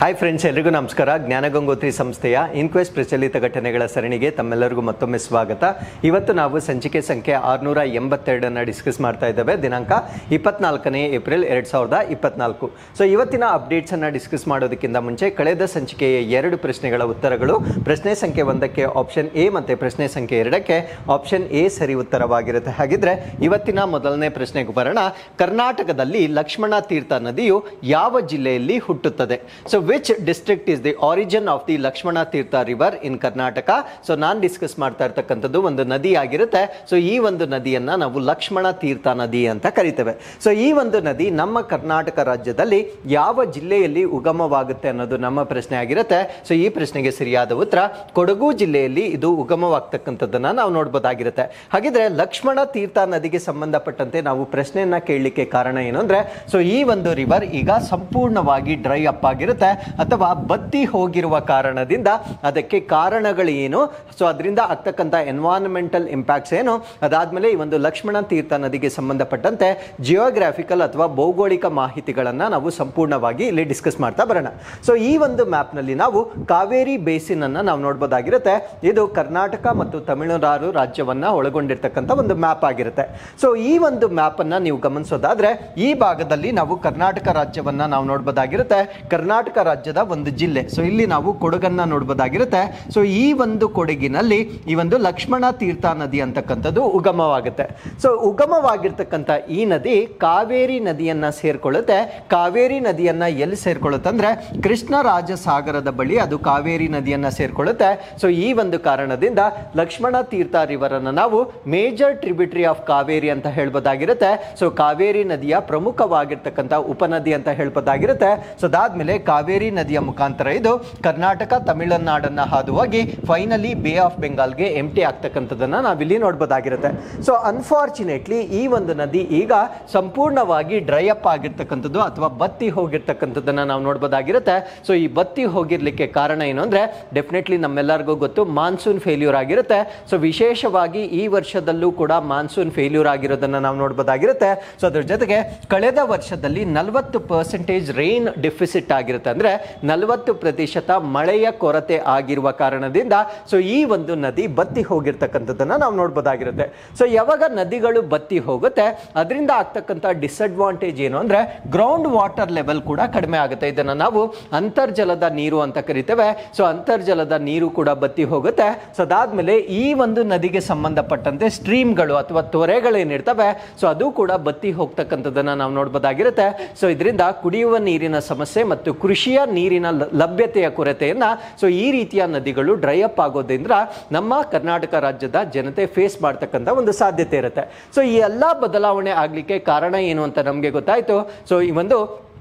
Hi friends, ಎಲ್ರಿಗೂ ನಮಸ್ಕಾರ. ಜ್ಞಾನಗಂಗೋತ್ರಿ ಸಂಸ್ಥೆಯ ಇನ್ಕ್ವೆಸ್ಟ್ ಪ್ರಚಲಿತ ಘಟನೆಗಳ ಸರಣಿಗೆ ತಮ್ಮೆಲ್ಲರಿಗೂ ಮತ್ತೊಮ್ಮೆ ಸ್ವಾಗತ. ಇವತ್ತು ನಾವು ಸಂಚಿಕೆ ಸಂಖ್ಯೆ 682 ಡಿಸ್ಕಸ್ ಮಾಡ್ತಾ ಇದ್ದೇವೆ. ದಿನಾಂಕ 24 ಏಪ್ರಿಲ್ 2024. ಸೊ ಇವತ್ತಿನ ಅಪ್ಡೇಟ್ಸ್ ಅನ್ನ ಡಿಸ್ಕಸ್ ಮಾಡೋದಕ್ಕಿಂತ ಮುಂಚೆ ಕಳೆದ ಸಂಚಿಕೆಯ 2 ಪ್ರಶ್ನೆಗಳ ಉತ್ತರಗಳು, ಪ್ರಶ್ನೆ ಸಂಖ್ಯೆ 1ಕ್ಕೆ ಆಪ್ಷನ್ ಎ ಮತ್ತು ಪ್ರಶ್ನೆ ಸಂಖ್ಯೆ 2ಕ್ಕೆ ಆಪ್ಷನ್ ಎ ಸರಿ ಉತ್ತರವಾಗಿರುತ್ತೆ. ಹಾಗಿದ್ರೆ ಇವತ್ತಿನ ಮೊದಲನೇ ಪ್ರಶ್ನೆಗೆ ಬರೋಣ. ಕರ್ನಾಟಕದಲ್ಲಿ ಲಕ್ಷ್ಮಣ ತೀರ್ಥ ನದಿಯು ಯಾವ ಜಿಲ್ಲೆಯಲ್ಲಿ ಹುಟ್ಟುತ್ತದೆ? So which district is the origin of the Lakshmana Tirtha river in Karnataka? So ನಾನು ಡಿಸ್ಕಸ್ ಮಾಡ್ತಾ ಇರ್ತಕ್ಕಂಥದ್ದು ಒಂದು ನದಿ ಆಗಿರುತ್ತೆ. ಸೊ ಈ ಒಂದು ನದಿಯನ್ನ ನಾವು ಲಕ್ಷ್ಮಣ ತೀರ್ಥ ನದಿ ಅಂತ ಕರಿತೇವೆ. ಸೊ ಈ ಒಂದು ನದಿ ನಮ್ಮ ಕರ್ನಾಟಕ ರಾಜ್ಯದಲ್ಲಿ ಯಾವ ಜಿಲ್ಲೆಯಲ್ಲಿ ಉಗಮವಾಗುತ್ತೆ ಅನ್ನೋದು ನಮ್ಮ ಪ್ರಶ್ನೆ ಆಗಿರುತ್ತೆ. ಸೊ ಈ ಪ್ರಶ್ನೆಗೆ ಸರಿಯಾದ ಉತ್ತರ ಕೊಡಗು ಜಿಲ್ಲೆಯಲ್ಲಿ ಇದು ಉಗಮವಾಗ್ತಕ್ಕಂಥದ್ದನ್ನ ನಾವು ನೋಡ್ಬೋದಾಗಿರುತ್ತೆ. ಹಾಗಿದ್ರೆ ಲಕ್ಷ್ಮಣ ತೀರ್ಥ ನದಿಗೆ ಸಂಬಂಧಪಟ್ಟಂತೆ ನಾವು ಪ್ರಶ್ನೆಯನ್ನ ಕೇಳಲಿಕ್ಕೆ ಕಾರಣ ಏನು ಅಂದ್ರೆ, ಸೊ ಈ ಒಂದು ರಿವರ್ ಈಗ ಸಂಪೂರ್ಣವಾಗಿ ಡ್ರೈ ಅಪ್ ಆಗಿರುತ್ತೆ ಅಥವಾ ಬತ್ತಿ ಹೋಗಿರುವ ಕಾರಣದಿಂದ ಅದಕ್ಕೆ ಕಾರಣಗಳೇನು, ಸೊ ಅದರಿಂದ ಆಗ್ತಕ್ಕಂಥ ಎನ್ವೈರನ್ಮೆಂಟಲ್ ಇಂಪ್ಯಾಕ್ಟ್ಸ್ ಏನು, ಅದಾದ್ಮೇಲೆ ಈ ಒಂದು ಲಕ್ಷ್ಮಣ ತೀರ್ಥ ನದಿಗೆ ಸಂಬಂಧಪಟ್ಟಂತೆ ಜಿಯೋಗ್ರಾಫಿಕಲ್ ಅಥವಾ ಭೌಗೋಳಿಕ ಮಾಹಿತಿಗಳನ್ನ ನಾವು ಸಂಪೂರ್ಣವಾಗಿ ಇಲ್ಲಿ ಡಿಸ್ಕಸ್ ಮಾಡ್ತಾ ಬರೋಣ. ಸೊ ಈ ಒಂದು ಮ್ಯಾಪ್ ನಲ್ಲಿ ನಾವು ಕಾವೇರಿ ಬೇಸಿನ್ ಅನ್ನ ನಾವು ನೋಡಬಹುದಾಗಿರುತ್ತೆ. ಇದು ಕರ್ನಾಟಕ ಮತ್ತು ತಮಿಳುನಾಡು ರಾಜ್ಯವನ್ನ ಒಳಗೊಂಡಿರ್ತಕ್ಕಂಥ ಒಂದು ಮ್ಯಾಪ್ ಆಗಿರುತ್ತೆ. ಸೊ ಈ ಒಂದು ಮ್ಯಾಪ್ ಅನ್ನ ನೀವು ಗಮನಿಸೋದಾದ್ರೆ ಈ ಭಾಗದಲ್ಲಿ ನಾವು ಕರ್ನಾಟಕ ರಾಜ್ಯವನ್ನ ನಾವು ನೋಡಬಹುದಾಗಿರುತ್ತೆ. ಕರ್ನಾಟಕ ರಾಜ್ಯದ ಒಂದು ಜಿಲ್ಲೆ, ಸೊ ಇಲ್ಲಿ ನಾವು ಕೊಡಗನ್ನ ನೋಡಬಹುದಾಗಿರುತ್ತೆ. ಸೊ ಈ ಒಂದು ಕೊಡಗಿನಲ್ಲಿ ಈ ಒಂದು ಲಕ್ಷ್ಮಣ ತೀರ್ಥ ನದಿ ಅಂತಕ್ಕಂಥದ್ದು ಉಗಮವಾಗುತ್ತೆ. ಸೊ ಉಗಮವಾಗಿರ್ತಕ್ಕಂಥ ಈ ನದಿ ಕಾವೇರಿ ನದಿಯನ್ನ ಸೇರ್ಕೊಳ್ಳುತ್ತೆ. ಕಾವೇರಿ ನದಿಯನ್ನ ಎಲ್ಲಿ ಸೇರ್ಕೊಳ್ಳುತ್ತೆ ಅಂದ್ರೆ ಕೃಷ್ಣರಾಜ ಸಾಗರದ ಬಳಿ ಅದು ಕಾವೇರಿ ನದಿಯನ್ನ ಸೇರ್ಕೊಳ್ಳುತ್ತೆ. ಸೊ ಈ ಒಂದು ಕಾರಣದಿಂದ ಲಕ್ಷ್ಮಣ ತೀರ್ಥ ರಿವರ್ ಅನ್ನು ನಾವು ಮೇಜರ್ ಟ್ರಿಬ್ಯೂಟರಿ ಆಫ್ ಕಾವೇರಿ ಅಂತ ಹೇಳ್ಬೋದಾಗಿರುತ್ತೆ. ಸೊ ಕಾವೇರಿ ನದಿಯ ಪ್ರಮುಖವಾಗಿರ್ತಕ್ಕಂಥ ಉಪನದಿ ಅಂತ ಹೇಳ್ಬೋದಾಗಿರುತ್ತೆ. ಸೊ ಅದಾದ್ಮೇಲೆ ಕಾವೇರಿ ನದಿಯ ಮುಖಾಂತರ ಇದು ಕರ್ನಾಟಕ ತಮಿಳುನಾಡನ್ನ ಹಾದು ಹೋಗಿ ಫೈನಲಿ ಬೇ ಆಫ್ ಬೆಂಗಾಲ್ಗೆ ಎಂಟಿ ಆಗ್ತಕ್ಕಂಥದ್ದನ್ನ ನಾವಿಲ್ಲಿ ನೋಡಬಹುದಾಗಿರುತ್ತೆ. ಸೊ ಅನ್ಫಾರ್ಚುನೇಟ್ಲಿ ಈ ಒಂದು ನದಿ ಈಗ ಸಂಪೂರ್ಣವಾಗಿ ಡ್ರೈ ಅಪ್ ಆಗಿರ್ತಕ್ಕಂಥದ್ದು ಅಥವಾ ಬತ್ತಿ ಹೋಗಿರ್ತಕ್ಕಂಥದ್ದನ್ನ ನಾವು ನೋಡಬಹುದಾಗಿರುತ್ತೆ. ಸೊ ಈ ಬತ್ತಿ ಹೋಗಿರ್ಲಿಕ್ಕೆ ಕಾರಣ ಏನು ಅಂದ್ರೆ ಡೆಫಿನೆಟ್ಲಿ ನಮ್ಮೆಲ್ಲರಿಗೂ ಗೊತ್ತು, ಮಾನ್ಸೂನ್ ಫೇಲ್ಯೂರ್ ಆಗಿರುತ್ತೆ. ಸೊ ವಿಶೇಷವಾಗಿ ಈ ವರ್ಷದಲ್ಲೂ ಕೂಡ ಮಾನ್ಸೂನ್ ಫೇಲ್ಯೂರ್ ಆಗಿರೋದನ್ನ ನಾವು ನೋಡಬಹುದಾಗಿರುತ್ತೆ. ಸೊ ಅದ್ರ ಜೊತೆಗೆ ಕಳೆದ ವರ್ಷದಲ್ಲಿ 40% ರೈನ್ ಡೆಫಿಸಿಟ್ ಆಗಿರುತ್ತೆ, ಅಂದ್ರೆ 40% ಮಳೆಯ ಕೊರತೆ ಆಗಿರುವ ಕಾರಣದಿಂದ ಸೊ ಈ ಒಂದು ನದಿ ಬತ್ತಿ ಹೋಗಿರ್ತಕ್ಕಂಥದ್ದನ್ನ ನಾವು ನೋಡಬಹುದಾಗಿರುತ್ತೆ. ಸೊ ಯಾವಾಗ ನದಿಗಳು ಬತ್ತಿ ಹೋಗುತ್ತೆ ಅದರಿಂದ ಆಗ್ತಕ್ಕಂಥ ಡಿಸ್ಅಡ್ವಾಂಟೇಜ್ ಏನು ಅಂದ್ರೆ ಗ್ರೌಂಡ್ ವಾಟರ್ ಲೆವೆಲ್ ಕೂಡ ಕಡಿಮೆ ಆಗುತ್ತೆ. ಇದನ್ನ ನಾವು ಅಂತರ್ಜಲದ ನೀರು ಅಂತ ಕರಿತೇವೆ. ಸೊ ಅಂತರ್ಜಲದ ನೀರು ಕೂಡ ಬತ್ತಿ ಹೋಗುತ್ತೆ. ಸೊ ಅದಾದ್ಮೇಲೆ ಈ ಒಂದು ನದಿಗೆ ಸಂಬಂಧಪಟ್ಟಂತೆ ಸ್ಟ್ರೀಮ್ಗಳು ಅಥವಾ ತೊರೆಗಳೇನಿರ್ತವೆ ಸೊ ಅದು ಕೂಡ ಬತ್ತಿ ಹೋಗ್ತಕ್ಕಂಥದ್ದನ್ನ ನಾವು ನೋಡಬಹುದಾಗಿರುತ್ತೆ. ಸೊ ಇದರಿಂದ ಕುಡಿಯುವ ನೀರಿನ ಸಮಸ್ಯೆ ಮತ್ತು ಕೃಷಿಯ ನೀರಿನ ಲಭ್ಯತೆಯ ಕೊರತೆಯನ್ನ ಸೊ ಈ ರೀತಿಯ ನದಿಗಳು ಡ್ರೈ ಅಪ್ ಆಗೋದ್ರಿಂದ ನಮ್ಮ ಕರ್ನಾಟಕ ರಾಜ್ಯದ ಜನತೆ ಫೇಸ್ ಮಾಡ್ತಕ್ಕಂಥ ಒಂದು ಸಾಧ್ಯತೆ ಇರುತ್ತೆ. ಸೊ ಈ ಎಲ್ಲಾ ಬದಲಾವಣೆ ಆಗ್ಲಿಕ್ಕೆ ಕಾರಣ ಏನು ಅಂತ ನಮಗೆ ಗೊತ್ತಾಯ್ತು. ಸೊ ಈ ಒಂದು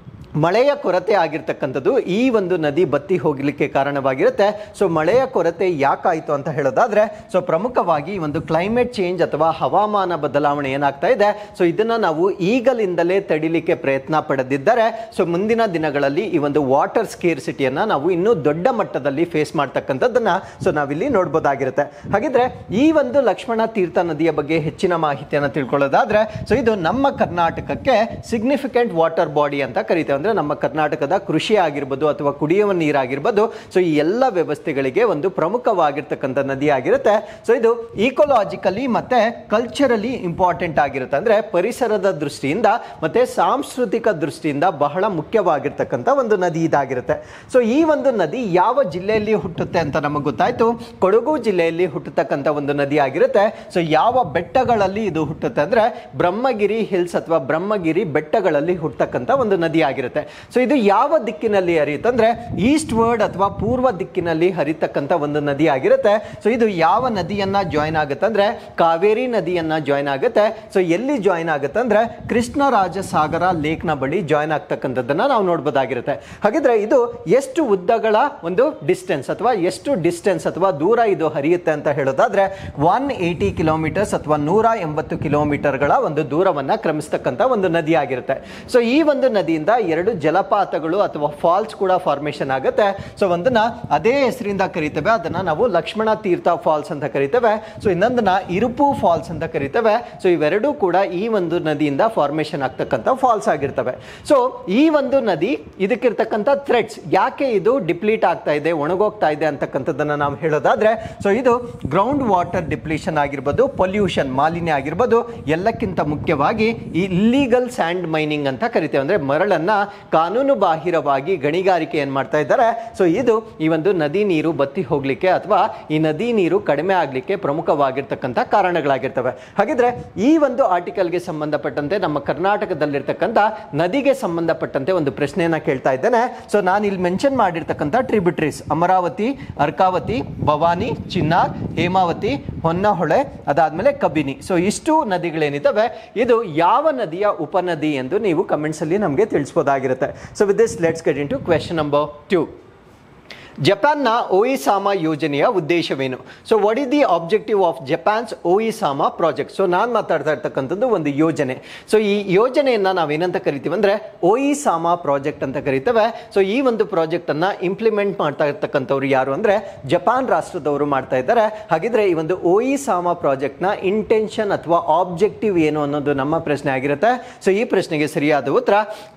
ಮಳೆಯ ಕೊರತೆ ಆಗಿರ್ತಕ್ಕಂಥದ್ದು ಈ ಒಂದು ನದಿ ಬತ್ತಿ ಹೋಗಲಿಕ್ಕೆ ಕಾರಣವಾಗಿರುತ್ತೆ. ಸೊ ಮಳೆಯ ಕೊರತೆ ಯಾಕಾಯಿತು ಅಂತ ಹೇಳೋದಾದ್ರೆ ಸೊ ಪ್ರಮುಖವಾಗಿ ಒಂದು ಕ್ಲೈಮೇಟ್ ಚೇಂಜ್ ಅಥವಾ ಹವಾಮಾನ ಬದಲಾವಣೆ ಏನಾಗ್ತಾ ಇದೆ, ಸೊ ಇದನ್ನ ನಾವು ಈಗಲಿಂದಲೇ ತಡಿಲಿಕ್ಕೆ ಪ್ರಯತ್ನ ಪಡೆದಿದ್ದರೆ ಸೊ ಮುಂದಿನ ದಿನಗಳಲ್ಲಿ ಈ ಒಂದು ವಾಟರ್ ಸ್ಕೇರ್ಸಿಟಿಯನ್ನ ನಾವು ಇನ್ನೂ ದೊಡ್ಡ ಮಟ್ಟದಲ್ಲಿ ಫೇಸ್ ಮಾಡ್ತಕ್ಕಂಥದ್ದನ್ನ ಸೊ ನಾವಿಲ್ಲಿ ನೋಡಬಹುದಾಗಿರುತ್ತೆ. ಹಾಗಿದ್ರೆ ಈ ಒಂದು ಲಕ್ಷ್ಮಣ ತೀರ್ಥ ನದಿಯ ಬಗ್ಗೆ ಹೆಚ್ಚಿನ ಮಾಹಿತಿಯನ್ನು ತಿಳ್ಕೊಳ್ಳೋದಾದ್ರೆ ಸೊ ಇದು ನಮ್ಮ ಕರ್ನಾಟಕಕ್ಕೆ ಸಿಗ್ನಿಫಿಕೆಂಟ್ ವಾಟರ್ ಬಾಡಿ ಅಂತ ಕರೀತೇವೆ. ಅಂದ್ರೆ ನಮ್ಮ ಕರ್ನಾಟಕದ ಕೃಷಿ ಆಗಿರ್ಬೋದು ಅಥವಾ ಕುಡಿಯುವ ನೀರಾಗಿರ್ಬೋದು ಸೊ ಈ ಎಲ್ಲ ವ್ಯವಸ್ಥೆಗಳಿಗೆ ಒಂದು ಪ್ರಮುಖವಾಗಿರ್ತಕ್ಕಂಥ ನದಿ ಆಗಿರುತ್ತೆ. ಸೊ ಇದು ಈಕೋಲಾಜಿಕಲಿ ಮತ್ತೆ ಕಲ್ಚರಲಿ ಇಂಪಾರ್ಟೆಂಟ್ ಆಗಿರುತ್ತೆ, ಅಂದ್ರೆ ಪರಿಸರದ ದೃಷ್ಟಿಯಿಂದ ಮತ್ತೆ ಸಾಂಸ್ಕೃತಿಕ ದೃಷ್ಟಿಯಿಂದ ಬಹಳ ಮುಖ್ಯವಾಗಿರ್ತಕ್ಕಂಥ ಒಂದು ನದಿ ಇದಾಗಿರುತ್ತೆ. ಸೊ ಈ ಒಂದು ನದಿ ಯಾವ ಜಿಲ್ಲೆಯಲ್ಲಿ ಹುಟ್ಟುತ್ತೆ ಅಂತ ನಮಗೆ ಗೊತ್ತಾಯ್ತು, ಕೊಡಗು ಜಿಲ್ಲೆಯಲ್ಲಿ ಹುಟ್ಟತಕ್ಕಂಥ ಒಂದು ನದಿ ಆಗಿರುತ್ತೆ. ಸೊ ಯಾವ ಬೆಟ್ಟಗಳಲ್ಲಿ ಇದು ಹುಟ್ಟುತ್ತೆ ಅಂದ್ರೆ ಬ್ರಹ್ಮಗಿರಿ ಹಿಲ್ಸ್ ಅಥವಾ ಬ್ರಹ್ಮಗಿರಿ ಬೆಟ್ಟಗಳಲ್ಲಿ ಹುಟ್ಟತಕ್ಕಂಥ ಒಂದು ನದಿ ಆಗಿರುತ್ತೆ. ಸೊ ಇದು ಯಾವ ದಿಕ್ಕಿನಲ್ಲಿ ಹರಿಯುತ್ತೆ ಅಂದ್ರೆ ಈಸ್ಟ್ ವರ್ಡ್ ಅಥವಾ ಪೂರ್ವ ದಿಕ್ಕಿನಲ್ಲಿ ಹರಿತಕ್ಕಂಥ ಒಂದು ನದಿ ಆಗಿರುತ್ತೆ. ಸೊ ಇದು ಯಾವ ನದಿಯನ್ನ ಜಾಯಿನ್ ಆಗುತ್ತೆ ಅಂದ್ರೆ ಕಾವೇರಿ ನದಿಯನ್ನ ಜಾಯಿನ್ ಆಗುತ್ತೆ. ಸೊ ಎಲ್ಲಿ ಜಾಯಿನ್ ಆಗುತ್ತೆ ಅಂದ್ರೆ ಕೃಷ್ಣರಾಜ ಸಾಗರ ಲೇಕ್ ನ ಬಳಿ ಜಾಯಿನ್ ಆಗ್ತಕ್ಕಂಥದ್ದನ್ನ ನಾವು ನೋಡಬಹುದಾಗಿರುತ್ತೆ. ಹಾಗಿದ್ರೆ ಇದು ಎಷ್ಟು ಉದ್ದಗಳ ಒಂದು ಡಿಸ್ಟೆನ್ಸ್ ಅಥವಾ ದೂರ ಇದು ಹರಿಯುತ್ತೆ ಅಂತ ಹೇಳೋದಾದ್ರೆ 180 ಕಿಲೋಮೀಟರ್ಸ್ ಅಥವಾ 180 ಕಿಲೋಮೀಟರ್ಗಳ ಒಂದು ದೂರವನ್ನ ಕ್ರಮಿಸ್ತಕ್ಕಂಥ ಒಂದು ನದಿ ಆಗಿರುತ್ತೆ. ಸೊ ಈ ಒಂದು ನದಿಯಿಂದ ಎರಡು ಜಲಪಾತಗಳು ಅಥವಾ ಫಾಲ್ಸ್ ಕೂಡ ಫಾರ್ಮೇಶನ್ ಆಗುತ್ತೆ. ಸೊ ಒಂದನ್ನ ಅದೇ ಹೆಸರಿಂದ ಕರಿತೇವೆ, ಅದನ್ನ ನಾವು ಲಕ್ಷ್ಮಣ ತೀರ್ಥ ಫಾಲ್ಸ್ ಅಂತ ಕರಿತೇವೆ. ಸೊ ಇನ್ನೊಂದನ್ನ ಇರುಪು ಫಾಲ್ಸ್ ಅಂತ ಕರಿತೇವೆ. ಸೊ ಇವೆರಡೂ ಕೂಡ ಈ ಒಂದು ನದಿಯಿಂದ ಫಾರ್ಮೇಶನ್ ಆಗ್ತಕ್ಕಂಥ ಫಾಲ್ಸ್ ಆಗಿರ್ತವೆ. ಸೊ ಈ ಒಂದು ನದಿ ಇದಕ್ಕಿರ್ತಕ್ಕಂಥ ಥ್ರೆಡ್ಸ್, ಯಾಕೆ ಇದು ಡಿಪ್ಲೀಟ್ ಆಗ್ತಾ ಇದೆ, ಒಣಗೋಗ್ತಾ ಇದೆ ಅಂತಕ್ಕಂಥದ್ದನ್ನ ನಾವು ಹೇಳೋದಾದ್ರೆ, ಸೊ ಇದು ಗ್ರೌಂಡ್ ವಾಟರ್ ಡಿಪ್ಲೀಷನ್ ಆಗಿರ್ಬೋದು, ಪೊಲ್ಯೂಷನ್ ಮಾಲಿನ್ಯ ಆಗಿರ್ಬೋದು, ಎಲ್ಲಕ್ಕಿಂತ ಮುಖ್ಯವಾಗಿ ಈ ಇಲ್ಲಿಗಲ್ ಸ್ಯಾಂಡ್ ಮೈನಿಂಗ್ ಅಂತ ಕರಿತೇವೆ. ಅಂದ್ರೆ ಮರಳನ್ನ ಕಾನೂನು ಬಾಹಿರವಾಗಿ ಗಣಿಗಾರಿಕೆ ಏನ್ ಮಾಡ್ತಾ ಇದ್ದಾರೆ. ಸೊ ಇದು ಈ ಒಂದು ನದಿ ನೀರು ಬತ್ತಿ ಹೋಗ್ಲಿಕ್ಕೆ ಅಥವಾ ಈ ನದಿ ನೀರು ಕಡಿಮೆ ಆಗ್ಲಿಕ್ಕೆ ಪ್ರಮುಖವಾಗಿರ್ತಕ್ಕಂಥ ಕಾರಣಗಳಾಗಿರ್ತವೆ. ಹಾಗಿದ್ರೆ ಈ ಒಂದು ಆರ್ಟಿಕಲ್ಗೆ ಸಂಬಂಧಪಟ್ಟಂತೆ ನಮ್ಮ ಕರ್ನಾಟಕದಲ್ಲಿರ್ತಕ್ಕಂಥ ನದಿಗೆ ಸಂಬಂಧಪಟ್ಟಂತೆ ಒಂದು ಪ್ರಶ್ನೆಯನ್ನ ಕೇಳ್ತಾ ಇದ್ದೇನೆ. ಸೊ ನಾನು ಇಲ್ಲಿ ಮೆನ್ಷನ್ ಮಾಡಿರ್ತಕ್ಕಂಥ ಟ್ರಿಬ್ಯೂಟರೀಸ್ ಅಮರಾವತಿ, ಅರ್ಕಾವತಿ, ಭವಾನಿ, ಚಿನ್ನಾರ್, ಹೇಮಾವತಿ, ಹೊನ್ನಹೊಳೆ, ಅದಾದ್ಮೇಲೆ ಕಬಿನಿ. ಸೊ ಇಷ್ಟು ನದಿಗಳೇನಿದ್ದಾವೆ ಇದು ಯಾವ ನದಿಯ ಉಪನದಿ ಎಂದು ನೀವು ಕಮೆಂಟ್ಸ್ ಅಲ್ಲಿ ನಮಗೆ ತಿಳಿಸಬಹುದಾಗಿರುತ್ತೆ. So with this let's get in to question number 2. ಜಪಾನ್ನ ಓಯಿಸಾಮಾ ಯೋಜನೆಯ ಉದ್ದೇಶವೇನು? So what is the objective of Japan's Ohisama project? So ನಾನು ಮಾತಾಡ್ತಾ ಇರ್ತಕ್ಕಂಥದ್ದು ಒಂದು ಯೋಜನೆ. ಸೊ ಈ ಯೋಜನೆಯನ್ನ ನಾವೇನಂತ ಕರಿತೀವಿ ಅಂದ್ರೆ ಓಯಿಸಾಮಾ ಪ್ರಾಜೆಕ್ಟ್ ಅಂತ ಕರಿತೇವೆ. ಸೊ ಈ ಒಂದು ಪ್ರಾಜೆಕ್ಟ್ ಅನ್ನ ಇಂಪ್ಲಿಮೆಂಟ್ ಮಾಡ್ತಾ ಇರ್ತಕ್ಕಂಥವ್ರು ಯಾರು ಅಂದ್ರೆ ಜಪಾನ್ ರಾಷ್ಟ್ರದವರು ಮಾಡ್ತಾ ಇದ್ದಾರೆ. ಹಾಗಿದ್ರೆ ಈ ಒಂದು ಓಯಿಸಾಮಾ ಪ್ರಾಜೆಕ್ಟ್ ನ ಇಂಟೆನ್ಷನ್ ಅಥವಾ ಆಬ್ಜೆಕ್ಟಿವ್ ಏನು ಅನ್ನೋದು ನಮ್ಮ ಪ್ರಶ್ನೆ ಆಗಿರುತ್ತೆ. ಸೊ ಈ ಪ್ರಶ್ನೆಗೆ ಸರಿಯಾದ ಉತ್ತರ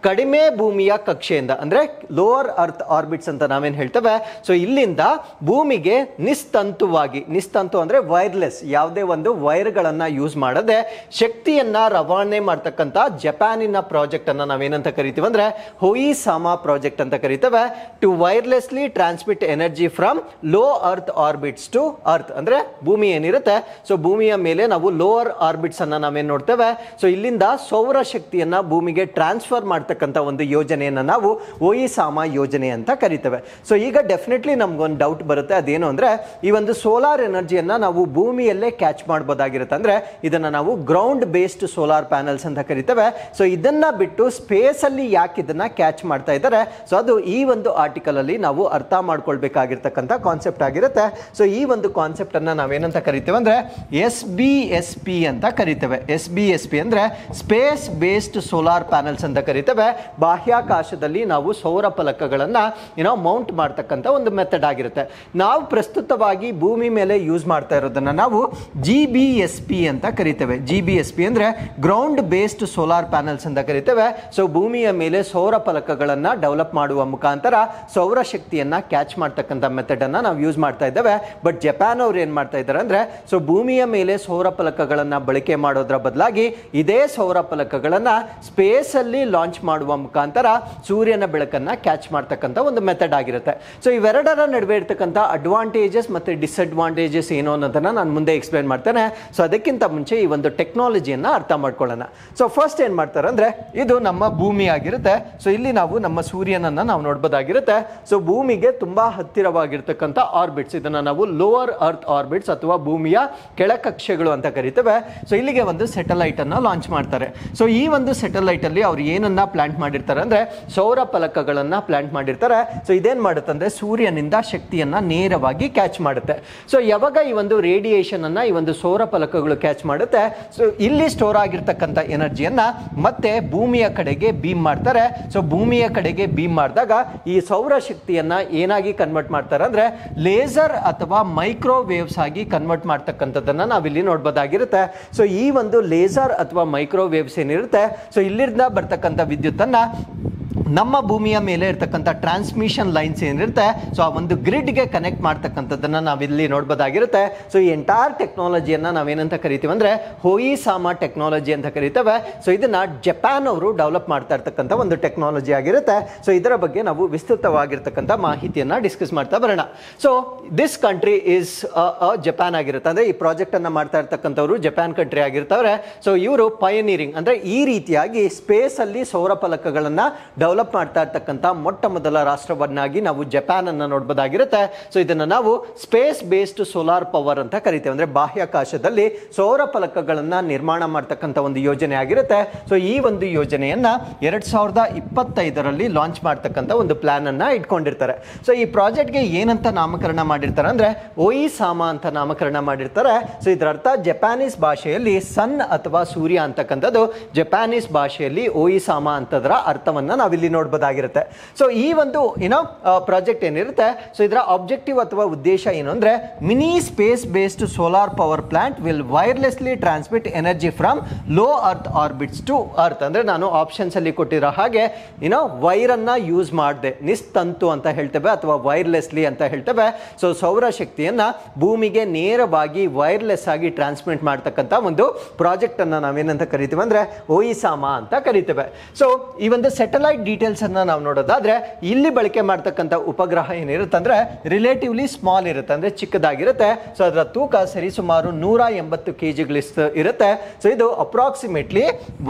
ಕಡಿಮೆ ಭೂಮಿಯ ಕಕ್ಷೆಯಿಂದ, ಅಂದ್ರೆ ಲೋವರ್ ಅರ್ತ್ ಆರ್ಬಿಟ್ಸ್ ಅಂತ ನಾವೇನ್ ಹೇಳ್ತೇವೆ. ಸೊ ಇಲ್ಲಿಂದ ಭೂಮಿಗೆ ನಿಸ್ತಂತುವಾಗಿ, ನಿಸ್ತಂತು ಅಂದ್ರೆ ವೈರ್ಲೆಸ್, ಯಾವುದೇ ಒಂದು ವೈರ್ಗಳನ್ನ ಯೂಸ್ ಮಾಡದೆ ಶಕ್ತಿಯನ್ನ ರವಾನೆ ಮಾಡ್ತಕ್ಕಂಥ ಜಪಾನಿನ ಪ್ರಾಜೆಕ್ಟ್ ಅನ್ನ ನಾವೇನಂತ ಕರಿತೀವಿ ಅಂದ್ರೆ ಓಯಿಸಾಮಾ ಪ್ರಾಜೆಕ್ಟ್ ಅಂತ ಕರಿತೇವೆ. To wirelessly transmit energy from low earth orbits to earth, ಅಂದ್ರೆ ಭೂಮಿ ಏನಿರುತ್ತೆ ಸೊ ಭೂಮಿಯ ಮೇಲೆ ನಾವು ಲೋವರ್ ಆರ್ಬಿಟ್ಸ್ ಅನ್ನ ನಾವೇನ್ ನೋಡ್ತೇವೆ. ಸೊ ಇಲ್ಲಿಂದ ಸೌರ ಶಕ್ತಿಯನ್ನ ಭೂಮಿಗೆ ಟ್ರಾನ್ಸ್ಫರ್ ಮಾಡ್ತಕ್ಕಂಥ ಒಂದು ಯೋಜನೆಯನ್ನ ನಾವು ಓಯಿಸಾಮಾ ಯೋಜನೆ ಅಂತ ಕರಿತೇವೆ. ಸೊ ಈಗ ಡೆಫಿನೆಟ್ಲಿ ನಮ್ಗೊಂದು ಡೌಟ್ ಬರುತ್ತೆ, ಅದೇನು ಅಂದ್ರೆ ಈ ಒಂದು ಸೋಲಾರ್ ಎನರ್ಜಿಯನ್ನ ನಾವು ಭೂಮಿಯಲ್ಲೇ ಕ್ಯಾಚ್ ಮಾಡಬಹುದಾಗಿರುತ್ತೆ. ಅಂದ್ರೆ ಇದನ್ನ ನಾವು ಗ್ರೌಂಡ್ ಬೇಸ್ಡ್ ಸೋಲಾರ್ ಪ್ಯಾನಲ್ಸ್ ಅಂತ ಕರಿತೇವೆ. ಸೊ ಇದನ್ನ ಬಿಟ್ಟು ಸ್ಪೇಸ್ ಅಲ್ಲಿ ಯಾಕೆ ಇದನ್ನ ಕ್ಯಾಚ್ ಮಾಡ್ತಾ ಇದ್ದಾರೆ, ಸೊ ಅದು ಈ ಒಂದು ಆರ್ಟಿಕಲ್ ಅಲ್ಲಿ ನಾವು ಅರ್ಥ ಮಾಡ್ಕೊಳ್ಬೇಕಾಗಿರ್ತಕ್ಕಂಥ ಕಾನ್ಸೆಪ್ಟ್ ಆಗಿರುತ್ತೆ. ಸೊ ಈ ಒಂದು ಕಾನ್ಸೆಪ್ಟ್ ಅನ್ನ ನಾವೇನಂತ ಕರಿತೇವೆ ಅಂದ್ರೆ SBSP ಅಂತ ಕರಿತೇವೆ. SBSP ಅಂದ್ರೆ ಸ್ಪೇಸ್ ಬೇಸ್ಡ್ ಸೋಲಾರ್ ಪ್ಯಾನಲ್ಸ್ ಅಂತ ಕರಿತೇವೆ. ಬಾಹ್ಯಾಕಾಶದಲ್ಲಿ ನಾವು ಸೌರ ಫಲಕಗಳನ್ನ ಮೌಂಟ್ ಮಾಡ್ತಕ್ಕಂಥ ಒಂದು ಮೆಥಡ್ ಆಗಿರುತ್ತೆ. ನಾವು ಪ್ರಸ್ತುತವಾಗಿ ಭೂಮಿ ಮೇಲೆ ಯೂಸ್ ಮಾಡ್ತಾ ಇರೋದನ್ನ ನಾವು GBSP ಅಂತ ಕರಿತೇವೆ. GBSP ಅಂದ್ರೆ ಗ್ರೌಂಡ್ ಬೇಸ್ಡ್ ಸೋಲಾರ್ ಪ್ಯಾನಲ್ಸ್ ಅಂತ ಕರಿತೇವೆ. ಸೊ ಭೂಮಿಯ ಮೇಲೆ ಸೌರ ಫಲಕಗಳನ್ನ ಡೆವಲಪ್ ಮಾಡುವ ಮುಖಾಂತರ ಸೌರ ಶಕ್ತಿಯನ್ನ ಕ್ಯಾಚ್ ಮಾಡ್ತಕ್ಕಂಥ ಮೆಥಡ್ ಅನ್ನ ನಾವು ಯೂಸ್ ಮಾಡ್ತಾ ಇದ್ದೇವೆ. ಬಟ್ ಜಪಾನ್ ಅವ್ರು ಏನ್ ಮಾಡ್ತಾ ಇದ್ದಾರೆ ಅಂದ್ರೆ ಸೊ ಭೂಮಿಯ ಮೇಲೆ ಸೌರ ಫಲಕಗಳನ್ನ ಬಳಕೆ ಮಾಡೋದ್ರ ಬದಲಾಗಿ ಇದೇ ಸೌರ ಫಲಕಗಳನ್ನ ಸ್ಪೇಸ್ ಅಲ್ಲಿ ಲಾಂಚ್ ಮಾಡುವ ಮುಖಾಂತರ ಸೂರ್ಯನ ಬೆಳಕನ್ನ ಕ್ಯಾಚ್ ಮಾಡ್ತಕ್ಕಂಥ ಒಂದು ಮೆಥಡ್ ಆಗಿರುತ್ತೆ. ಸೊ ಇವೆರಡರ ನಡುವೆ ಇರ್ತಕ್ಕಂಥ ಅಡ್ವಾಂಟೇಜಸ್ ಮತ್ತೆ ಡಿಸ್ಅಡ್ವಾಂಟೇಜಸ್ ಏನು ಅನ್ನೋದನ್ನ ನಾನು ಮುಂದೆ ಎಕ್ಸ್ಪ್ಲೇನ್ ಮಾಡ್ತೇನೆ. ಸೊ ಅದಕ್ಕಿಂತ ಮುಂಚೆ ಈ ಒಂದು ಟೆಕ್ನಾಲಜಿಯನ್ನ ಅರ್ಥ ಮಾಡ್ಕೊಳ್ಳೋಣ. ಸೊ ಫಸ್ಟ್ ಏನ್ ಮಾಡ್ತಾರೆ ಅಂದ್ರೆ ಇದು ನಮ್ಮ ಭೂಮಿ ಆಗಿರುತ್ತೆ. ಸೊ ಇಲ್ಲಿ ನಾವು ನಮ್ಮ ಸೂರ್ಯನನ್ನ ನಾವು ನೋಡಬಹುದಾಗಿರುತ್ತೆ. ಸೊ ಭೂಮಿಗೆ ತುಂಬಾ ಹತ್ತಿರವಾಗಿರ್ತಕ್ಕಂಥ ಆರ್ಬಿಟ್ಸ್, ಇದನ್ನ ನಾವು ಲೋವರ್ ಅರ್ತ್ ಆರ್ಬಿಟ್ಸ್ ಅಥವಾ ಭೂಮಿಯ ಕೆಳಕಕ್ಷೆಗಳು ಅಂತ ಕರಿತೇವೆ. ಸೊ ಇಲ್ಲಿಗೆ ಒಂದು ಸ್ಯಾಟಲೈಟ್ ಅನ್ನ ಲಾಂಚ್ ಮಾಡ್ತಾರೆ. ಸೊ ಈ ಒಂದು ಸ್ಯಾಟಲೈಟ್ ಅಲ್ಲಿ ಅವ್ರು ಏನನ್ನ ಪ್ಲಾಂಟ್ ಮಾಡಿರ್ತಾರೆ ಅಂದ್ರೆ ಸೌರ ಫಲಕಗಳನ್ನ ಪ್ಲಾಂಟ್ ಮಾಡಿರ್ತಾರೆ. ಸೊ ಇದೇನ್ ಮಾಡುತ್ತೆ ಅಂದ್ರೆ ಸೂರ್ಯನಿಂದ ಶಕ್ತಿಯನ್ನ ನೇರವಾಗಿ ಕ್ಯಾಚ್ ಮಾಡುತ್ತೆ. ಸೊ ಯಾವಾಗ ಈ ಒಂದು ರೇಡಿಯೇಷನ್ ಅನ್ನ ಈ ಒಂದು ಸೌರ ಫಲಕಗಳು ಕ್ಯಾಚ್ ಮಾಡುತ್ತೆ, ಸೊ ಇಲ್ಲಿ ಸ್ಟೋರ್ ಆಗಿರ್ತಕ್ಕಂಥ ಎನರ್ಜಿಯನ್ನ ಮತ್ತೆ ಭೂಮಿಯ ಕಡೆಗೆ ಬೀಮ್ ಮಾಡ್ತಾರೆ. ಸೊ ಭೂಮಿಯ ಕಡೆಗೆ ಬೀಮ್ ಮಾಡಿದಾಗ ಈ ಸೌರ ಶಕ್ತಿಯನ್ನ ಏನಾಗಿ ಕನ್ವರ್ಟ್ ಮಾಡ್ತಾರೆ ಅಂದ್ರೆ ಲೇಸರ್ ಅಥವಾ ಮೈಕ್ರೋವೇವ್ಸ್ ಆಗಿ ಕನ್ವರ್ಟ್ ಮಾಡ್ತಕ್ಕಂಥದ್ದನ್ನ ನಾವಿಲ್ಲಿ ನೋಡಬಹುದಾಗಿರುತ್ತೆ. ಸೊ ಈ ಒಂದು ಲೇಸರ್ ಅಥವಾ ಮೈಕ್ರೋವೇವ್ಸ್ ಏನಿರುತ್ತೆ ಸೊ ಇಲ್ಲಿಂದ ಬರ್ತಕ್ಕಂಥ ವಿದ್ಯುತ್ತನ್ನ ನಮ್ಮ ಭೂಮಿಯ ಮೇಲೆ ಇರ್ತಕ್ಕಂಥ ಟ್ರಾನ್ಸ್ಮಿಷನ್ ಲೈನ್ಸ್ ಏನಿರುತ್ತೆ ಸೊ ಆ ಒಂದು ಗ್ರಿಡ್ಗೆ ಕನೆಕ್ಟ್ ಮಾಡ್ತಕ್ಕಂಥದ್ದನ್ನ ನಾವಿಲ್ಲಿ ನೋಡಬಹುದಾಗಿರುತ್ತೆ. ಸೊ ಈ ಎಂಟೈರ್ ಟೆಕ್ನಾಲಜಿಯನ್ನ ನಾವೇನಂತ ಕರಿತೀವಿ ಅಂದ್ರೆ ಓಯಿಸಾಮಾ ಟೆಕ್ನಾಲಜಿ ಅಂತ ಕರಿತೇವೆ. ಸೊ ಇದನ್ನ ಜಪಾನ್ ಅವರು ಡೆವಲಪ್ ಮಾಡ್ತಾ ಇರ್ತಕ್ಕಂಥ ಒಂದು ಟೆಕ್ನಾಲಜಿ ಆಗಿರುತ್ತೆ. ಸೊ ಇದರ ಬಗ್ಗೆ ನಾವು ವಿಸ್ತೃತವಾಗಿರ್ತಕ್ಕಂಥ ಮಾಹಿತಿಯನ್ನ ಡಿಸ್ಕಸ್ ಮಾಡ್ತಾ ಬರೋಣ. So this country is Japan ಆಗಿರುತ್ತೆ. ಅಂದ್ರೆ ಈ ಪ್ರಾಜೆಕ್ಟ್ ಅನ್ನ ಮಾಡ್ತಾ ಇರ್ತಕ್ಕಂಥವ್ರು ಜಪಾನ್ ಕಂಟ್ರಿ ಆಗಿರ್ತಾರೆ. ಸೊ ಇವರು ಪಯನೀರಿಂಗ್ ಅಂದ್ರೆ ಈ ರೀತಿಯಾಗಿ ಸ್ಪೇಸ್ ಅಲ್ಲಿ ಸೌರ ಫಲಕಗಳನ್ನ ಡೆವಲಪ್ ಮಾಡ್ತಾ ಇರ್ತಕ್ಕಂಥ ಮೊಟ್ಟ ಮೊದಲ ರಾಷ್ಟ್ರವನ್ನಾಗಿ ನಾವು ಜಪಾನ್ ಅನ್ನ ನೋಡಬಹುದಾಗಿರುತ್ತೆ. ಸೊ ಇದನ್ನ ನಾವು ಸ್ಪೇಸ್ ಬೇಸ್ಡ್ ಸೋಲಾರ್ ಪವರ್ ಅಂತ ಕರಿತೇವೆ. ಅಂದ್ರೆ ಬಾಹ್ಯಾಕಾಶದಲ್ಲಿ ಸೌರ ಫಲಕಗಳನ್ನ ನಿರ್ಮಾಣ ಮಾಡ್ತಕ್ಕಂಥ ಒಂದು ಯೋಜನೆ ಆಗಿರುತ್ತೆ. ಸೊ ಈ ಒಂದು ಯೋಜನೆಯನ್ನ 2025ರಲ್ಲಿ ಲಾಂಚ್ ಮಾಡ್ತಕ್ಕಂಥ ಒಂದು ಪ್ಲಾನ್ ಅನ್ನ ಇಟ್ಕೊಂಡಿರ್ತಾರೆ. ಸೊ ಈ ಪ್ರಾಜೆಕ್ಟ್ಗೆ ಏನಂತ ನಾಮಕರಣ ಮಾಡಿರ್ತಾರೆ ಅಂದ್ರೆ ಓಯಿಸಾಮಾ ಅಂತ ನಾಮಕರಣ ಮಾಡಿರ್ತಾರೆ. ಸೊ ಇದರ ಅರ್ಥ ಜಪಾನೀಸ್ ಭಾಷೆಯಲ್ಲಿ ಸನ್ ಅಥವಾ ಸೂರ್ಯ ಅಂತಕ್ಕಂಥದ್ದು, ಜಪಾನೀಸ್ ಭಾಷೆಯಲ್ಲಿ ಓಯಿಸಾಮಾ ಅಂತದರ ಅರ್ಥವನ್ನ ನಾವಿಲ್ಲಿ ನಾವಿಲ್ಲಿ ನೋಡ್ಬೋದಾಗಿರುತ್ತೆ. ಸೊ ಈ ಒಂದು ಪ್ರಾಜೆಕ್ಟ್ ಏನಿರುತ್ತೆ, ಸೊ ಇದರ ಆಬ್ಜೆಕ್ಟಿವ್ ಅಥವಾ ಉದ್ದೇಶ ಏನು ಅಂದ್ರೆ, mini space based solar power plant will wirelessly transmit energy from low earth orbits to earth. ಅಂದ್ರೆ ನಾನು ಆಪ್ಷನ್ಸ್ ಅಲ್ಲಿ ಕೊಟ್ಟಿರೋ ಹಾಗೆ ವೈರ್ ಅನ್ನ ಯೂಸ್ ಮಾಡದೆ, ನಿಸ್ತಂತು ಅಂತ ಹೇಳ್ತೇವೆ ಅಥವಾ ವೈರ್ಲೆಸ್ಲಿ ಅಂತ ಹೇಳ್ತೇವೆ. ಸೊ ಸೌರಶಕ್ತಿಯನ್ನ ಭೂಮಿಗೆ ನೇರವಾಗಿ ವೈರ್ಲೆಸ್ ಆಗಿ ಟ್ರಾನ್ಸ್ಮಿಟ್ ಮಾಡ್ತಕ್ಕಂಥ ಒಂದು ಪ್ರಾಜೆಕ್ಟ್ ಅನ್ನ ನಾವೇನಂತ ಕರಿತೀವಿ ಅಂದ್ರೆ ಓಯಿಸಾಮಾ ಅಂತ ಕರಿತೇವೆ. ಸೊ ಈ ಒಂದು ಸ್ಯಾಟಲೈಟ್ ಡೀಟೇಲ್ಸ್ ಅನ್ನ ನಾವು ನೋಡೋದಾದ್ರೆ, ಇಲ್ಲಿ ಬಳಕೆ ಮಾಡ್ತಕ್ಕಂಥ ಉಪಗ್ರಹ ಏನಿರುತ್ತೆ ಅಂದ್ರೆ ರಿಲೇಟಿವ್ಲಿ ಸ್ಮಾಲ್ ಇರುತ್ತೆ, ಅಂದ್ರೆ ಚಿಕ್ಕದಾಗಿರುತ್ತೆ. ಸೊ ಅದರ ತೂಕ ಸರಿಸುಮಾರು 180 kg ಇರುತ್ತೆ. ಸೊ ಇದು approximately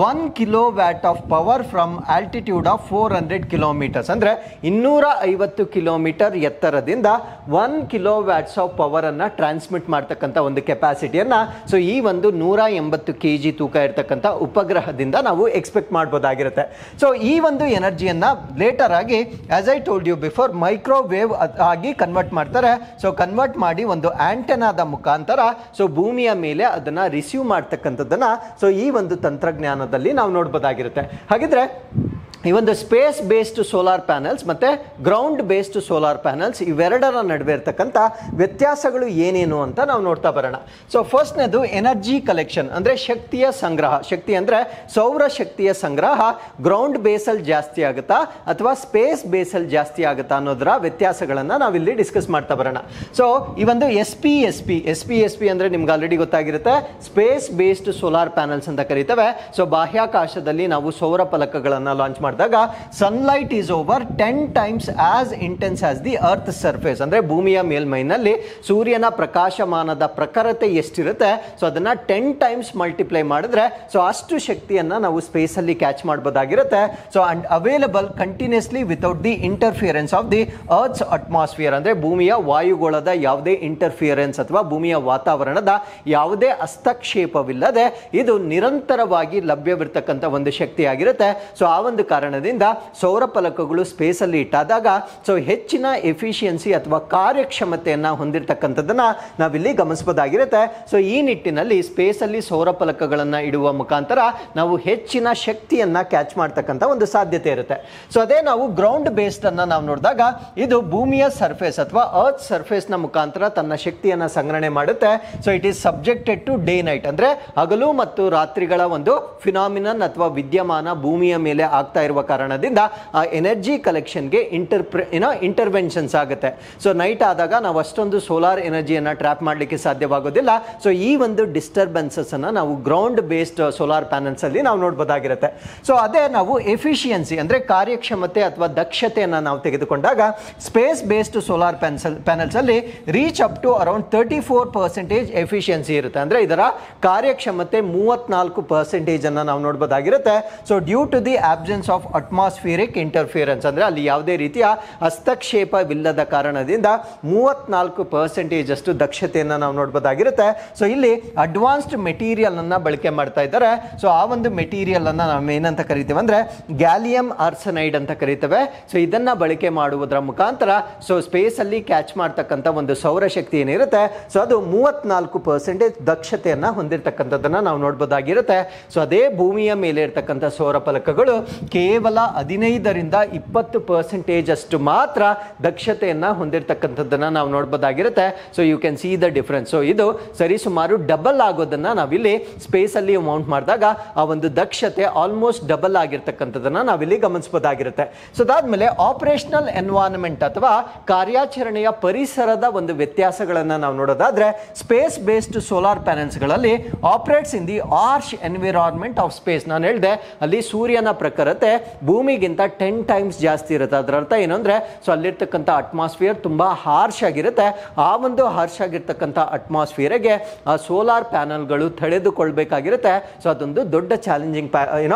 1 kilowatt of power from altitude of 400 kilometres, ಅಂದ್ರೆ 250 ಕಿಲೋಮೀಟರ್ ಎತ್ತರದಿಂದ 1 ಕಿಲೋವ್ಯಾಟ್ಸ್ ಆಫ್ ಪವರ್ ಅನ್ನ ಟ್ರಾನ್ಸ್ಮಿಟ್ ಮಾಡ್ತಕ್ಕಂಥ ಒಂದು ಕೆಪಾಸಿಟಿಯನ್ನ ಸೊ ಈ ಒಂದು 180 kg ತೂಕ ಇರತಕ್ಕಂಥ ಉಪಗ್ರಹದಿಂದ ನಾವು ಎಕ್ಸ್ಪೆಕ್ಟ್ ಮಾಡಬಹುದಾಗಿರುತ್ತೆ. ಸೊ ಈ ಒಂದು ಎನರ್ಜಿಯನ್ನ ಲೇಟರ್ ಆಗಿ as I told you before microwave ಆಗಿ ಕನ್ವರ್ಟ್ ಮಾಡ್ತಾರೆ. ಸೊ ಕನ್ವರ್ಟ್ ಮಾಡಿ ಒಂದು ಆಂಟೆನಾದ ಮುಖಾಂತರ ಸೊ ಭೂಮಿಯ ಮೇಲೆ ಅದನ್ನ ರಿಸೀವ್ ಮಾಡ್ತಕ್ಕಂಥದ್ದನ್ನ ಸೊ ಈ ಒಂದು ತಂತ್ರಜ್ಞಾನದಲ್ಲಿ ನಾವು ನೋಡ್ಬೋದಾಗಿರುತ್ತೆ. ಹಾಗಿದ್ರೆ ಈ ಒಂದು ಸ್ಪೇಸ್ ಬೇಸ್ಡ್ ಸೋಲಾರ್ ಪ್ಯಾನಲ್ಸ್ ಮತ್ತೆ ಗ್ರೌಂಡ್ ಬೇಸ್ಡ್ ಸೋಲಾರ್ ಪ್ಯಾನಲ್ಸ್ ಇವೆರಡರ ನಡುವೆ ಇರ್ತಕ್ಕಂಥ ವ್ಯತ್ಯಾಸಗಳು ಏನೇನು ಅಂತ ನಾವು ನೋಡ್ತಾ ಬರೋಣ. ಸೊ ಫಸ್ಟ್ನೇದು ಎನರ್ಜಿ ಕಲೆಕ್ಷನ್, ಅಂದ್ರೆ ಶಕ್ತಿಯ ಸಂಗ್ರಹ. ಶಕ್ತಿ ಅಂದ್ರೆ ಸೌರ ಶಕ್ತಿಯ ಸಂಗ್ರಹ ಗ್ರೌಂಡ್ ಬೇಸಲ್ಲಿ ಜಾಸ್ತಿ ಆಗುತ್ತಾ ಅಥವಾ ಸ್ಪೇಸ್ ಬೇಸಲ್ಲಿ ಜಾಸ್ತಿ ಆಗುತ್ತಾ ಅನ್ನೋದರ ವ್ಯತ್ಯಾಸಗಳನ್ನ ನಾವಿಲ್ಲಿ ಡಿಸ್ಕಸ್ ಮಾಡ್ತಾ ಬರೋಣ. ಸೊ ಈ ಒಂದು ಎಸ್ ಪಿ ಅಂದ್ರೆ ನಿಮ್ಗೆ ಆಲ್ರೆಡಿ ಗೊತ್ತಾಗಿರುತ್ತೆ, ಸ್ಪೇಸ್ ಬೇಸ್ಡ್ ಸೋಲಾರ್ ಪ್ಯಾನಲ್ಸ್ ಅಂತ ಕರೀತೇವೆ. ಸೊ ಬಾಹ್ಯಾಕಾಶದಲ್ಲಿ ನಾವು ಸೌರ ಫಲಕಗಳನ್ನ ಲಾಂಚ್ ಮಾಡಿದಾಗ sunlight is over 10 times as intense as the earth surface, ಅಂದ್ರೆ ಭೂಮಿಯ ಮೇಲ್ಮೈನಲ್ಲಿ ಸೂರ್ಯನ ಪ್ರಕಾಶಮಾನದ ಪ್ರಖರತೆ ಎಷ್ಟಿರುತ್ತೆ ಸೊ ಅದನ್ನ 10 times ಮಲ್ಟಿಪ್ಲೈ ಮಾಡಿದ್ರೆ ಸೊ ಅಷ್ಟು ಶಕ್ತಿಯನ್ನ ನಾವು ಸ್ಪೇಸ್ ಅಲ್ಲಿ ಕ್ಯಾಚ್ ಮಾಡಬಹುದಾಗಿರುತ್ತೆ. So and available continuously without the interference of the earth's atmosphere, ಅಂದ್ರೆ ಭೂಮಿಯ ವಾಯುಗೋಳದ ಯಾವುದೇ ಇಂಟರ್ಫಿಯರೆನ್ಸ್ ಅಥವಾ ಭೂಮಿಯ ವಾತಾವರಣದ ಯಾವುದೇ ಹಸ್ತಕ್ಷೇಪವಿಲ್ಲದೆ ಇದು ನಿರಂತರವಾಗಿ ಲಭ್ಯವಿರ್ತಕ್ಕಂಥ ಒಂದು ಶಕ್ತಿ ಆಗಿರುತ್ತೆ. ಸೊ ಆ ಒಂದು ಕಾರಣದಿಂದ ಸೌರ ಫಲಕಗಳು ಸ್ಪೇಸ್ ಅಲ್ಲಿ ಇಟ್ಟಾದಾಗ ಸೊ ಹೆಚ್ಚಿನ ಎಫಿಷಿಯನ್ಸಿ ಅಥವಾ ಕಾರ್ಯಕ್ಷಮತೆಯನ್ನ ಹೊಂದಿರತಕ್ಕಂಥದ್ದನ್ನ ನಾವಿಲ್ಲಿ ಗಮನಿಸಬಹುದಾಗಿರುತ್ತೆ. ಸೊ ಈ ನಿಟ್ಟಿನಲ್ಲಿ ಸ್ಪೇಸ್ ಅಲ್ಲಿ ಸೌರ ಫಲಕಗಳನ್ನ ಇಡುವ ಮುಖಾಂತರ ನಾವು ಹೆಚ್ಚಿನ ಶಕ್ತಿಯನ್ನ ಕ್ಯಾಚ್ ಮಾಡ್ತಕ್ಕಂಥ ಒಂದು ಸಾಧ್ಯತೆ ಇರುತ್ತೆ. ಸೊ ಅದೇ ನಾವು ಗ್ರೌಂಡ್ ಬೇಸ್ಡ್ ಅನ್ನ ನಾವು ನೋಡಿದಾಗ ಇದು ಭೂಮಿಯ ಸರ್ಫೇಸ್ ಅಥವಾ ಅರ್ತ್ ಸರ್ಫೇಸ್ ನ ಮುಖಾಂತರ ತನ್ನ ಶಕ್ತಿಯನ್ನ ಸಂಗ್ರಹಣೆ ಮಾಡುತ್ತೆ. So it is subjected to day night, ಅಂದ್ರೆ ಹಗಲು ಮತ್ತು ರಾತ್ರಿಗಳ ಒಂದು ಫಿನಾಮಿನನ್ ಅಥವಾ ವಿದ್ಯಮಾನ ಭೂಮಿಯ ಮೇಲೆ ಆಗ್ತಾ ಇರುವ ಕಾರಣದಿಂದ ಆ ಎನರ್ಜಿ ಕಲೆಕ್ಷನ್ಗೆ ಇಂಟರ್ವೆನ್ಷನ್ಸ್ ಆಗುತ್ತೆ. ಸೊ ನೈಟ್ ಆದಾಗ ನಾವು ಅಷ್ಟೊಂದು ಸೋಲಾರ್ ಎನರ್ಜಿಯನ್ನ ಟ್ರ್ಯಾಪ್ ಮಾಡಲಿಕ್ಕೆ ಸಾಧ್ಯವಾಗೋದಿಲ್ಲ. ಸೊ ಈ ಒಂದು ಡಿಸ್ಟರ್ಬೆನ್ಸಸ್ ಅನ್ನ ನಾವು ಗ್ರೌಂಡ್ ಬೇಸ್ಡ್ ಸೋಲಾರ್ ಪ್ಯಾನಲ್ಸ್ ಅಲ್ಲಿ ನಾವು ನೋಡಬಹುದಾಗಿರುತ್ತೆ. ಸೊ ಅದೇ ನಾವು ಎಫಿಷಿಯನ್ಸಿ ಅಂದ್ರೆ ಕಾರ್ಯಕ್ಷಮತೆ ಅಥವಾ ದಕ್ಷತೆಯನ್ನ ನಾವು ತೆಗೆದುಕೊಂಡಾಗ ಸ್ಪೇಸ್ ಬೇಸ್ಡ್ ಸೋಲಾರ್ ಪ್ಯಾನಲ್ಸ್ ಅಲ್ಲಿ reach up to around 34% efficiency ಇರುತ್ತೆ, ಅಂದ್ರೆ ಇದರ ಕಾರ್ಯಕ್ಷಮತೆ 34% ಅನ್ನ ನಾವು ನೋಡಬಹುದಾಗಿರುತ್ತೆ. So due to the absence of atmospheric interference, ಅಂದ್ರೆ ಅಲ್ಲಿ ಯಾವುದೇ ರೀತಿಯ ಹಸ್ತಕ್ಷೇಪವಿಲ್ಲದ ಕಾರಣದಿಂದ 34% ಅಷ್ಟು ದಕ್ಷತೆಯನ್ನು ನಾವು ನೋಡಬಹುದಾಗಿರುತ್ತೆ. ಸೊ ಇಲ್ಲಿ ಅಡ್ವಾನ್ಸ್ಡ್ ಮೆಟೀರಿಯಲ್ ಅನ್ನ ಬಳಕೆ ಮಾಡ್ತಾ ಇದ್ದಾರೆ. ಸೊ ಆ ಒಂದು ಮೆಟೀರಿಯಲ್ ಅನ್ನ ನಾವು ಏನಂತ ಕರಿತೀವಿ ಅಂದ್ರೆ ಗ್ಯಾಲಿಯಂ ಆರ್ಸೆನೈಡ್ ಅಂತ ಕರಿತೇವೆ. ಸೊ ಇದನ್ನ ಬಳಕೆ ಮಾಡುವುದರ ಮುಖಾಂತರ ಸೊ ಸ್ಪೇಸ್ ಅಲ್ಲಿ ಕ್ಯಾಚ್ ಮಾಡ್ತಕ್ಕಂಥ ಒಂದು ಸೌರಶಕ್ತಿ ಏನಿರುತ್ತೆ ಸೊ ಅದು 34% ದಕ್ಷತೆಯನ್ನ ಹೊಂದಿರತಕ್ಕಂಥದ್ದನ್ನ ನಾವು ನೋಡಬಹುದಾಗಿರುತ್ತೆ. ಸೊ ಅದೇ ಭೂಮಿಯ ಮೇಲೆ ಇರತಕ್ಕಂಥ ಸೌರ ಫಲಕಗಳು ಕೇವಲ 15ರಿಂದ 20% ಅಷ್ಟು ಮಾತ್ರ ದಕ್ಷತೆಯನ್ನ ಹೊಂದಿರತಕ್ಕಂಥದ್ದನ್ನ ನಾವು ನೋಡಬಹುದಾಗಿರುತ್ತೆ. So you can see the difference. So ಇದು ಸರಿಸುಮಾರು ಡಬಲ್ ಆಗೋದನ್ನ ನಾವಿಲ್ಲಿ ಸ್ಪೇಸ್ ಅಲ್ಲಿ ಮೌಂಟ್ ಮಾಡಿದಾಗ ಆ ಒಂದು ದಕ್ಷತೆ ಆಲ್ಮೋಸ್ಟ್ ಡಬಲ್ ಆಗಿರ್ತಕ್ಕಂಥದ್ದನ್ನ ನಾವಿಲ್ಲಿ ಗಮನಿಸಬಹುದಾಗಿರುತ್ತೆ. ಸೊ ಅದಾದ್ಮೇಲೆ ಆಪರೇಷನಲ್ ಎನ್ವೈರನ್ಮೆಂಟ್ ಅಥವಾ ಕಾರ್ಯಾಚರಣೆಯ ಪರಿಸರದ ಒಂದು ವ್ಯತ್ಯಾಸಗಳನ್ನ ನಾವು ನೋಡೋದಾದ್ರೆ ಸ್ಪೇಸ್ ಬೇಸ್ಡ್ ಸೋಲಾರ್ ಪ್ಯಾನಲ್ಸ್ ಗಳಲ್ಲಿ operates in the ಆರ್ಶ್ environment of space. ನಾನು ಹೇಳಿದೆ ಅಲ್ಲಿ ಸೂರ್ಯನ ಪ್ರಖರತೆ ಭೂಮಿಗಿಂತ 10 times ಜಾಸ್ತಿ ಇರುತ್ತೆ. ಅದರ ಅರ್ಥ ಏನು ಅಂದ್ರೆ ಸೊ ಅಲ್ಲಿರ್ತಕ್ಕಂಥ ಅಟ್ಮಾಸ್ಫಿಯರ್ ತುಂಬಾ ಹಾರ್ಶ್ ಆಗಿರುತ್ತೆ. ಆ ಒಂದು ಹಾರ್ಶ್ ಆಗಿರ್ತಕ್ಕಂಥ ಅಟ್ಮಾಸ್ಫಿಯರ್ಗೆ ಆ ಸೋಲಾರ್ ಪ್ಯಾನಲ್ಗಳು ತಡೆದುಕೊಳ್ಬೇಕಾಗಿರುತ್ತೆ. ಸೊ ಅದೊಂದು ದೊಡ್ಡ ಚಾಲೆಂಜಿಂಗ್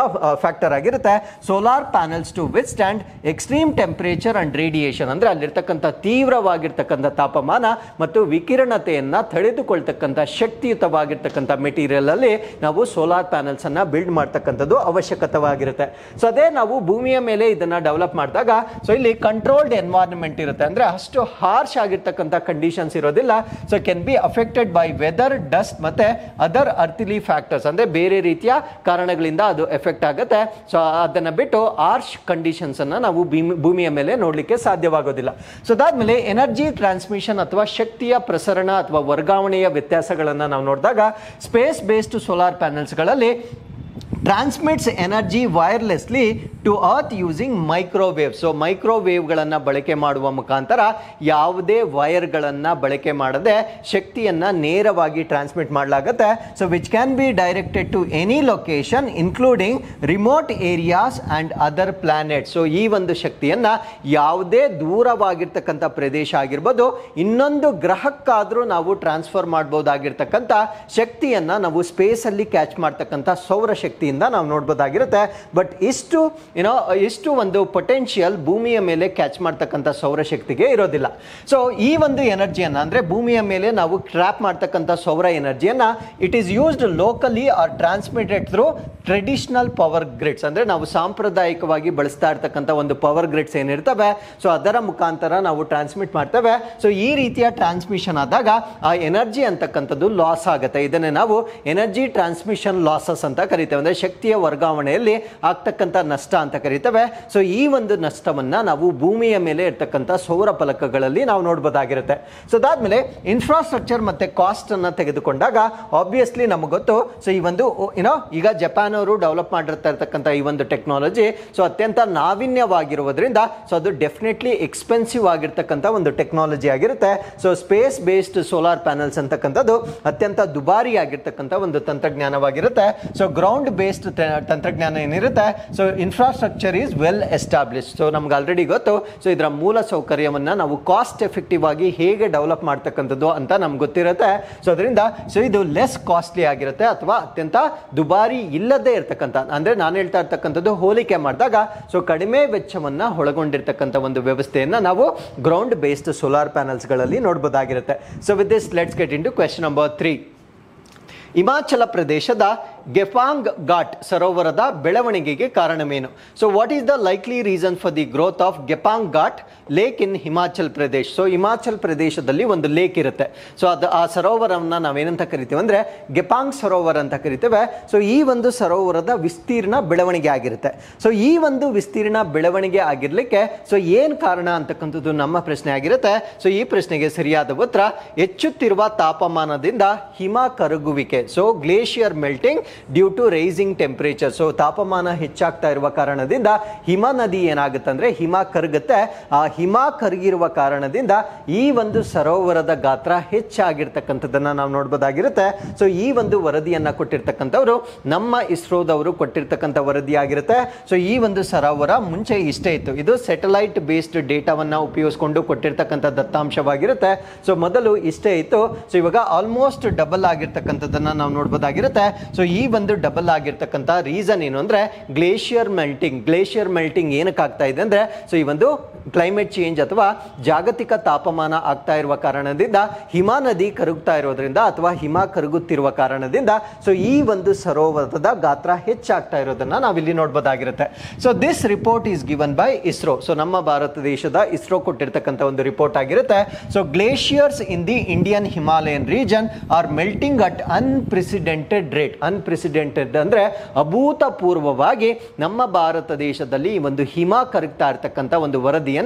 ಫ್ಯಾಕ್ಟರ್ ಆಗಿರುತ್ತೆ. Solar panels to withstand extreme temperature and radiation, ಅಂದ್ರೆ ಅಲ್ಲಿರ್ತಕ್ಕಂಥ ತೀವ್ರವಾಗಿರ್ತಕ್ಕಂಥ ತಾಪಮಾನ ಮತ್ತು ವಿಕಿರಣತೆಯನ್ನ ತಡೆದುಕೊಳ್ತಕ್ಕಂಥ ಶಕ್ತಿಯುತವಾಗಿರ್ತಕ್ಕಂಥ ಮೆಟೀರಿಯಲ್ ಅಲ್ಲಿ ನಾವು ಸೋಲಾರ್ ಪ್ಯಾನಲ್ಸ್ ಅನ್ನ ಬಿಲ್ಡ್ ಮಾಡ್ತಕ್ಕಂಥದ್ದು ಅವಶ್ಯಕವಾಗಿರುತ್ತೆ. ಸೊ ಅದೇ ನಾವು ಭೂಮಿಯ ಮೇಲೆ ಇದನ್ನ ಡೆವಲಪ್ ಮಾಡಿದಾಗ ಸೊ ಇಲ್ಲಿ ಕಂಟ್ರೋಲ್ಡ್ ಎನ್ವೈರನ್ಮೆಂಟ್ ಇರುತ್ತೆ, ಅಂದ್ರೆ ಅಷ್ಟು ಹಾರ್ಶ್ ಆಗಿರ್ತಕ್ಕಂಥ ಕಂಡೀಷನ್ಸ್ ಇರೋದಿಲ್ಲ. So can be affected by weather, dust ಮತ್ತೆ ಅದರ್ ಅರ್ಥಿಲಿ ಫ್ಯಾಕ್ಟರ್ಸ್, ಅಂದ್ರೆ ಬೇರೆ ರೀತಿಯ ಕಾರಣಗಳಿಂದ ಅದು ಎಫೆಕ್ಟ್ ಆಗುತ್ತೆ. ಸೊ ಅದನ್ನ ಬಿಟ್ಟು ಹಾರ್ಶ್ ಕಂಡೀಷನ್ಸ್ ಅನ್ನ ನಾವು ಭೂಮಿಯ ಮೇಲೆ ನೋಡ್ಲಿಕ್ಕೆ ಸಾಧ್ಯವಾಗೋದಿಲ್ಲ. ಸೊ ಅದಾದ್ಮೇಲೆ ಎನರ್ಜಿ ಟ್ರಾನ್ಸ್ಮಿಷನ್ ಅಥವಾ ಶಕ್ತಿಯ ಪ್ರಸರಣ ಅಥವಾ ವರ್ಗಾವಣೆಯ ವ್ಯತ್ಯಾಸಗಳನ್ನ ನಾವು ನೋಡಿದಾಗ ಸ್ಪೇಸ್ ಬೇಸ್ಡ್ ಸೋಲಾರ್ ಪ್ಯಾನೆಲ್ಸ್ ಗಳಲ್ಲಿ transmits energy wirelessly to earth using microwave. So ಮೈಕ್ರೋವೇವ್ಗಳನ್ನು ಬಳಕೆ ಮಾಡುವ ಮುಖಾಂತರ ಯಾವುದೇ ವೈರ್ಗಳನ್ನು ಬಳಕೆ ಮಾಡದೆ ಶಕ್ತಿಯನ್ನ ನೇರವಾಗಿ ಟ್ರಾನ್ಸ್ಮಿಟ್ ಮಾಡಲಾಗುತ್ತೆ. So which can be directed to any location including remote areas and other planet. So ಈ ಒಂದು ಶಕ್ತಿಯನ್ನ ಯಾವುದೇ ದೂರವಾಗಿರ್ತಕ್ಕಂಥ ಪ್ರದೇಶ ಆಗಿರ್ಬೋದು, ಇನ್ನೊಂದು ಗ್ರಹಕ್ಕಾದ್ರೂ ನಾವು ಟ್ರಾನ್ಸ್ಫರ್ ಮಾಡಬಹುದಾಗಿರ್ತಕ್ಕಂಥ ಶಕ್ತಿಯನ್ನ ನಾವು ಸ್ಪೇಸ್ ಅಲ್ಲಿ ಕ್ಯಾಚ್ ಮಾಡ್ತಕ್ಕಂಥ ಸೌರ ಶಕ್ತಿಯಿಂದ ನಾವು ನೋಡಬಹುದಾಗಿರುತ್ತೆ. ಬಟ್ ಇಷ್ಟು ಒಂದು ಪೊಟೆನ್ಷಿಯಲ್ ಭೂಮಿಯ ಮೇಲೆ ಕ್ಯಾಚ್ ಮಾಡ್ತಕ್ಕಂಥ ಸೌರಶಕ್ತಿಗೆ ಇರೋದಿಲ್ಲ. ಸೊ ಈ ಒಂದು ಎನರ್ಜಿಯನ್ನ ಅಂದ್ರೆ ಭೂಮಿಯ ಮೇಲೆ ನಾವು ಟ್ರ್ಯಾಪ್ ಮಾಡ್ತಕ್ಕಂಥ ಸೌರ ಎನರ್ಜಿಯನ್ನ it is used locally or transmitted through traditional power grids, ಅಂದ್ರೆ ನಾವು ಸಾಂಪ್ರದಾಯಿಕವಾಗಿ ಬಳಸ್ತಾ ಇರ್ತಕ್ಕಂಥ ಒಂದು ಪವರ್ ಗ್ರಿಡ್ಸ್ ಏನಿರ್ತವೆ ಸೊ ಅದರ ಮುಖಾಂತರ ನಾವು ಟ್ರಾನ್ಸ್ಮಿಟ್ ಮಾಡ್ತೇವೆ. ಸೊ ಈ ರೀತಿಯ ಟ್ರಾನ್ಸ್ಮಿಷನ್ ಆದಾಗ ಆ ಎನರ್ಜಿ ಅಂತಕ್ಕಂಥದ್ದು ಲಾಸ್ ಆಗುತ್ತೆ. ಇದನ್ನೇ ನಾವು ಎನರ್ಜಿ ಟ್ರಾನ್ಸ್ಮಿಷನ್ ಲಾಸಸ್ ಅಂತ ಕರಿತೇವೆ, ಅಂದ್ರೆ ಶಕ್ತಿಯ ವರ್ಗಾವಣೆಯಲ್ಲಿ ಆಗ್ತಕ್ಕಂಥ ನಷ್ಟ ಅಂತ ಕರಿತೇವೆ. ಸೊ ಈ ಒಂದು ನಷ್ಟವನ್ನ ನಾವು ಭೂಮಿಯ ಮೇಲೆ ಇರ್ತಕ್ಕಂಥ ಸೌರ ಫಲಕಗಳಲ್ಲಿ ನಾವು ನೋಡಬಹುದಾಗಿರುತ್ತೆ. ಸೊ ಅದಾದ್ಮೇಲೆ ಇನ್ಫ್ರಾಸ್ಟ್ರಕ್ಚರ್ ಮತ್ತೆ ಕಾಸ್ಟ್ ಅನ್ನ ತೆಗೆದುಕೊಂಡಾಗ ಆಬ್ವಿಯಸ್ಲಿ ನಮಗೆ ಗೊತ್ತು. ಸೊ ಈ ಒಂದು ಈಗ ಜಪಾನ್ ಅವರು ಡೆವಲಪ್ ಮಾಡಿರ್ತಾ ಇರ್ತಕ್ಕಂಥ ಈ ಒಂದು ಟೆಕ್ನಾಲಜಿ ಸೊ ಅತ್ಯಂತ ನಾವೀನ್ಯವಾಗಿರುವುದರಿಂದ ಸೊ ಅದು ಡೆಫಿನೆಟ್ಲಿ ಎಕ್ಸ್ಪೆನ್ಸಿವ್ ಆಗಿರ್ತಕ್ಕಂಥ ಒಂದು ಟೆಕ್ನಾಲಜಿ ಆಗಿರುತ್ತೆ. So space based solar panels ಅಂತಕ್ಕಂಥದ್ದು ಅತ್ಯಂತ ದುಬಾರಿ ಆಗಿರ್ತಕ್ಕಂಥ ಒಂದು ತಂತ್ರಜ್ಞಾನವಾಗಿರುತ್ತೆ. ಸೊ ಗ್ರೌಂಡ್ ಬೇಸ್ಡ್ ತಂತ್ರಜ್ಞಾನ ಏನಿರುತ್ತೆ so infrastructure is well establish. So ನಮ್ಗೆ ಆಲ್ರೆಡಿ ಗೊತ್ತು. ಸೊ ಇದರ ಮೂಲ ಸೌಕರ್ಯವನ್ನ ನಾವು ಕಾಸ್ಟ್ ಎಫೆಕ್ಟಿವ್ ಆಗಿ ಹೇಗೆ ಡೆವಲಪ್ ಮಾಡ್ತಕ್ಕಂಥದ್ದು ಅಂತ ನಮ್ಗೆ ಗೊತ್ತಿರುತ್ತೆ. ಸೊ ಅದರಿಂದ ಸೊ ಇದು ಲೆಸ್ ಕಾಸ್ಟ್ಲಿ ಆಗಿರುತ್ತೆ ಅಥವಾ ಅತ್ಯಂತ ದುಬಾರಿ ಇಲ್ಲದೆ ಇರ್ತಕ್ಕಂಥ, ಅಂದ್ರೆ ನಾನು ಹೇಳ್ತಾ ಇರ್ತಕ್ಕಂಥದ್ದು ಹೋಲಿಕೆ ಮಾಡಿದಾಗ ಸೊ ಕಡಿಮೆ ವೆಚ್ಚವನ್ನ ಒಳಗೊಂಡಿರ್ತಕ್ಕಂಥ ಒಂದು ವ್ಯವಸ್ಥೆಯನ್ನ ನಾವು ಗ್ರೌಂಡ್ ಬೇಸ್ಡ್ ಸೋಲಾರ್ ಪ್ಯಾನಲ್ಸ್ ಗಳಲ್ಲಿ ನೋಡಬಹುದಾಗಿರುತ್ತೆ. So with this let's get in to question number 3. Himachal ಪ್ರದೇಶದ ಗೆಫಾಂಗ್ ಘಾಟ್ ಸರೋವರದ ಬೆಳವಣಿಗೆಗೆ ಕಾರಣವೇನು? So what is the likely reason for the growth of Gephang Ghat lake in Himachal Pradesh? So Himachal ಪ್ರದೇಶದಲ್ಲಿ ಒಂದು ಲೇಕ್ ಇರುತ್ತೆ. ಸೊ ಆ ಸರೋವರವನ್ನ ನಾವೇನಂತ ಕರಿತೇವೆ ಅಂದ್ರೆ ಗೆಫಾಂಗ್ ಸರೋವರ ಅಂತ ಕರಿತೇವೆ. ಸೊ ಈ ಒಂದು ಸರೋವರದ ವಿಸ್ತೀರ್ಣ ಬೆಳವಣಿಗೆ ಆಗಿರುತ್ತೆ. ಸೊ ಈ ಒಂದು ವಿಸ್ತೀರ್ಣ ಬೆಳವಣಿಗೆ ಆಗಿರ್ಲಿಕ್ಕೆ ಸೊ ಏನ್ ಕಾರಣ ಅಂತಕ್ಕಂಥದ್ದು ನಮ್ಮ ಪ್ರಶ್ನೆ ಆಗಿರುತ್ತೆ. ಸೊ ಈ ಪ್ರಶ್ನೆಗೆ ಸರಿಯಾದ ಉತ್ತರ ಹೆಚ್ಚುತ್ತಿರುವ ತಾಪಮಾನದಿಂದ ಹಿಮ ಕರಗುವಿಕೆ. So glacier melting due to rising temperature. So ತಾಪಮಾನ ಹೆಚ್ಚಾಗ್ತಾ ಇರುವ ಕಾರಣದಿಂದ ಹಿಮ ನದಿ ಏನಾಗುತ್ತೆ ಅಂದ್ರೆ ಹಿಮ ಕರಗುತ್ತೆ. ಆ ಹಿಮ ಕರಗಿರುವ ಕಾರಣದಿಂದ ಈ ಒಂದು ಸರೋವರದ ಗಾತ್ರ ಹೆಚ್ಚಾಗಿರ್ತಕ್ಕಂಥದ್ದನ್ನ ನಾವು ನೋಡಬಹುದಾಗಿರುತ್ತೆ. ಸೊ ಈ ಒಂದು ವರದಿಯನ್ನ ಕೊಟ್ಟಿರ್ತಕ್ಕಂಥವ್ರು ನಮ್ಮ ಇಸ್ರೋದವರು ಕೊಟ್ಟಿರ್ತಕ್ಕಂಥ ವರದಿ ಆಗಿರುತ್ತೆ. ಸೊ ಈ ಒಂದು ಸರೋವರ ಮುಂಚೆ ಇಷ್ಟೇ ಇತ್ತು. ಇದು ಸ್ಯಾಟಲೈಟ್ ಬೇಸ್ಡ್ ಡೇಟಾವನ್ನ ಉಪಯೋಗಿಸಿಕೊಂಡು ಕೊಟ್ಟಿರ್ತಕ್ಕಂಥ ದತ್ತಾಂಶವಾಗಿರುತ್ತೆ. ಸೊ ಮೊದಲು ಇಷ್ಟೇ ಇತ್ತು. ಸೊ ಇವಾಗ ಆಲ್ಮೋಸ್ಟ್ ಡಬಲ್ ಆಗಿರ್ತಕ್ಕಂಥದ್ದನ್ನ ನಾವು ನೋಡಬಹುದಾಗಿರುತ್ತೆ. ಸೊ ಈ ಒಂದು ಡಬಲ್ ಆಗಿರ್ತಕ್ಕಂಥ ರೀಸನ್ ಏನು ಅಂದ್ರೆ ಗ್ಲೇಷಿಯರ್ ಮೆಲ್ಟಿಂಗ್ ಏನಕ್ಕೆ ಆಗ್ತಾ ಇದೆ ಅಂದ್ರೆ ಸೊ ಈ ಒಂದು ಕ್ಲೈಮೇಟ್ ಚೇಂಜ್ ಅಥವಾ ಜಾಗತಿಕ ತಾಪಮಾನ ಆಗ್ತಾ ಇರುವ ಕಾರಣದಿಂದ ಹಿಮ ನದಿ ಕರಗುತ್ತಾ ಇರೋದ್ರಿಂದ ಅಥವಾ ಹಿಮ ಕರಗುತ್ತಿರುವ ಕಾರಣದಿಂದ ಸೊ ಈ ಒಂದು ಸರೋವರದ ಗಾತ್ರ ಹೆಚ್ಚಾಗ್ತಾ ಇರೋದನ್ನ ನಾವಿಲ್ಲಿ ನೋಡಬಹುದಾಗಿರುತ್ತೆ. So this report is given by ISRO. So ನಮ್ಮ ಭಾರತ ದೇಶದ ಇಸ್ರೋ ಕೊಟ್ಟಿರ್ತಕ್ಕಂಥ ಒಂದು ರಿಪೋರ್ಟ್ ಆಗಿರುತ್ತೆ. So glaciers in the Indian Himalayan region are melting at unprecedented rate. Unprecedented ಅಂದ್ರೆ ಅಭೂತಪೂರ್ವವಾಗಿ ನಮ್ಮ ಭಾರತ ದೇಶದಲ್ಲಿ ಈ ಒಂದು ಹಿಮ ಕರಗ್ತಾ ಇರ್ತಕ್ಕಂಥ ಒಂದು ವರದಿಯನ್ನ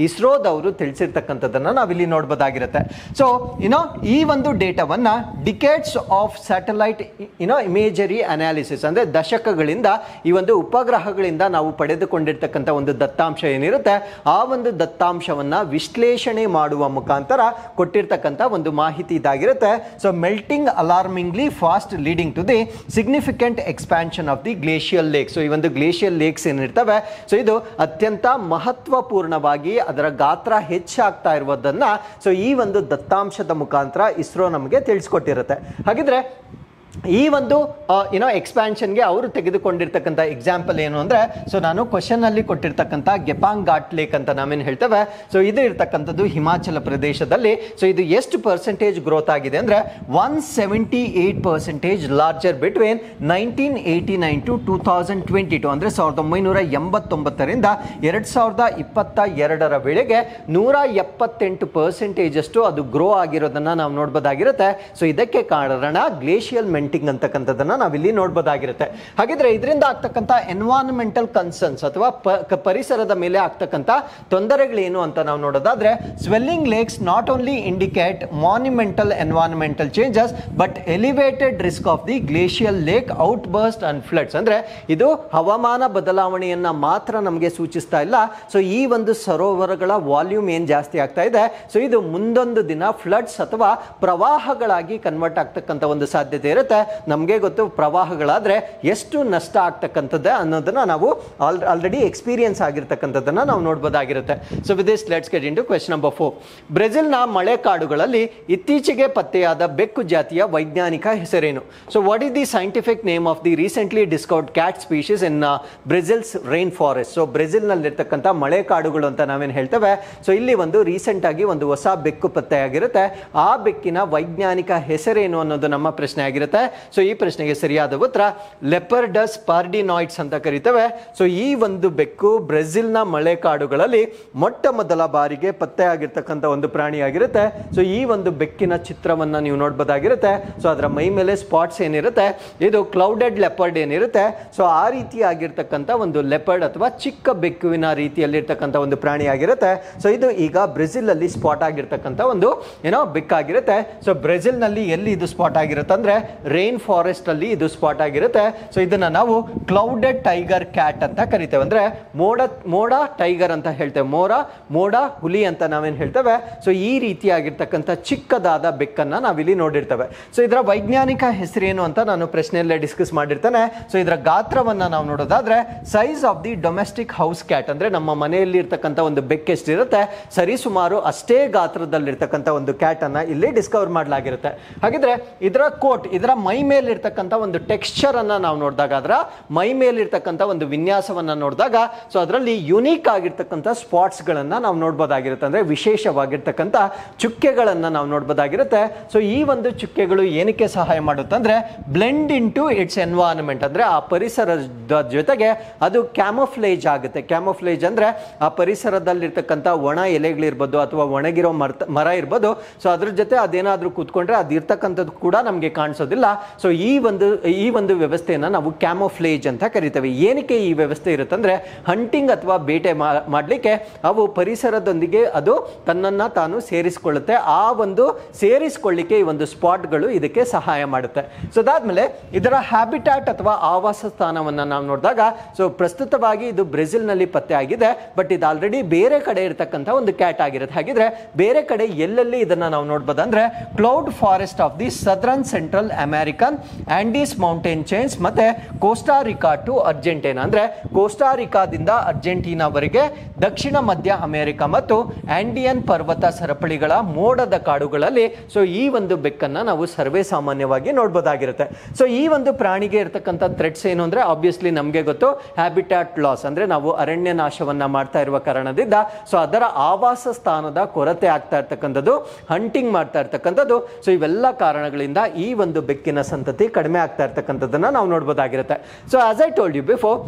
ಇಸ್ರೋದವರು ತಿಳಿಸಿರ್ತಕ್ಕಂಥದ್ದನ್ನ ನಾವಿಲ್ಲಿ ನೋಡಬಹುದಾಗಿರುತ್ತೆ. ಸೊ ಈ ಒಂದು ಡೇಟಾವನ್ನ decades of satellite imagery analysis ಅಂದ್ರೆ ದಶಕಗಳಿಂದ ಈ ಒಂದು ಉಪಗ್ರಹಗಳಿಂದ ನಾವು ಪಡೆದುಕೊಂಡಿರ್ತಕ್ಕಂಥ ಒಂದು ದತ್ತಾಂಶ ಏನಿರುತ್ತೆ ಆ ಒಂದು ದತ್ತಾಂಶವನ್ನ ವಿಶ್ಲೇಷಣೆ ಮಾಡುವ ಮುಖಾಂತರ ಕೊಟ್ಟಿರ್ತಕ್ಕಂಥ ಒಂದು ಮಾಹಿತಿ ಇದಾಗಿರುತ್ತೆ. So melting alarmingly fast leading to the significant expansion of the glacial lake. So ಈ ಒಂದು ಗ್ಲೇಷಿಯಲ್ ಲೇಕ್ಸ್ ಏನಿರ್ತವೆ ಸೊ ಇದು ಅತ್ಯಂತ ಮಹತ್ವಪೂರ್ಣವಾಗಿ ಅದರ ಗಾತ್ರ ಹೆಚ್ಚಾಗ್ತಾ ಇರುವುದನ್ನ ಸೊ ಈ ಒಂದು ದತ್ತಾಂಶದ ಮುಖಾಂತರ ಇಸ್ರೋ ನಮಗೆ ತಿಳಿಸ್ಕೊಟ್ಟಿರುತ್ತೆ. ಹಾಗಿದ್ರೆ ಈ ಒಂದು ಎಕ್ಸ್ಪ್ಯಾನ್ಷನ್ಗೆ ಅವರು ತೆಗೆದುಕೊಂಡಿರ್ತಕ್ಕಂಥ ಎಕ್ಸಾಂಪಲ್ ಏನು ಅಂದರೆ, ಸೊ ನಾನು ಕ್ವಶನ್ ಅಲ್ಲಿ ಕೊಟ್ಟಿರ್ತಕ್ಕಂಥ ಗೆಪಾಂಗ್ ಘಾಟ್ ಲೇಕ್ ಅಂತ ನಾವೇನು ಹೇಳ್ತೇವೆ, ಸೊ ಇದು ಇರ್ತಕ್ಕಂಥದ್ದು ಹಿಮಾಚಲ ಪ್ರದೇಶದಲ್ಲಿ. ಸೊ ಇದು ಎಷ್ಟು ಪರ್ಸೆಂಟೇಜ್ ಗ್ರೋತ್ ಆಗಿದೆ ಅಂದರೆ 178% ಲಾರ್ಜರ್ ಬಿಟ್ವೀನ್ 1989 ಟು 2022, ಅಂದರೆ 1989ರಿಂದ 2022 ವೇಳೆಗೆ 178% ಅಷ್ಟು ಅದು ಗ್ರೋ ಆಗಿರೋದನ್ನ ನಾವು ನೋಡ್ಬೋದಾಗಿರುತ್ತೆ. ಸೊ ಇದಕ್ಕೆ ಕಾರಣ ಗ್ಲೇಷಿಯಲ್ ಮೆಂಟಿಂಗ್ ಅಂತಕ್ಕಂಥದ್ದನ್ನ ನಾವಿಲ್ಲಿ ನೋಡ್ಬೋದಾಗಿರುತ್ತೆ. ಹಾಗಿದ್ರೆ ಇದರಿಂದ ಆಗ್ತಕ್ಕಂಥ ಎನ್ವೈರನ್ಮೆಂಟಲ್ ಕನ್ಸರ್ನ್ಸ್ ಅಥವಾ ಪರಿಸರದ ಮೇಲೆ ಆಗ್ತಕ್ಕಂಥ ತೊಂದರೆಗಳೇನು ಅಂತ ನಾವು ನೋಡೋದಾದ್ರೆ, swelling lakes not only indicate monumental environmental changes but elevated risk of the glacial lake outburst and floods. ಅಂದ್ರೆ ಇದು ಹವಾಮಾನ ಬದಲಾವಣೆಯನ್ನ ಮಾತ್ರ ನಮಗೆ ಸೂಚಿಸ್ತಾ ಇಲ್ಲ. ಸೊ ಈ ಒಂದು ಸರೋವರಗಳ ವಾಲ್ಯೂಮ್ ಏನ್ ಜಾಸ್ತಿ ಆಗ್ತಾ ಇದೆ, ಸೊ ಇದು ಮುಂದೊಂದು ದಿನ ಫ್ಲಡ್ಸ್ ಅಥವಾ ಪ್ರವಾಹಗಳಾಗಿ ಕನ್ವರ್ಟ್ ಆಗ್ತಕ್ಕಂಥ ಒಂದು ಸಾಧ್ಯತೆ ಇರುತ್ತೆ. ನಮಗೆ ಗೊತ್ತು ಪ್ರವಾಹಗಳಾದ್ರೆ ಎಷ್ಟು ನಷ್ಟ ಆಗ್ತಕ್ಕಂಥದ್ದು ಅನ್ನೋದನ್ನ ನಾವು ಆಲ್ರೆಡಿ ಎಕ್ಸ್ಪೀರಿಯನ್ಸ್ ಆಗಿರ್ತಕ್ಕಂಥದ್ದನ್ನ ನಾವು ನೋಡಬಹುದಾಗಿರುತ್ತೆ. So with this let's get into question number 4. ಬ್ರೆಜಿಲ್ನ ಮಳೆಕಾಡುಗಳಲ್ಲಿ ಇತ್ತೀಚೆಗೆ ಪತ್ತೆಯಾದ ಬೆಕ್ಕು ಜಾತಿಯ ವೈಜ್ಞಾನಿಕ ಹೆಸರೇನು? So what is the scientific name of the recently discovered cat species in Brazil's rain forest? So Brazil ನಲ್ಲಿರ್ತಕ್ಕಂಥ ಮಳೆಕಾಡುಗಳು ಅಂತ ನಾವೇನು ಹೇಳ್ತೇವೆ, ಸೊ ಇಲ್ಲಿ ಒಂದು ರೀಸೆಂಟ್ ಆಗಿ ಒಂದು ಹೊಸ ಬೆಕ್ಕು ಪತ್ತೆಯಾಗಿರುತ್ತೆ. ಆ ಬೆಕ್ಕಿನ ವೈಜ್ಞಾನಿಕ ಹೆಸರೇನು ಅನ್ನೋದು ನಮ್ಮ ಪ್ರಶ್ನೆ ಆಗಿರುತ್ತೆ. ಸೊ ಈ ಪ್ರಶ್ನೆಗೆ ಸರಿಯಾದ ಉತ್ತರ ಲೆಪರ್ಡಸ್ ಪಾರ್ಡಿನಾಯ್ಡ್ಸ್ ಅಂತ ಕರೀತೇವೆ. ಸೊ ಈ ಒಂದು ಬೆಕ್ಕು ಬ್ರೆಜಿಲ್ನ ಮಳೆಕಾಡುಗಳಲ್ಲಿ ಮೊಟ್ಟ ಮೊದಲ ಬಾರಿಗೆ ಪತ್ತೆಯಾಗಿರ್ತಕ್ಕಂಥ ಒಂದು ಪ್ರಾಣಿಯಾಗಿರುತ್ತೆ. ಸೊ ಈ ಒಂದು ಬೆಕ್ಕಿನ ಚಿತ್ರವನ್ನ ನೀವು ನೋಡಬಹುದಾಗಿರುತ್ತೆ. ಸೊ ಅದರ ಮೈ ಮೇಲೆ ಸ್ಪಾಟ್ಸ್ ಏನಿರುತ್ತೆ, ಇದು ಕ್ಲೌಡೆಡ್ ಲೆಪರ್ಡ್ ಏನಿರುತ್ತೆ, ಸೊ ಆ ರೀತಿಯಾಗಿರ್ತಕ್ಕಂಥ ಒಂದು ಲೆಪರ್ಡ್ ಅಥವಾ ಚಿಕ್ಕ ಬೆಕ್ಕುವಿನ ರೀತಿಯಲ್ಲಿರ್ತಕ್ಕಂಥ ಒಂದು ಪ್ರಾಣಿಯಾಗಿರುತ್ತೆ. ಸೊ ಇದು ಈಗ ಬ್ರೆಜಿಲ್ ಅಲ್ಲಿ ಸ್ಪಾಟ್ ಆಗಿರ್ತಕ್ಕಂಥ ಒಂದು ಬೆಕ್ಕಾಗಿರುತ್ತೆ. ಸೊ ಬ್ರೆಜಿಲ್ ನಲ್ಲಿ ಎಲ್ಲಿ ಇದು ಸ್ಪಾಟ್ ಆಗಿರುತ್ತೆ ಅಂದ್ರೆ ರೈನ್ ಫಾರೆಸ್ಟ್ ಅಲ್ಲಿ ಇದು ಸ್ಪಾಟ್ ಆಗಿರುತ್ತೆ. ಸೊ ಇದನ್ನ ನಾವು ಕ್ಲೌಡೆಡ್ ಟೈಗರ್ ಕ್ಯಾಟ್ ಅಂತ ಕರಿತೇವೆ, ಅಂದ್ರೆ ಮೋಡ ಟೈಗರ್ ಅಂತ ಹೇಳ್ತೇವೆ, ಮೋಡ ಹುಲಿ ಅಂತ ನಾವೇನು ಹೇಳ್ತೇವೆ. ಸೊ ಈ ರೀತಿಯಾಗಿರ್ತಕ್ಕಂಥ ಚಿಕ್ಕದಾದ ಬೆಕ್ಕನ್ನ ನಾವಿಲ್ಲಿ ನೋಡಿರ್ತೇವೆ. ಸೊ ಇದರ ವೈಜ್ಞಾನಿಕ ಹೆಸರೇನು ಅಂತ ನಾನು ಪ್ರಶ್ನೆಯಲ್ಲೇ ಡಿಸ್ಕಸ್ ಮಾಡಿರ್ತೇನೆ. ಸೊ ಇದರ ಗಾತ್ರವನ್ನ ನಾವು ನೋಡೋದಾದ್ರೆ, size of the domestic house cat, ಅಂದ್ರೆ ನಮ್ಮ ಮನೆಯಲ್ಲಿ ಇರ್ತಕ್ಕಂಥ ಒಂದು ಬೆಕ್ ಎಷ್ಟಿರುತ್ತೆ ಸರಿಸುಮಾರು ಅಷ್ಟೇ ಗಾತ್ರದಲ್ಲಿರ್ತಕ್ಕಂಥ ಒಂದು ಕ್ಯಾಟ್ ಅನ್ನ ಇಲ್ಲಿ ಡಿಸ್ಕವರ್ ಮಾಡಲಾಗಿರುತ್ತೆ. ಹಾಗಿದ್ರೆ ಇದರ ಕೋಟ್, ಇದರ ಮೈ ಮೇಲೆ ಇರ್ತಕ್ಕಂಥ ಒಂದು ಟೆಕ್ಸ್ಚರ್ ಅನ್ನ ನಾವು ನೋಡಿದಾಗ, ಅದರ ಮೈ ಮೇಲೆ ಇರ್ತಕ್ಕಂಥ ಒಂದು ವಿನ್ಯಾಸವನ್ನ ನೋಡಿದಾಗ, ಸೊ ಅದರಲ್ಲಿ ಯುನೀಕ್ ಆಗಿರ್ತಕ್ಕಂಥ ಸ್ಪಾಟ್ಸ್ ಗಳನ್ನ ನಾವು ನೋಡಬಹುದಾಗಿರುತ್ತೆ, ಅಂದ್ರೆ ವಿಶೇಷವಾಗಿರ್ತಕ್ಕಂಥ ಚುಕ್ಕೆಗಳನ್ನ ನಾವು ನೋಡಬಹುದಾಗಿರುತ್ತೆ. ಸೊ ಈ ಒಂದು ಚುಕ್ಕೆಗಳು ಏನಕ್ಕೆ ಸಹಾಯ ಮಾಡುತ್ತೆ ಅಂದ್ರೆ blend into its environment, ಅಂದ್ರೆ ಆ ಪರಿಸರದ ಜೊತೆಗೆ ಅದು ಕ್ಯಾಮೋಫ್ಲೇಜ್ ಆಗುತ್ತೆ. ಕ್ಯಾಮೋಫ್ಲೇಜ್ ಅಂದ್ರೆ ಆ ಪರಿಸರದಲ್ಲಿರ್ತಕ್ಕಂಥ ಒಣ ಎಲೆಗಳಿರ್ಬೋದು ಅಥವಾ ಒಣಗಿರೋ ಮರ ಇರ್ಬೋದು, ಸೊ ಅದ್ರ ಜೊತೆ ಅದೇನಾದ್ರೂ ಕೂತ್ಕೊಂಡ್ರೆ ಅದು ಇರ್ತಕ್ಕಂಥದ್ದು ಕೂಡ ನಮಗೆ ಕಾಣಿಸೋದಿಲ್ಲ. ಸೊ ಈ ಒಂದು ವ್ಯವಸ್ಥೆಯನ್ನ ನಾವು ಕ್ಯಾಮೋಫ್ಲೇಜ್ ಅಂತ ಕರಿತೇವೆ. ಏನಕ್ಕೆ ಈ ವ್ಯವಸ್ಥೆ ಇರುತ್ತೆ ಅಂದ್ರೆ ಹಂಟಿಂಗ್ ಅಥವಾ ಬೇಟೆ ಮಾಡಲಿಕ್ಕೆ ಅವು ಪರಿಸರದೊಂದಿಗೆ ಅದು ತನ್ನನ್ನ ತಾನು ಸೇರಿಸಿಕೊಳ್ಳುತ್ತೆ. ಆ ಒಂದು ಸೇರಿಸಿಕೊಳ್ಳಿಕ್ಕೆ ಈ ಒಂದು ಸ್ಪಾಟ್ಗಳು ಇದಕ್ಕೆ ಸಹಾಯ ಮಾಡುತ್ತೆ. ಸೊ ಅದಾದ್ಮೇಲೆ ಇದರ ಹ್ಯಾಬಿಟ್ಯಾಟ್ ಅಥವಾ ಆವಾಸ ಸ್ಥಾನವನ್ನ ನಾವು ನೋಡಿದಾಗ, ಸೊ ಪ್ರಸ್ತುತವಾಗಿ ಇದು ಬ್ರೆಜಿಲ್ ನಲ್ಲಿ ಪತ್ತೆ ಆಗಿದೆ, ಬಟ್ ಇದು ಆಲ್ರೆಡಿ ಬೇರೆ ಕಡೆ ಇರತಕ್ಕಂಥ ಒಂದು ಕ್ಯಾಟ್ ಆಗಿರುತ್ತೆ. ಹಾಗಿದ್ರೆ ಬೇರೆ ಕಡೆ ಎಲ್ಲೆಲ್ಲಿ ಇದನ್ನ ನಾವು ನೋಡಬಹುದು ಅಂದ್ರೆ cloud forest of the southern central American Andes mountain chains ಮತ್ತೆ ಕೋಸ್ಟಾರಿಕಾ ಟು ಅರ್ಜೆಂಟೀನಾ, ಅಂದ್ರೆ ಕೋಸ್ಟಾರಿಕಾದಿಂದ ಅರ್ಜೆಂಟೀನಾವರೆಗೆ ದಕ್ಷಿಣ ಮಧ್ಯ ಅಮೆರಿಕ ಮತ್ತು ಆಂಡಿಯನ್ ಪರ್ವತ ಸರಪಳಿಗಳ ಮೋಡದ ಕಾಡುಗಳಲ್ಲಿ ಸೊ ಈ ಒಂದು ಬೆಕ್ಕನ್ನ ನಾವು ಸರ್ವೇ ಸಾಮಾನ್ಯವಾಗಿ ನೋಡಬಹುದಾಗಿರುತ್ತೆ. ಸೊ ಈ ಒಂದು ಪ್ರಾಣಿಗೆ ಇರತಕ್ಕಂಥ ಥ್ರೆಟ್ಸ್ ಏನು ಅಂದ್ರೆ ಆಬ್ವಿಯಸ್ಲಿ ನಮಗೆ ಗೊತ್ತು, ಹ್ಯಾಬಿಟ್ಯಾಟ್ ಲಾಸ್, ಅಂದ್ರೆ ನಾವು ಅರಣ್ಯ ನಾಶವನ್ನ ಮಾಡ್ತಾ ಇರುವ ಕಾರಣದಿಂದ ಸೊ ಅದರ ಆವಾಸ ಸ್ಥಾನದ ಕೊರತೆ ಆಗ್ತಾ ಇರ್ತಕ್ಕಂಥದ್ದು, ಹಂಟಿಂಗ್ ಮಾಡ್ತಾ ಇರ್ತಕ್ಕಂಥದ್ದು. ಸೊ ಇವೆಲ್ಲ ಕಾರಣಗಳಿಂದ ಈ ಒಂದು ಬೆಕ್ಕಿನ ಸಂತತಿ ಕಡಿಮೆ ಆಗ್ತಾ ಇರ್ತಕ್ಕಂಥದ್ದನ್ನ ನಾವು ನೋಡಬಹುದಾಗಿರುತ್ತೆ. So as I told you before,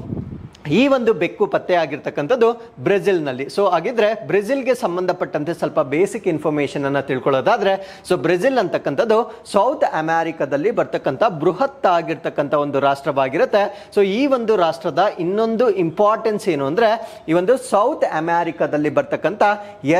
ಈ ಒಂದು ಬೆಕ್ಕು ಪತ್ತೆ ಆಗಿರ್ತಕ್ಕಂಥದ್ದು ಬ್ರೆಜಿಲ್ ನಲ್ಲಿ. ಸೊ ಹಾಗಿದ್ರೆ ಬ್ರೆಜಿಲ್ಗೆ ಸಂಬಂಧಪಟ್ಟಂತೆ ಸ್ವಲ್ಪ ಬೇಸಿಕ್ ಇನ್ಫಾರ್ಮೇಶನ್ ಅನ್ನ ತಿಳ್ಕೊಳ್ಳೋದಾದ್ರೆ, ಸೊ ಬ್ರೆಜಿಲ್ ಅಂತಕ್ಕಂಥದ್ದು ಸೌತ್ ಅಮೆರಿಕದಲ್ಲಿ ಬರ್ತಕ್ಕಂಥ ಬೃಹತ್ ಆಗಿರ್ತಕ್ಕಂಥ ಒಂದು ರಾಷ್ಟ್ರವಾಗಿರುತ್ತೆ. ಸೊ ಈ ಒಂದು ರಾಷ್ಟ್ರದ ಇನ್ನೊಂದು ಇಂಪಾರ್ಟೆನ್ಸ್ ಏನು ಅಂದ್ರೆ, ಈ ಒಂದು ಸೌತ್ ಅಮೆರಿಕದಲ್ಲಿ ಬರ್ತಕ್ಕಂಥ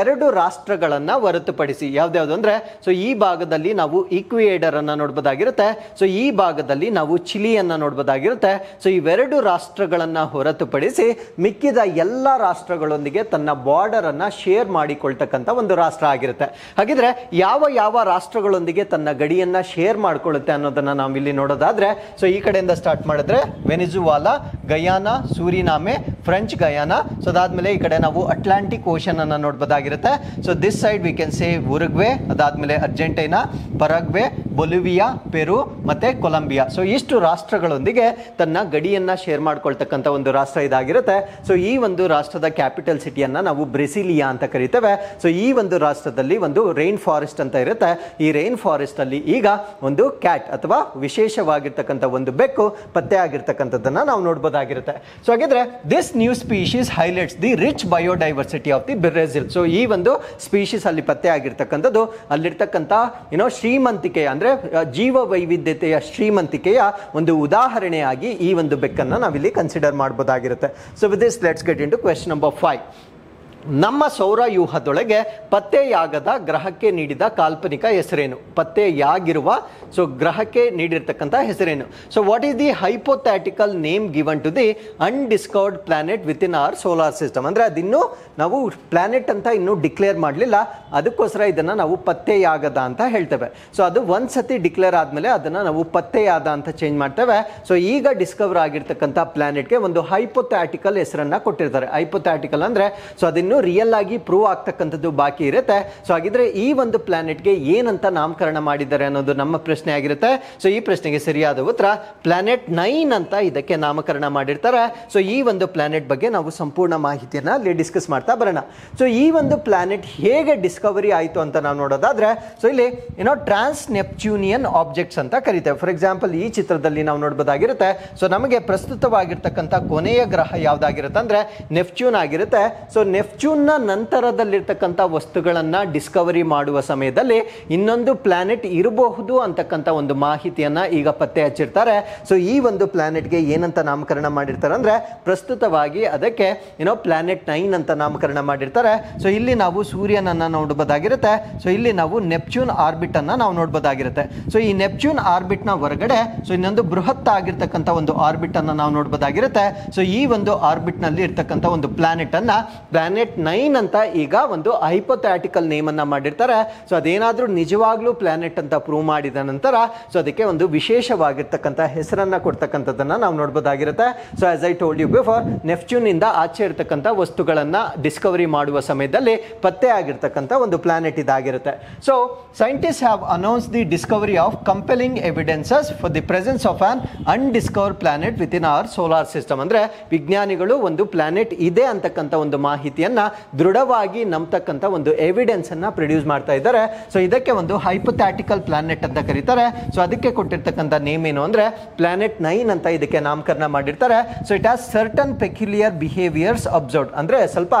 ಎರಡು ರಾಷ್ಟ್ರಗಳನ್ನ ಹೊರತುಪಡಿಸಿ ಯಾವ್ದ್ಯಾವ್ದು ಅಂದ್ರೆ, ಸೊ ಈ ಭಾಗದಲ್ಲಿ ನಾವು ಈಕ್ವಿಯೇಡರ್ ಅನ್ನ ನೋಡಬಹುದಾಗಿರುತ್ತೆ. ಸೊ ಈ ಭಾಗದಲ್ಲಿ ನಾವು ಚಿಲಿಯನ್ನ ನೋಡಬಹುದಾಗಿರುತ್ತೆ. ಸೊ ಇವೆರಡು ರಾಷ್ಟ್ರಗಳನ್ನ ಹೊರತುಪಡಿಸಿ ಮಿಕ್ಕಿದ ಎಲ್ಲ ರಾಷ್ಟ್ರಗಳೊಂದಿಗೆ ತನ್ನ ಬಾರ್ಡರ್ ಅನ್ನ ಶೇರ್ ಮಾಡಿಕೊಳ್ತಕ್ಕಂಥ ಒಂದು ರಾಷ್ಟ್ರ ಆಗಿರುತ್ತೆ. ಹಾಗಿದ್ರೆ ಯಾವ ಯಾವ ರಾಷ್ಟ್ರಗಳೊಂದಿಗೆ ತನ್ನ ಗಡಿಯನ್ನ ಶೇರ್ ಮಾಡ್ಕೊಳ್ಳುತ್ತೆ ಅನ್ನೋದನ್ನ ನಾವು ಇಲ್ಲಿ ನೋಡೋದಾದ್ರೆ, ಸೊ ಈ ಕಡೆಯಿಂದ ಸ್ಟಾರ್ಟ್ ಮಾಡಿದ್ರೆ Venezuela, Guyana, Suriname, French Guiana. So ಅದಾದ್ಮೇಲೆ ಈ ಕಡೆ ನಾವು ಅಟ್ಲಾಂಟಿಕ್ ಓಷನ್ ಅನ್ನ ನೋಡಬಹುದಾಗಿರುತ್ತೆ. So this side we can say Uruguay, ಅದಾದ್ಮೇಲೆ ಅರ್ಜೆಂಟೈನಾ, ಪರಗ್ವೆ, ಬೊಲಿವಿಯಾ, ಪೆರು ಮತ್ತೆ ಕೊಲಂಬಿಯಾ. ಸೊ ಇಷ್ಟು ರಾಷ್ಟ್ರಗಳೊಂದಿಗೆ ತನ್ನ ಗಡಿಯನ್ನ ಶೇರ್ ಮಾಡ್ಕೊಳ್ತಕ್ಕಂಥ ಒಂದು ರಾಷ್ಟ್ರ ಇದಾಗಿರುತ್ತೆ. ಸೊ ಈ ಒಂದು ರಾಷ್ಟ್ರದ ಕ್ಯಾಪಿಟಲ್ ಸಿಟಿಯನ್ನ ನಾವು ಬ್ರೆಸಿಲಿಯಾ ಅಂತ ಕರಿತೇವೆ. ಸೊ ಈ ಒಂದು ರಾಷ್ಟ್ರದಲ್ಲಿ ಒಂದು ರೈನ್ ಫಾರೆಸ್ಟ್ ಅಂತ ಇರುತ್ತೆ. ಈ ರೈನ್ ಫಾರೆಸ್ಟ್ ಅಲ್ಲಿ ಈಗ ಒಂದು ಕ್ಯಾಟ್ ಅಥವಾ ವಿಶೇಷವಾಗಿರ್ತಕ್ಕಂಥ ಒಂದು ಬೆಕ್ಕು ಪತ್ತೆ ಆಗಿರ್ತಕ್ಕಂಥದ್ದನ್ನ ನಾವು ನೋಡಬಹುದಾಗಿರುತ್ತೆ. ಸೊ ಹಾಗಿದ್ರೆ this new species highlights the rich biodiversity of the Brazil. So ಈ ಒಂದು ಸ್ಪೀಶೀಸ್ ಅಲ್ಲಿ ಪತ್ತೆ ಆಗಿರ್ತಕ್ಕಂಥದ್ದು ಅಲ್ಲಿರ್ತಕ್ಕಂಥ ಶ್ರೀಮಂತಿಕೆಯ ಅಂದ್ರೆ ಜೀವ ವೈವಿಧ್ಯತೆಯ ಶ್ರೀಮಂತಿಕೆಯ ಒಂದು ಉದಾಹರಣೆಯಾಗಿ ಈ ಒಂದು ಬೆಕ್ಕನ್ನು ನಾವಿಲ್ಲಿ ಕನ್ಸಿಡರ್ ಮಾಡಬಹುದಾಗಿರುತ್ತೆ. So with this let's get into question number 5. ನಮ್ಮ ಸೌರವ್ಯೂಹದೊಳಗೆ ಪತ್ತೆಯಾಗದ ಗ್ರಹಕ್ಕೆ ನೀಡಿದ ಕಾಲ್ಪನಿಕ ಹೆಸರೇನು? ಪತ್ತೆಯಾಗಿರುವ ಸೊ ಗ್ರಹಕ್ಕೆ ನೀಡಿರ್ತಕ್ಕಂಥ ಹೆಸರೇನು? So what is the hypothetical name given to the undiscovered planet within our solar system? ಅಂದ್ರೆ ಅದಿನ್ನೂ ನಾವು ಪ್ಲಾನೆಟ್ ಅಂತ ಇನ್ನೂ ಡಿಕ್ಲೇರ್ ಮಾಡಲಿಲ್ಲ, ಅದಕ್ಕೋಸ್ಕರ ಇದನ್ನ ನಾವು ಪತ್ತೆಯಾಗದ ಅಂತ ಹೇಳ್ತೇವೆ. ಸೊ ಅದು ಒಂದ್ಸತಿ ಡಿಕ್ಲೇರ್ ಆದ್ಮೇಲೆ ಅದನ್ನ ನಾವು ಪತ್ತೆಯಾದ ಅಂತ ಚೇಂಜ್ ಮಾಡ್ತೇವೆ. ಸೊ ಈಗ ಡಿಸ್ಕವರ್ ಆಗಿರ್ತಕ್ಕಂಥ ಪ್ಲಾನೆಟ್ಗೆ ಒಂದು ಹೈಪೋಥ್ಯಾಟಿಕಲ್ ಹೆಸರನ್ನ ಕೊಟ್ಟಿರ್ತಾರೆ. ಹೈಪೋಥ್ಯಾಟಿಕಲ್ ಅಂದ್ರೆ ಸೊ ಅದನ್ನ ರಿಯಲ್ ಆಗಿ ಪ್ರೂವ್ ಆಗ್ತಕ್ಕಂಥದ್ದು ಬಾಕಿ ಇರುತ್ತೆ. ಸೊ ಹಾಗಿದ್ರೆ ಈ ಒಂದು ಪ್ಲಾನೆಟ್ಗೆ ಏನಂತ ನಾಮಕರಣ ಮಾಡಿದ್ದಾರೆ ಅನ್ನೋದು ನಮ್ಮ ಪ್ರಶ್ನೆ ಆಗಿರುತ್ತೆ. ಸೊ ಈ ಪ್ರಶ್ನೆಗೆ ಸರಿಯಾದ ಉತ್ತರ ಪ್ಲಾನೆಟ್ 9 ಅಂತ ಇದಕ್ಕೆ ನಾಮಕರಣ ಮಾಡಿರ್ತಾರೆ. ಸೊ ಈ ಒಂದು ಪ್ಲಾನೆಟ್ ಬಗ್ಗೆ ನಾವು ಸಂಪೂರ್ಣ ಮಾಹಿತಿಯನ್ನ ಅಲ್ಲಿ ಡಿಸ್ಕಸ್ ಮಾಡ್ತಾ ಬರೋಣ. ಸೊ ಈ ಒಂದು ಪ್ಲಾನೆಟ್ ಹೇಗೆ ಡಿಸ್ಕವರಿ ಆಯಿತು ಅಂತ ನಾವು ನೋಡೋದಾದ್ರೆ ಸೊ ಇಲ್ಲಿ ಟ್ರಾನ್ಸ್ ನೆಪ್ಚೂನಿಯನ್ ಆಬ್ಜೆಕ್ಟ್ಸ್ ಅಂತ ಕರಿತೇವೆ. ಫಾರ್ ಎಕ್ಸಾಂಪಲ್ ಈ ಚಿತ್ರದಲ್ಲಿ ನಾವು ನೋಡಬಹುದಾಗಿರುತ್ತೆ. ಸೊ ನಮಗೆ ಪ್ರಸ್ತುತವಾಗಿರ್ತಕ್ಕಂಥ ಕೊನೆಯ ಗ್ರಹ ಯಾವ್ದಾಗಿರುತ್ತೆ ಅಂದ್ರೆ ನೆಪ್ಚೂನ್ ಆಗಿರುತ್ತೆ. ಸೊ ನೆಪ್ಚೂನ್ನ ನಂತರದಲ್ಲಿರ್ತಕ್ಕಂಥ ವಸ್ತುಗಳನ್ನ ಡಿಸ್ಕವರಿ ಮಾಡುವ ಸಮಯದಲ್ಲಿ ಇನ್ನೊಂದು ಪ್ಲಾನೆಟ್ ಇರಬಹುದು ಅಂತಕ್ಕಂಥ ಒಂದು ಮಾಹಿತಿಯನ್ನ ಈಗ ಪತ್ತೆ ಹಚ್ಚಿರ್ತಾರೆ. ಸೊ ಈ ಒಂದು ಪ್ಲಾನೆಟ್ಗೆ ಏನಂತ ನಾಮಕರಣ ಮಾಡಿರ್ತಾರೆ ಅಂದ್ರೆ ಪ್ರಸ್ತುತವಾಗಿ ಅದಕ್ಕೆ ಪ್ಲಾನೆಟ್ 9 ಅಂತ ನಾಮಕರಣ ಮಾಡಿರ್ತಾರೆ. ಸೊ ಇಲ್ಲಿ ನಾವು ಸೂರ್ಯನನ್ನ ನೋಡಬಹುದಾಗಿರುತ್ತೆ. ಸೊ ಇಲ್ಲಿ ನಾವು ನೆಪ್ಚೂನ್ ಆರ್ಬಿಟ್ ಅನ್ನ ನಾವು ನೋಡಬಹುದಾಗಿರುತ್ತೆ. ಸೊ ಈ ನೆಪ್ಚೂನ್ ಆರ್ಬಿಟ್ ನ ಹೊರಗಡೆ ಸೊ ಇನ್ನೊಂದು ಬೃಹತ್ ಆಗಿರ್ತಕ್ಕಂಥ ಒಂದು ಆರ್ಬಿಟ್ ಅನ್ನ ನಾವು ನೋಡಬಹುದಾಗಿರುತ್ತೆ. ಸೊ ಈ ಒಂದು ಆರ್ಬಿಟ್ ನಲ್ಲಿ ಇರ್ತಕ್ಕಂಥ ಒಂದು ಪ್ಲಾನೆಟ್ ಅನ್ನ ಪ್ಲಾನೆಟ್ 9 ಅಂತ ಈಗ ಒಂದು ಹೈಪೋಥ್ಯಾಟಿಕಲ್ ನೇಮ್ ಅನ್ನ ಮಾಡಿರ್ತಾರೆ. ಸೊ ಅದೇನಾದ್ರೂ ನಿಜವಾಗ್ಲೂ ಪ್ಲಾನೆಟ್ ಅಂತ ಪ್ರೂವ್ ಮಾಡಿದ ನಂತರ ಸೊ ಅದಕ್ಕೆ ಒಂದು ವಿಶೇಷವಾಗಿರ್ತಕ್ಕಂಥ ಹೆಸರನ್ನ ಕೊಡ್ತಕ್ಕಂಥದ್ದನ್ನ ನಾವು ನೋಡಬಹುದಾಗಿರುತ್ತೆ. So as I told you before, Neptune ಇಂದ ಆಚೆ ಇರ್ತಕ್ಕಂಥ ವಸ್ತುಗಳನ್ನ ಡಿಸ್ಕವರಿ ಮಾಡುವ ಸಮಯದಲ್ಲಿ ಪತ್ತೆ ಆಗಿರ್ತಕ್ಕಂಥ ಒಂದು ಪ್ಲಾನೆಟ್ ಇದಾಗಿರುತ್ತೆ. So scientist have announce the discovery of compelling evidences for the presence of an undiscovered planet within our solar system. ಅಂದ್ರೆ ವಿಜ್ಞಾನಿಗಳು ಒಂದು ಪ್ಲಾನೆಟ್ ಇದೆ ಅಂತಕ್ಕಂಥ ಒಂದು ಮಾಹಿತಿಯನ್ನ ದೃಢವಾಗಿ ನಂಬತಕ್ಕಂಥ ಒಂದು ಎವಿಡೆನ್ಸ್ ಅನ್ನ ಪ್ರೊಡ್ಯೂಸ್ ಮಾಡ್ತಾ ಇದ್ದಾರೆ. ಸೊ ಇದಕ್ಕೆ ಒಂದು ಹೈಪೋಥ್ಯಾಟಿಕಲ್ ಪ್ಲಾನೆಟ್ ಅಂತ ಕರೀತಾರೆ. ಸೊ ಅದಕ್ಕೆ ಕೊಟ್ಟಿರ್ತಕ್ಕಂಥ ನೇಮ್ ಏನು ಅಂದ್ರೆ ಪ್ಲಾನೆಟ್ 9 ಅಂತ ಇದಕ್ಕೆ ನಾಮಕರಣ ಮಾಡಿರ್ತಾರೆ. So it has certain peculiar behaviours observed. ಅಂದ್ರೆ ಸ್ವಲ್ಪ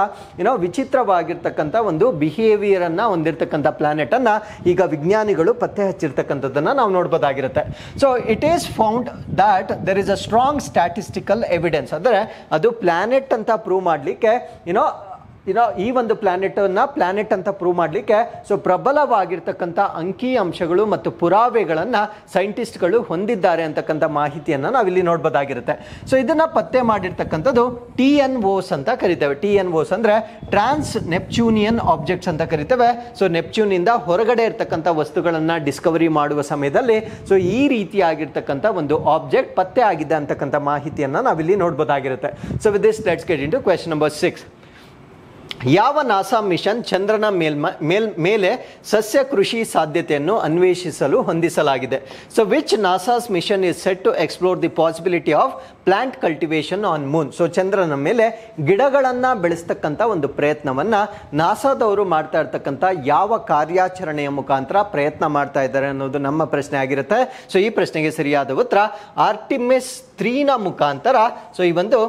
ವಿಚಿತ್ರವಾಗಿರ್ತಕ್ಕಂಥ ಒಂದು ಬಿಹೇವಿಯರ್ ಅನ್ನ ಹೊಂದಿರತಕ್ಕಂಥ ಪ್ಲಾನೆಟ್ ಅನ್ನ ಈಗ ವಿಜ್ಞಾನಿಗಳು ಪತ್ತೆ ಹಚ್ಚಿರ್ತಕ್ಕಂಥದ್ದನ್ನ ನಾವು ನೋಡಬಹುದಾಗಿರುತ್ತೆ. So it is found that there is a strong statistical evidence. ಅಂದ್ರೆ ಅದು ಪ್ಲಾನೆಟ್ ಅಂತ ಪ್ರೂವ್ ಮಾಡಲಿಕ್ಕೆ ಈ ಒಂದು ಪ್ಲಾನೆಟ್ ಅಂತ ಪ್ರೂವ್ ಮಾಡಲಿಕ್ಕೆ ಸೊ ಪ್ರಬಲವಾಗಿರ್ತಕ್ಕಂಥ ಅಂಕಿ ಅಂಶಗಳು ಮತ್ತು ಪುರಾವೆಗಳನ್ನ ಸೈಂಟಿಸ್ಟ್ಗಳು ಹೊಂದಿದ್ದಾರೆ ಅಂತಕ್ಕಂಥ ಮಾಹಿತಿಯನ್ನ ನಾವಿಲ್ಲಿ ನೋಡಬಹುದಾಗಿರುತ್ತೆ. ಸೊ ಇದನ್ನ ಪತ್ತೆ ಮಾಡಿರ್ತಕ್ಕಂಥದ್ದು TNOs ಅಂತ ಕರಿತೇವೆ. TNOs ಅಂದ್ರೆ ಟ್ರಾನ್ಸ್ ನೆಪ್ಚೂನಿಯನ್ ಆಬ್ಜೆಕ್ಟ್ಸ್ ಅಂತ ಕರಿತೇವೆ. ಸೊ ನೆಪ್ಚೂನ್ ಇಂದ ಹೊರಗಡೆ ಇರ್ತಕ್ಕಂಥ ವಸ್ತುಗಳನ್ನ ಡಿಸ್ಕವರಿ ಮಾಡುವ ಸಮಯದಲ್ಲಿ ಸೊ ಈ ರೀತಿಯಾಗಿರ್ತಕ್ಕಂಥ ಒಂದು ಆಬ್ಜೆಕ್ಟ್ ಪತ್ತೆ ಆಗಿದೆ ಅಂತಕ್ಕಂಥ ಮಾಹಿತಿಯನ್ನ ನಾವಿಲ್ಲಿ ನೋಡಬಹುದಾಗಿರುತ್ತೆ. So with this let's get into question number 6. ಯಾವ ನಾಸಾ ಮಿಷನ್ ಚಂದ್ರನ ಮೇಲೆ ಸಸ್ಯ ಕೃಷಿ ಸಾಧ್ಯತೆಯನ್ನು ಅನ್ವೇಷಿಸಲು ಹೊಂದಿಸಲಾಗಿದೆ? So which NASA's mission is set to explore the possibility of plant cultivation on moon? So ಚಂದ್ರನ ಮೇಲೆ ಗಿಡಗಳನ್ನ ಬೆಳೆಸ್ತಕ್ಕಂಥ ಒಂದು ಪ್ರಯತ್ನವನ್ನ ನಾಸಾದವರು ಮಾಡ್ತಾ ಇರ್ತಕ್ಕಂಥ ಯಾವ ಕಾರ್ಯಾಚರಣೆಯ ಮುಖಾಂತರ ಪ್ರಯತ್ನ ಮಾಡ್ತಾ ಇದ್ದಾರೆ ಅನ್ನೋದು ನಮ್ಮ ಪ್ರಶ್ನೆ ಆಗಿರುತ್ತೆ. ಸೊ ಈ ಪ್ರಶ್ನೆಗೆ ಸರಿಯಾದ ಉತ್ತರ ಆರ್ಟಿಮಿಸ್ 3ನ ಮುಖಾಂತರ ಸೊ ಈ ಒಂದು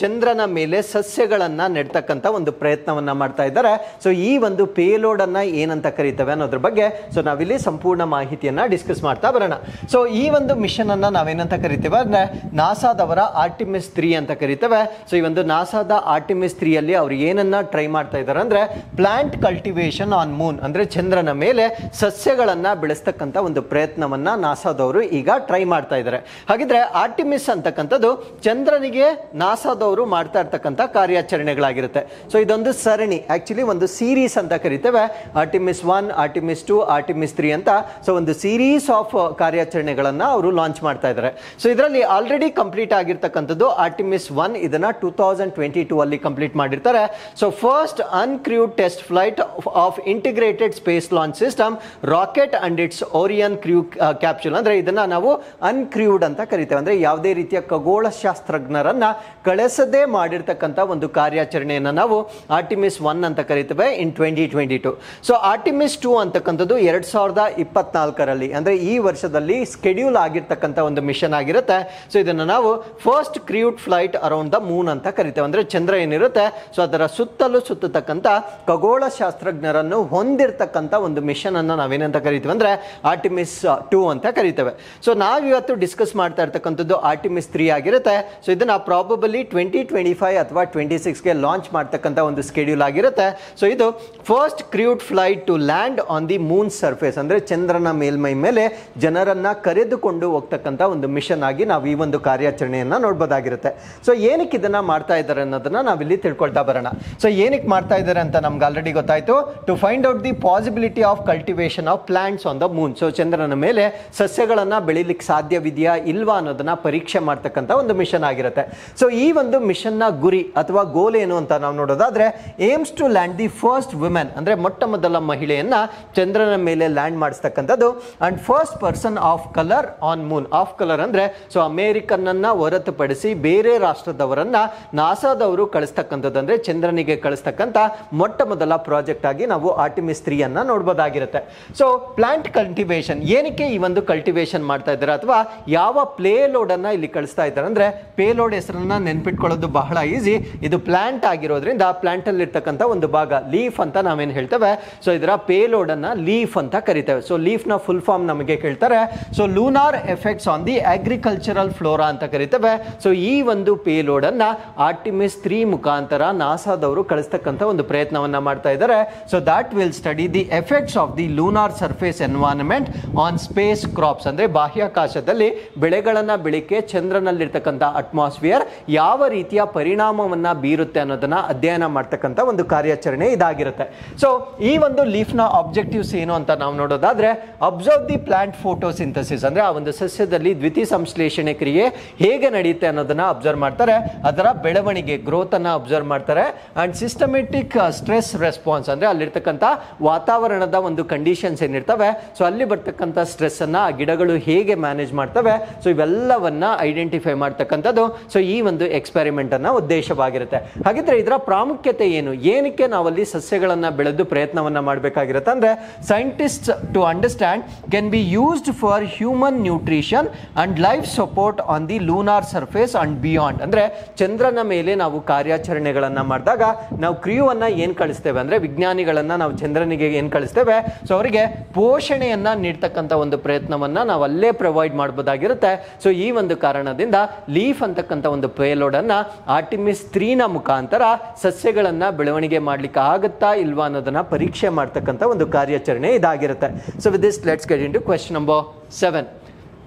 ಚಂದ್ರನ ಮೇಲೆ ಸಸ್ಯಗಳನ್ನ ನೆಡ್ತಕ್ಕಂಥ ಒಂದು ಪ್ರಯತ್ನವನ್ನ ಮಾಡ್ತಾ ಇದ್ದಾರೆ. ಸೊ ಈ ಒಂದು ಪೇಲೋಡ್ ಅನ್ನ ಏನಂತ ಕರೀತೇವೆ ಅನ್ನೋದ್ರ ಬಗ್ಗೆ ಸೊ ನಾವಿಲ್ಲಿ ಸಂಪೂರ್ಣ ಮಾಹಿತಿಯನ್ನ ಡಿಸ್ಕಸ್ ಮಾಡ್ತಾ ಬರೋಣ. ಸೊ ಈ ಒಂದು ಮಿಷನ್ ಅನ್ನ ನಾವೇನಂತ ಕರಿತೇವೆ ಅಂದ್ರೆ ನಾಸಾದವರ ಆರ್ಟಿಮಿಸ್ 3 ಅಂತ ಕರಿತೇವೆ. ಸೊ ಈ ಒಂದು ನಾಸಾದ ಆರ್ಟಿಮಿಸ್ 3 ಅಲ್ಲಿ ಅವ್ರು ಏನನ್ನ ಟ್ರೈ ಮಾಡ್ತಾ ಇದ್ದಾರೆ ಅಂದ್ರೆ ಪ್ಲಾಂಟ್ ಕಲ್ಟಿವೇಶನ್ ಆನ್ ಮೂನ್, ಅಂದ್ರೆ ಚಂದ್ರನ ಮೇಲೆ ಸಸ್ಯಗಳನ್ನ ಬೆಳೆಸ್ತಕ್ಕಂಥ ಒಂದು ಪ್ರಯತ್ನವನ್ನ ನಾಸಾದವರು ಈಗ ಟ್ರೈ ಮಾಡ್ತಾ ಇದ್ದಾರೆ. ಹಾಗಿದ್ರೆ ಆರ್ಟಿಮಿಸ್ ಅಂತಕ್ಕಂಥದ್ದು ಚಂದ್ರನಿಗೆ ನಾಸಾದವರು ಮಾಡ್ತಾ ಇರ್ತಕ್ಕಂಥ ಕಾರ್ಯಾಚರಣೆಗಳಾಗಿರುತ್ತೆ. ಸೊ ಇದೊಂದು ಒಂದು ಸರಣಿ, ಆಕ್ಚುಲಿ ಒಂದು ಸೀರೀಸ್ ಅಂತ ಕರಿತೇವೆ. ಆರ್ಟಿಮಿಸ್ 1, ಆರ್ಟಿಮಿಸ್ 2, ಆರ್ಟಿಮಿಸ್ 3 ಅಂತ. ಸೊ ಒಂದು ಸೀರೀಸ್ ಆಫ್ ಕಾರ್ಯಾಚರಣೆಗಳನ್ನ ಅವರು ಲಾಂಚ್ ಮಾಡ್ತಾ ಇದ್ದಾರೆ. ಸೊ ಇದರಲ್ಲಿ ಆಲ್ರೆಡಿ ಕಂಪ್ಲೀಟ್ ಆಗಿರ್ತಕ್ಕಂಥದ್ದು ಆರ್ಟಿಮಿಸ್ 1, ಇದನ್ನ 2022 ಅಲ್ಲಿ ಕಂಪ್ಲೀಟ್ ಮಾಡಿರ್ತಾರೆ. So first uncrewed test flight of integrated space launch system rocket and its Orion crew capsule. ಅಂದ್ರೆ ಇದನ್ನ ನಾವು ಅನ್ಕ್ರೂಡ್ ಅಂತ ಕರಿತೇವೆ. ಅಂದ್ರೆ ಯಾವುದೇ ರೀತಿಯ ಖಗೋಳ ಶಾಸ್ತ್ರಜ್ಞರನ್ನ ಕಳಿಸದೆ ಮಾಡಿರ್ತಕ್ಕಂಥ ಒಂದು ಕಾರ್ಯಾಚರಣೆಯನ್ನ ನಾವು ಆರ್ಟಿಮಿಸ್ 1 ಅಂತ ಕರಿತೇವೆ ಇನ್ 2022. ಸೊ ಆರ್ಟಿಮಿಸ್ 2 ಅಂತಕ್ಕಂಥದ್ದು 2024ರಲ್ಲಿ ಅಂದ್ರೆ ಈ ವರ್ಷದಲ್ಲಿ ಸ್ಕೆಡ್ಯೂಲ್ ಆಗಿರ್ತಕ್ಕಂಥ ಒಂದು ಮಿಷನ್ ಆಗಿರುತ್ತೆ. ಸೊ ಇದನ್ನ ನಾವು first crewed flight around the Moon ಅಂತ ಕರಿತೇವೆ. ಅಂದ್ರೆ ಚಂದ್ರ ಏನಿರುತ್ತೆ ಸೊ ಅದರ ಸುತ್ತಲೂ ಸುತ್ತತಕ್ಕಂಥ ಖಗೋಳ ಶಾಸ್ತ್ರಜ್ಞರನ್ನು ಹೊಂದಿರತಕ್ಕಂಥ ಒಂದು ಮಿಷನ್ ಅನ್ನ ನಾವೇನಂತ ಕರಿತೀವಿ ಅಂದ್ರೆ ಆರ್ಟಿಮಿಸ್ 2 ಅಂತ ಕರಿತೇವೆ. ಸೊ ನಾವಿವತ್ತು ಡಿಸ್ಕಸ್ ಮಾಡ್ತಾ ಇರ್ತಕ್ಕಂಥದ್ದು ಆರ್ಟಿಮಿಸ್ 3 ಆಗಿರುತ್ತೆ. ಸೊ ಇದನ್ನ ಪ್ರಾಬಬಲಿ 2025 ಅಥವಾ 26ಗೆ ಲಾಂಚ್ ಮಾಡ್ತಕ್ಕಂಥ ಒಂದು ಸ್ಕೆಡ್ಯೂಲ್ ಆಗಿರುತ್ತೆ. ಸೊ ಇದು first crewed flight to land on the moon surface, ಅಂದ್ರೆ ಚಂದ್ರನ ಮೇಲ್ಮೈ ಮೇಲೆ ಜನರನ್ನ ಕರೆದುಕೊಂಡು ಹೋಗ್ತಕ್ಕಂಥ ಒಂದು ಮಿಷನ್ ಆಗಿ ನಾವು ಈ ಒಂದು ಕಾರ್ಯಾಚರಣೆಯನ್ನ ನೋಡ್ಬೋದಾಗಿರುತ್ತೆ. ಸೊ ಏನಕ್ಕೆ ಇದನ್ನ ಮಾಡ್ತಾ ಇದ್ದಾರೆ ಅನ್ನೋದನ್ನ ನಾವಿಲ್ಲಿ ತಿಳ್ಕೊಳ್ತಾ ಬರೋಣ. ಸೊ ಏನಕ್ಕೆ ಮಾಡ್ತಾ ಇದ್ದಾರೆ ಅಂತ ನಮ್ಗೆ ಆಲ್ರೆಡಿ ಗೊತ್ತಾಯ್ತು. To find out the possibility of cultivation of plants on the moon. So ಚಂದ್ರನ ಮೇಲೆ ಸಸ್ಯಗಳನ್ನ ಬೆಳಿಲಿಕ್ಕೆ ಸಾಧ್ಯವಿದೆಯಾ ಇಲ್ವಾ ಅನ್ನೋದನ್ನ ಪರೀಕ್ಷೆ ಮಾಡ್ತಕ್ಕಂಥ ಒಂದು ಮಿಷನ್ ಆಗಿರುತ್ತೆ. ಸೊ ಈ ಒಂದು ಮಿಷನ್ ನ ಗುರಿ ಅಥವಾ ಗೋಲ್ ಏನು ಅಂತ ನಾವು ನೋಡೋದಾದ್ರೆ aims to land the first women, ಅಂದ್ರೆ ಮೊಟ್ಟ ಮೊದಲ ಮಹಿಳೆಯನ್ನ ಚಂದ್ರನ ಮೇಲೆ ಲ್ಯಾಂಡ್ ಮಾಡಿಸ್ತಕ್ಕಂಥದ್ದು. And first person of colour on moon. Of colour ಅಂದ್ರೆ ಸೊ ಅಮೇರಿಕನ್ ಅನ್ನ ಹೊರತುಪಡಿಸಿ ಬೇರೆ ರಾಷ್ಟ್ರದವರನ್ನ ನಾಸಾದವರು ಕಳಿಸ್ತಕ್ಕಂಥದ್ದು, ಅಂದ್ರೆ ಚಂದ್ರನಿಗೆ ಕಳಿಸ್ತಕ್ಕಂಥ ಮೊಟ್ಟ ಮೊದಲ ಪ್ರಾಜೆಕ್ಟ್ ಆಗಿ ನಾವು ಆರ್ಟಿಮಿಸ್ 3 ಅನ್ನ ನೋಡಬಹುದಾಗಿರುತ್ತೆ. ಸೊ ಪ್ಲಾಂಟ್ ಕಲ್ಟಿವೇಶನ್, ಏನಕ್ಕೆ ಈ ಒಂದು ಕಲ್ಟಿವೇಶನ್ ಮಾಡ್ತಾ ಇದ್ದಾರೆ ಅಥವಾ ಯಾವ ಪ್ಲೇ ಲೋಡ್ ಅನ್ನ ಇಲ್ಲಿ ಕಳಿಸ್ತಾ ಇದ್ದಾರೆ ಅಂದ್ರೆ ಪೇಲೋಡ್ ಹೆಸರನ್ನ ನೆನ್ಪಿಟ್ಕೊಳ್ಳೋದು ಬಹಳ ಈಸಿ. ಇದು ಪ್ಲಾಂಟ್ ಆಗಿರೋದ್ರಿಂದ ಪ್ಲಾಂಟ್ ಅಲ್ಲಿ ಇರ್ತಕ್ಕಂಥ ಒಂದು ಭಾಗ ಲೀಫ್ ಅಂತ ನಾವೇನ್ ಹೇಳ್ತೇವೆ. ಸೊ ಇದರ ಪೇಲೋಡ್ ಅನ್ನ ಲೀಫ್ ಅಂತ ಕರಿತೇವೆ. ಸೊ ಲೀಫ್ ನ ಫುಲ್ ಫಾರ್ಮ್ ನಮಗೆ ಕೇಳ್ತಾರೆ. So lunar effects on the agricultural flora ಅಂತ ಕರಿತೇವೆ. ಸೊ ಈ ಒಂದು ಪೇಲೋಡ್ ಅನ್ನ ಆರ್ಟಿಮಿಸ್ 3 ಮುಖಾಂತರ ನಾಸಾದವರು ಕಳಿಸ್ತಕ್ಕಂಥ ಒಂದು ಪ್ರಯತ್ನವನ್ನ ಮಾಡ್ತಾ ಇದ್ದಾರೆ. So that will study the effects of the lunar surface environment on space crops, ಅಂದ್ರೆ ಬಾಹ್ಯಾಕಾಶದಲ್ಲಿ ಬೆಳೆಗಳನ್ನ ಬೆಳಿಕೆ ಚಂದ್ರನಲ್ಲಿರ್ತಕ್ಕಂಥ ಅಟ್ಮಾಸ್ಫಿಯರ್ ಯಾವ ರೀತಿಯ ಪರಿಣಾಮವನ್ನ ಬೀರುತ್ತೆ ಅನ್ನೋದನ್ನ ಅಧ್ಯಯನ ಮಾಡ್ತಕ್ಕಂಥ ಒಂದು ಕಾರ್ಯಾಚರಣೆ ಇದಾಗಿರುತ್ತೆ. ಸೊ ಈ ಒಂದು ಲೀಫ್ ನ ಆಬ್ಜೆಕ್ಟಿವ್ಸ್ ಏನು ಅಂತ ನಾವು ನೋಡೋದಾದ್ರೆ ಅಬ್ಸರ್ವ್ ದಿ ಪ್ಲಾಂಟ್ ಫೋಟೋಸಿಂಥಸಿಸ್, ಅಂದ್ರೆ ಆ ಒಂದು ಸಸ್ಯದಲ್ಲಿ ದ್ವಿತೀಯ ಸಂಶ್ಲೇಷಣೆ ಕ್ರಿಯೆ ಹೇಗೆ ನಡೆಯುತ್ತೆ ಅನ್ನೋದನ್ನ ಅಬ್ಸರ್ವ್ ಮಾಡ್ತಾರೆ. ಅದರ ಬೆಳವಣಿಗೆ ಗ್ರೋತ್ ಅನ್ನ ಅಬ್ಸರ್ವ್ ಮಾಡ್ತಾರೆ. ಅಂಡ್ ಸಿಸ್ಟಮೆಟಿಕ್ ಸ್ಟ್ರೆಸ್ ರೆಸ್ಪಾನ್ಸ್, ಅಂದ್ರೆ ಅಲ್ಲಿರ್ತಕ್ಕಂಥ ವಾತಾವರಣದ ಒಂದು ಕಂಡೀಷನ್ಸ್ ಏನಿರ್ತವೆ ಸೊ ಅಲ್ಲಿ ಬರ್ತಕ್ಕಂಥ ಸ್ಟ್ರೆಸ್ ಅನ್ನ ಆ ಗಿಡಗಳು ಹೇಗೆ ಮ್ಯಾನೇಜ್ ಮಾಡ್ತವೆ, ಸೊ ಇವೆಲ್ಲವನ್ನ ಐಡೆಂಟಿಫೈ ಮಾಡ್ತಕ್ಕಂಥದ್ದು ಸೊ ಈ ಒಂದು ಎಕ್ಸ್ಪೆರಿಮೆಂಟ್ ಅನ್ನ ಉದ್ದೇಶವಾಗಿರುತ್ತೆ. ಹಾಗಿದ್ರೆ ಇದರ ಪ್ರಾಮುಖ್ಯತೆ ಏನು, ಏನಕ್ಕೆ ನಾವಲ್ಲಿ ಸಸ್ಯಗಳನ್ನ ಬೆಳೆದು ಪ್ರಯತ್ನವನ್ನ ಮಾಡಬೇಕಾಗಿರುತ್ತೆ ಅಂದ್ರೆ scientist to understand can be used for human nutrition and life support on the lunar surface and beyond. ಅಂದ್ರೆ ಚಂದ್ರನ ಮೇಲೆ ನಾವು ಕಾರ್ಯಾಚರಣೆಗಳನ್ನ ಮಾಡಿದಾಗ ನಾವು ಕ್ರಿಯೂ ಅನ್ನ ಏನ್ ಕಳಿಸ್ತೇವೆ ಅಂದ್ರೆ ವಿಜ್ಞಾನಿಗಳನ್ನ ನಾವು ಚಂದ್ರನಿಗೆ ಏನ್ ಕಳಿಸ್ತೇವೆ ಸೊ ಅವರಿಗೆ ಪೋಷಣೆಯನ್ನ ನೀಡ್ತಕ್ಕಂಥ ಒಂದು ಪ್ರಯತ್ನವನ್ನ ನಾವು ಅಲ್ಲೇ ಪ್ರೊವೈಡ್ ಮಾಡಬಹುದಾಗಿರುತ್ತೆ. ಸೊ ಈ ಒಂದು ಕಾರಣದಿಂದ ಲೀಫ್ ಅಂತಕ್ಕಂಥ ಒಂದು ಪೇಲೋಡ್ ಅನ್ನ ಆರ್ಟಿಮಿಸ್ 3 ನ ಮುಖಾಂತರ ಸಸ್ಯಗಳನ್ನ ಬೆಳವಣಿಗೆ ಮಾಡ್ಲಿಕ್ಕೆ ಆಗುತ್ತಾ ಇಲ್ವಾ ಅನ್ನೋದನ್ನ ಪರೀಕ್ಷೆ ಮಾಡ್ತಕ್ಕಂಥ ಒಂದು ಕಾರ್ಯಾಚರಣೆ ಇದಾಗಿರುತ್ತೆ. So with this let's get into question number 7.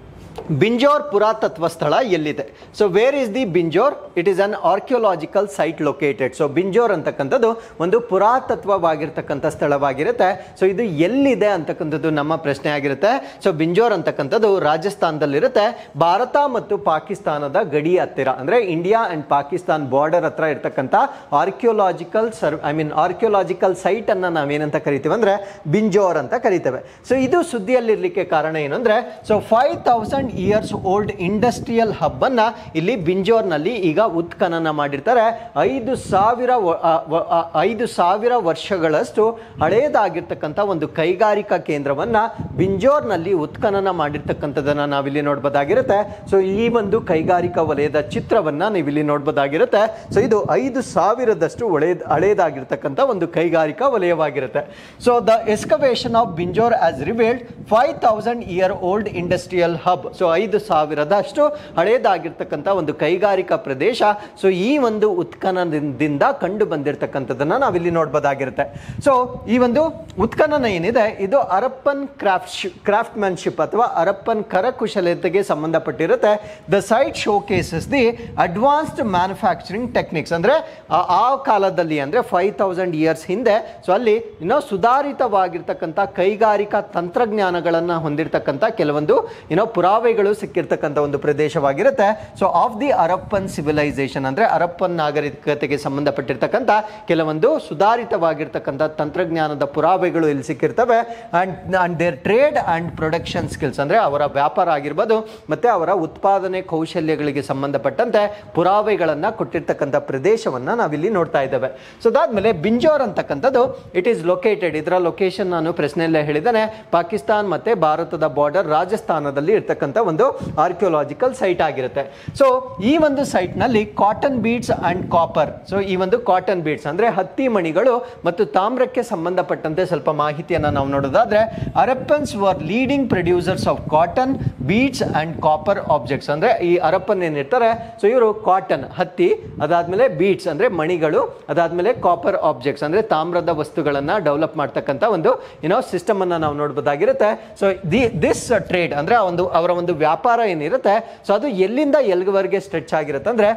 Binjor ಪುರಾತತ್ವ ಸ್ಥಳ ಎಲ್ಲಿದೆ? So where is the Binjor? It is an archaeological site located. So Binjor ಅಂತಕ್ಕಂಥದ್ದು ಒಂದು ಪುರಾತತ್ವವಾಗಿರ್ತಕ್ಕಂಥ ಸ್ಥಳವಾಗಿರುತ್ತೆ. ಸೊ ಇದು ಎಲ್ಲಿದೆ ಅಂತಕ್ಕಂಥದ್ದು ನಮ್ಮ ಪ್ರಶ್ನೆ ಆಗಿರುತ್ತೆ. ಸೊ ಬಿಂಜೋರ್ ಅಂತಕ್ಕಂಥದ್ದು ರಾಜಸ್ಥಾನದಲ್ಲಿರುತ್ತೆ. ಭಾರತ ಮತ್ತು ಪಾಕಿಸ್ತಾನದ ಗಡಿ ಹತ್ತಿರ, ಅಂದ್ರೆ ಇಂಡಿಯಾ ಅಂಡ್ ಪಾಕಿಸ್ತಾನ್ ಬಾರ್ಡರ್ ಹತ್ರ ಇರ್ತಕ್ಕಂಥ ಆರ್ಕಿಯೋಲಾಜಿಕಲ್ ಸೈಟ್ ಅನ್ನ ನಾವೇನಂತ ಕರಿತೀವಿ ಅಂದ್ರೆ ಬಿಂಜೋರ್ ಅಂತ ಕರಿತೇವೆ. ಸೊ ಇದು ಸುದ್ದಿಯಲ್ಲಿರ್ಲಿಕ್ಕೆ ಕಾರಣ ಏನಂದ್ರೆ so 5000 years old industrial hub ಅನ್ನ ಇಲ್ಲಿ ಬಿಂಜೋರ್ನಲ್ಲಿ ಈಗ ಉತ್ಖನನ ಮಾಡಿರ್ತಾರೆ. 5000 ವರ್ಷಗಳಷ್ಟು ಹಳೆಯದಾಗಿರ್ತಕ್ಕಂಥ ಒಂದು ಕೈಗಾರಿಕಾ ಕೇಂದ್ರವನ್ನ ಬಿಂಜೋರ್ನಲ್ಲಿ ಉತ್ಖನನ ಮಾಡಿರ್ತಕ್ಕಂಥದನ್ನ ನಾವಿಲ್ಲಿ ನೋಡಬಹುದಾಗಿರುತ್ತೆ. ಸೊ ಈ ಒಂದು ಕೈಗಾರಿಕಾ ವಲಯದ ಚಿತ್ರವನ್ನ ನೀವಿಲ್ಲಿ ನೋಡಬಹುದಾಗಿರುತ್ತೆ. ಸೊ ಇದು 5000ದಷ್ಟು ಹಳೆಯದಾಗಿರ್ತಕ್ಕಂಥ ಒಂದು ಕೈಗಾರಿಕಾ ವಲಯವಾಗಿರುತ್ತೆ. So the excavation of Binjor has revealed 5000 year old industrial hub. So 5000ದಷ್ಟು ಹಳೆಯದಾಗಿರ್ತಕ್ಕಂಥ ಒಂದು ಕೈಗಾರಿಕಾ ಪ್ರದೇಶ ಸೊ ಈ ಒಂದು ಉತ್ಖನನದಿಂದ ಕಂಡು ಬಂದಿರತಕ್ಕಂಥದ್ದನ್ನ ನಾವಿಲ್ಲಿ ನೋಡಬಹುದಾಗಿರುತ್ತೆ. ಸೊ ಈ ಒಂದು ಉತ್ಖನನ ಏನಿದೆ ಇದು ಹರಪ್ಪನ್ ಕ್ರಾಫ್ಟ್ಮನ್ಶಿಪ್ ಅಥವಾ ಹರಪ್ಪನ್ ಕರಕುಶಲತೆಗೆ ಸಂಬಂಧಪಟ್ಟಿರುತ್ತೆ. The site showcases the advanced manufacturing techniques, ಅಂದರೆ ಆ ಕಾಲದಲ್ಲಿ ಅಂದರೆ 5000 ಇಯರ್ಸ್ ಹಿಂದೆ, ಸೊ ಅಲ್ಲಿ ಸುಧಾರಿತವಾಗಿರ್ತಕ್ಕಂಥ ಕೈಗಾರಿಕಾ ತಂತ್ರಜ್ಞಾನಗಳನ್ನು ಹೊಂದಿರತಕ್ಕಂಥ ಕೆಲವೊಂದು ಪುರಾವೆಗಳು ಸಿಕ್ಕಿರ್ತಕ್ಕಂಥ ಒಂದು ಪ್ರದೇಶವಾಗಿರುತ್ತೆ. So of the Harappan civilisation ಅಂದರೆ ಹರಪ್ಪನ್ ನಾಗರಿಕತೆಗೆ ಸಂಬಂಧಪಟ್ಟಿರ್ತಕ್ಕಂಥ ಕೆಲವೊಂದು ಸುಧಾರಿತವಾಗಿರ್ತಕ್ಕಂಥ ತಂತ್ರಜ್ಞಾನದ ಪುರಾವೆಗಳು ಇಲ್ಲಿ ಸಿಕ್ಕಿರ್ತವೆ. And their trade and production skills, ಅಂದರೆ ಅವರ ವ್ಯಾಪಾರ ಆಗಿರ್ಬೋದು ಮತ್ತೆ ಅವರ ಉತ್ಪಾದನೆ ಕೌಶಲ್ಯಗಳಿಗೆ ಸಂಬಂಧಪಟ್ಟಂತೆ ಪುರಾವೆಗಳನ್ನು ಕೊಟ್ಟಿರ್ತಕ್ಕಂಥ ಪ್ರದೇಶವನ್ನು ನಾವಿಲ್ಲಿ ನೋಡ್ತಾ ಇದ್ದೇವೆ. ಸೊ ಅದಾದ್ಮೇಲೆ ಬಿಂಜೋರ್ ಅಂತಕ್ಕಂಥದ್ದು ಇಟ್ ಈಸ್ ಲೊಕೇಟೆಡ್, ಇದರ ಲೊಕೇಶನ್ ನಾನು ಪ್ರಶ್ನೆಯಲ್ಲೇ ಹೇಳಿದ್ದೇನೆ, ಪಾಕಿಸ್ತಾನ್ ಮತ್ತೆ ಭಾರತದ ಬಾರ್ಡರ್ ರಾಜಸ್ಥಾನದಲ್ಲಿ ಇರ್ತಕ್ಕಂಥ ಒಂದು ಆರ್ಕಿಯೋಲಾಜಿಕಲ್ ಸೈಟ್ ಆಗಿರುತ್ತೆ. ಸೊ ಈ ಒಂದು ಸೈಟ್ ನಲ್ಲಿ cotton beads and copper, so ಈ ಒಂದು ಕಾಟನ್ ಬೀಡ್ಸ್ ಅಂದ್ರೆ ಹತ್ತಿ ಮಣಿಗಳು ಮತ್ತು ತಾಮ್ರಕ್ಕೆ ಸಂಬಂಧಪಟ್ಟಂತೆ ಸ್ವಲ್ಪ ಮಾಹಿತಿಯನ್ನು ನಾವು ನೋಡೋದಾದ್ರೆ, Harappans were leading producers of cotton beads and copper objects, ಅಂದ್ರೆ ಈ ಹರಪ್ಪನ್ ಏನಿರ್ತಾರೆ ಸೊ ಇವರು ಕಾಟನ್ ಹತ್ತಿ, ಅದಾದ್ಮೇಲೆ ಬೀಡ್ಸ್ ಅಂದ್ರೆ ಮಣಿಗಳು, ಅದಾದ್ಮೇಲೆ ಕಾಪರ್ ಆಬ್ಜೆಕ್ಟ್ಸ್ ಅಂದ್ರೆ ತಾಮ್ರದ ವಸ್ತುಗಳನ್ನ ಡೆವಲಪ್ ಮಾಡ್ತಕ್ಕಂಥ ಒಂದು ಸಿಸ್ಟಮ್ ಅನ್ನ ನಾವು ನೋಡಬಹುದಾಗಿರುತ್ತೆ. ಸೊ ದಿಸ್ ಟ್ರೇಡ್ ಅಂದ್ರೆ ಅವರ ಒಂದು ವ್ಯಾಪಾರ ಏನಿರುತ್ತೆ ಸೊ ಅದು ಎಲ್ಲಿಂದ ಎಲ್ಲಿವರೆಗೆ ಸ್ಟ್ರೆಚ್ ಆಗಿರುತ್ತೆ ಅಂದ್ರೆ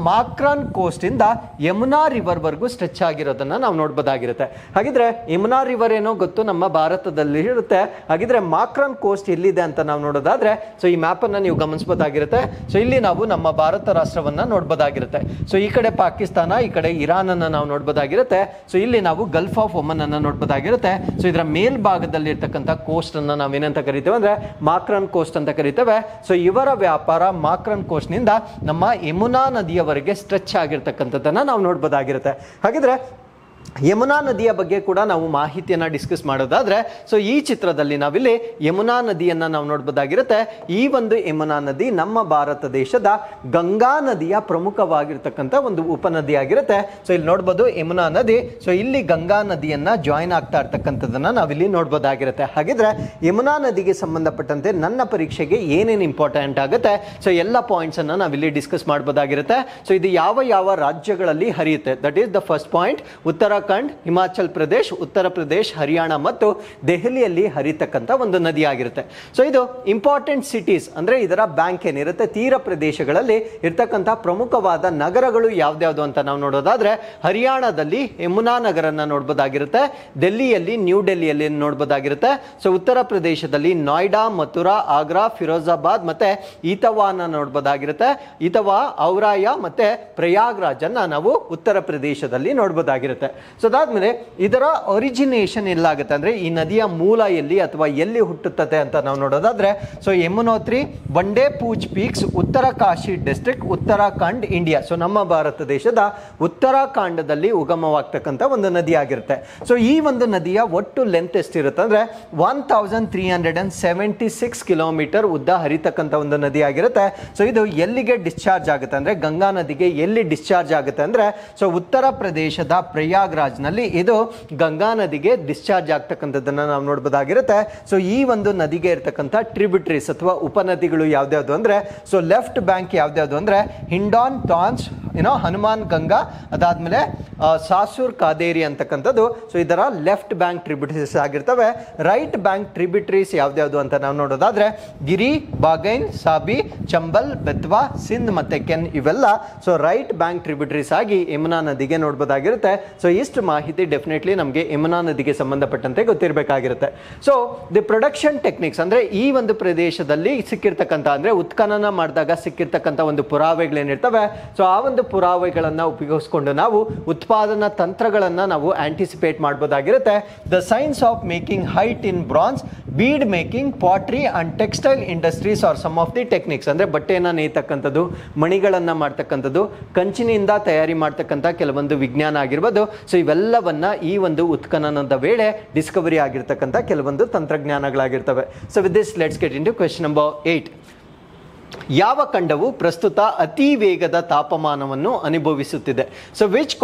ಮಾಕ್ರಾನ್ ಕೋಸ್ಟ್ ಇಂದ ಯಮುನಾ ರಿವರ್ ವರೆಗೂ ಸ್ಟ್ರೆಚ್ ಆಗಿರೋದನ್ನ ನಾವು ನೋಡಬಹುದಾಗಿರುತ್ತೆ. ಹಾಗಿದ್ರೆ ಯಮುನಾ ರಿವರ್ ಏನೋ ಗೊತ್ತು, ನಮ್ಮ ಭಾರತದಲ್ಲಿ ಇರುತ್ತೆ. ಹಾಗಿದ್ರೆ ಮಾಕ್ರಾನ್ ಕೋಸ್ಟ್ ಎಲ್ಲಿದೆ ಅಂತ ನಾವು ನೋಡೋದಾದ್ರೆ, ಸೊ ಈ ಮ್ಯಾಪ್ ಅನ್ನ ನೀವು ಗಮನಿಸಬಹುದಾಗಿರುತ್ತೆ. ಸೊ ಇಲ್ಲಿ ನಾವು ನಮ್ಮ ಭಾರತ ರಾಷ್ಟ್ರವನ್ನ ನೋಡಬಹುದಾಗಿರುತ್ತೆ. ಸೊ ಈ ಕಡೆ ಪಾಕಿಸ್ತಾನ, ಈ ಕಡೆ ಇರಾನ್ ಅನ್ನ ನಾವು ನೋಡಬಹುದಾಗಿರುತ್ತೆ. ಸೊ ಇಲ್ಲಿ ನಾವು ಗಲ್ಫ್ ಆಫ್ ಒಮನ್ ಅನ್ನ ನೋಡಬಹುದಾಗಿರುತ್ತೆ. ಸೊ ಇದರ ಮೇಲ್ಭಾಗದಲ್ಲಿ ಇರ್ತಕ್ಕಂಥ ಕೋಸ್ಟ್ ಅನ್ನ ನಾವೇನಂತ ಕರಿತೇವೆ ಅಂದ್ರೆ ಮಾಕ್ರಾನ್ ಕೋಸ್ಟ್ ಅಂತ ಕರಿತೇವೆ. ಸೊ ಇವರ ವ್ಯಾಪಾರ ಮಾಕ್ರಾನ್ ಕೋಸ್ಟ್ ನಿಂದ ನಮ್ಮ ಯಮುನಾ ನದಿಯವರೆಗೆ ಸ್ಟ್ರೆಚ್ ಆಗಿರ್ತಕ್ಕಂಥದ್ದನ್ನ ನಾವು ನೋಡಬಹುದಾಗಿರುತ್ತೆ. ಹಾಗಿದ್ರೆ ಯಮುನಾ ನದಿಯ ಬಗ್ಗೆ ಕೂಡ ನಾವು ಮಾಹಿತಿಯನ್ನ ಡಿಸ್ಕಸ್ ಮಾಡೋದಾದ್ರೆ, ಸೊ ಈ ಚಿತ್ರದಲ್ಲಿ ನಾವಿಲ್ಲಿ ಯಮುನಾ ನದಿಯನ್ನ ನಾವು ನೋಡಬಹುದಾಗಿರುತ್ತೆ. ಈ ಒಂದು ಯಮುನಾ ನದಿ ನಮ್ಮ ಭಾರತ ದೇಶದ ಗಂಗಾ ನದಿಯ ಪ್ರಮುಖವಾಗಿರ್ತಕ್ಕಂಥ ಒಂದು ಉಪನದಿ ಆಗಿರುತ್ತೆ. ಸೊ ಇಲ್ಲಿ ನೋಡ್ಬೋದು ಯಮುನಾ ನದಿ, ಸೊ ಇಲ್ಲಿ ಗಂಗಾ ನದಿಯನ್ನ ಜಾಯಿನ್ ಆಗ್ತಾ ಇರ್ತಕ್ಕಂಥದ್ದನ್ನ ನಾವಿಲ್ಲಿ ನೋಡಬಹುದಾಗಿರುತ್ತೆ. ಹಾಗಿದ್ರೆ ಯಮುನಾ ನದಿಗೆ ಸಂಬಂಧಪಟ್ಟಂತೆ ನನ್ನ ಪರೀಕ್ಷೆಗೆ ಏನೇನು ಇಂಪಾರ್ಟೆಂಟ್ ಆಗುತ್ತೆ, ಸೊ ಎಲ್ಲ ಪಾಯಿಂಟ್ಸ್ ಅನ್ನ ನಾವಿಲ್ಲಿ ಡಿಸ್ಕಸ್ ಮಾಡಬಹುದಾಗಿರುತ್ತೆ. ಸೊ ಇದು ಯಾವ ರಾಜ್ಯಗಳಲ್ಲಿ ಹರಿಯುತ್ತೆ, that is the first point. Uttarakhand, Himachal Pradesh, Uttar Pradesh, Haryana ಮತ್ತು ದೆಹಲಿಯಲ್ಲಿ ಹರಿತಕ್ಕಂಥ ಒಂದು ನದಿ ಆಗಿರುತ್ತೆ. ಸೊ ಇದು ಇಂಪಾರ್ಟೆಂಟ್ ಸಿಟೀಸ್ ಅಂದ್ರೆ ಇದರ ಬ್ಯಾಂಕ್ ಏನಿರುತ್ತೆ, ತೀರ ಪ್ರದೇಶಗಳಲ್ಲಿ ಇರ್ತಕ್ಕಂಥ ಪ್ರಮುಖವಾದ ನಗರಗಳು ಯಾವ್ದ್ಯಾವ್ದು ಅಂತ ನಾವು ನೋಡೋದಾದ್ರೆ, ಹರಿಯಾಣದಲ್ಲಿ ಯಮುನಾ ನಗರನ್ನ ನೋಡಬಹುದಾಗಿರುತ್ತೆ, ಡೆಲ್ಲಿಯಲ್ಲಿ ನ್ಯೂ ಡೆಲ್ಲಿಯಲ್ಲಿ ನೋಡಬಹುದಾಗಿರುತ್ತೆ. ಸೊ ಉತ್ತರ ಪ್ರದೇಶದಲ್ಲಿ ನೋಯ್ಡಾ, ಮಥುರಾ, ಆಗ್ರಾ, ಫಿರೋಜಾಬಾದ್ ಮತ್ತೆ ಈತವಾನ ನೋಡಬಹುದಾಗಿರುತ್ತೆ. ಈತವಾ, ಔರಾಯ ಮತ್ತೆ ಪ್ರಯಾಗ್ರಾಜ್ ಅನ್ನ ನಾವು ಉತ್ತರ ಪ್ರದೇಶದಲ್ಲಿ ನೋಡಬಹುದಾಗಿರುತ್ತೆ. ಸೊ ಅದಾದ್ಮೇಲೆ ಇದರ ಒರಿಜಿನೇಷನ್ ಎಲ್ಲಾಗುತ್ತೆ ಅಂದ್ರೆ ಈ ನದಿಯ ಮೂಲ ಎಲ್ಲಿ ಅಥವಾ ಎಲ್ಲಿ ಹುಟ್ಟುತ್ತದೆ ಅಂತ ನಾವು ನೋಡೋದಾದ್ರೆ, ಸೊ ಯಮುನೋತ್ರಿ, ಬಂಡೆ ಪೂಜ್ ಪೀಕ್ಸ್, ಉತ್ತರ Kashi district, Uttarakhand, India. So ನಮ್ಮ ಭಾರತ ದೇಶದ ಉತ್ತರಾಖಂಡದಲ್ಲಿ ಉಗಮವಾಗ್ತಕ್ಕಂಥ ಒಂದು ನದಿ ಆಗಿರುತ್ತೆ. ಸೊ ಈ ಒಂದು ನದಿಯ ಒಟ್ಟು ಲೆಂತ್ ಎಷ್ಟಿರುತ್ತೆ ಅಂದ್ರೆ 1376 ಕಿಲೋಮೀಟರ್ ಉದ್ದ ಹರಿತಕ್ಕಂಥ ಒಂದು ನದಿ ಆಗಿರುತ್ತೆ. ಸೊ ಇದು ಎಲ್ಲಿಗೆ ಡಿಸ್ಚಾರ್ಜ್ ಆಗುತ್ತೆ ಅಂದ್ರೆ ಗಂಗಾ ನದಿಗೆ ಎಲ್ಲಿ ಡಿಸ್ಚಾರ್ಜ್ ಆಗುತ್ತೆ ಅಂದ್ರೆ, ಸೊ ಉತ್ತರ ಪ್ರದೇಶದ ಪ್ರಯಾಗ್ರಾಜ್ ನಲ್ಲಿ ಇದು ಗಂಗಾ ನದಿಗೆ ಡಿಸ್ಚಾರ್ಜ್ ಆಗ್ತಕ್ಕಂಥದ್ದನ್ನ ನಾವು ನೋಡಬಹುದಾಗಿರುತ್ತೆ. ಸೊ ಈ ಒಂದು ನದಿಗೆ ಇರ್ತಕ್ಕಂಥ ಟ್ರಿಬ್ಯೂಟರೀಸ್ ಅಥವಾ ಉಪನದಿಗಳು ಯಾವ್ದ್ಯಾವ್ದು ಅಂದ್ರೆ, ಸೊ ಲೆಫ್ಟ್ ಬ್ಯಾಂಕ್ ಯಾವ್ದ್ಯಾವ್ದು ಅಂದ್ರೆ ಹಿಂಡಾನ್, ಟಾನ್ಸ್, ಹನುಮಾನ್ ಗಂಗಾ, ಅದಾದ್ಮೇಲೆ ಸಾಸೂರ್, ಕಾದೇರಿ ಅಂತಕ್ಕಂಥದ್ದು. ಸೊ ಇದರ ಲೆಫ್ಟ್ ಬ್ಯಾಂಕ್ ಟ್ರಿಬ್ಯೂಟರೀಸ್ ಆಗಿರ್ತವೆ. ರೈಟ್ ಬ್ಯಾಂಕ್ ಟ್ರಿಬ್ಯೂಟರೀಸ್ ಯಾವ್ದ್ಯಾವ್ದು ಅಂತ ನಾವು ನೋಡೋದಾದ್ರೆ ಗಿರಿ, ಬಾಗೈನ್, ಸಾಬಿ, ಚಂಬಲ್, ಬೆತ್ವಾ, ಸಿಂಧ್ ಮತ್ತೆ ಕೆನ್ ಇವೆಲ್ಲ ಸೊ ರೈಟ್ ಬ್ಯಾಂಕ್ ಟ್ರಿಬ್ಯೂಟರೀಸ್ ಆಗಿ ಯಮುನಾ ನದಿಗೆ ನೋಡಬಹುದಾಗಿರುತ್ತೆ. ಸೊ ಇಷ್ಟು ಮಾಹಿತಿ ಡೆಫಿನೆಟ್ಲಿ ನಮಗೆ ಯಮುನಾ ನದಿಗೆ ಸಂಬಂಧಪಟ್ಟಂತೆ ಗೊತ್ತಿರಬೇಕಾಗಿರುತ್ತೆ. ಸೊ ದಿ ಪ್ರೊಡಕ್ಷನ್ ಟೆಕ್ನಿಕ್ಸ್ ಅಂದ್ರೆ ಈ ಒಂದು ಪ್ರದೇಶದಲ್ಲಿ ಸಿಕ್ಕಿರ್ತಕ್ಕಂಥ ಅಂದ್ರೆ ಉತ್ಖನನ ಮಾಡಿದಾಗ ಸಿಕ್ಕಿರ್ತಕ್ಕಂಥ ಒಂದು ಪುರಾವೆಗಳೇನಿರ್ತವೆ, ಸೊ ಆ ಒಂದು ಪುರಾವೆಗಳನ್ನ ಉಪಯೋಗಿಸ್ಕೊಂಡು ನಾವು ಉತ್ಪಾದನಾ ತಂತ್ರಗಳನ್ನ ನಾವು ಆಂಟಿಸಿಪೇಟ್ ಮಾಡಬಹುದಾಗಿರುತ್ತೆ. The science of making height in bronze, bead making, pottery and textile industries are some of the techniques ಅಂದ್ರೆ ಬಟ್ಟೆಯನ್ನ ನೇಯ್ತಕ್ಕಂಥದ್ದು, ಮಣಿಗಳನ್ನ ಮಾಡ್ತಕ್ಕಂಥದ್ದು, ಕಂಚಿನಿಂದ ತಯಾರಿ ಮಾಡ್ತಕ್ಕಂಥ ಕೆಲವೊಂದು ವಿಜ್ಞಾನ ಆಗಿರ್ಬೋದು. ಸೊ ಇವೆಲ್ಲವನ್ನ ಈ ಒಂದು ಉತ್ಖನನದ ವೇಳೆ ಡಿಸ್ಕವರಿ ಆಗಿರ್ತಕ್ಕಂಥ ಕೆಲವೊಂದು ತಂತ್ರಜ್ಞಾನಗಳಾಗಿರ್ತವೆ. So with this let's get into question number 8. ಯಾವ ಖಂಡವು ಪ್ರಸ್ತುತ ಅತಿ ವೇಗದ ತಾಪಮಾನವನ್ನು ಅನುಭವಿಸುತ್ತಿದೆ? So which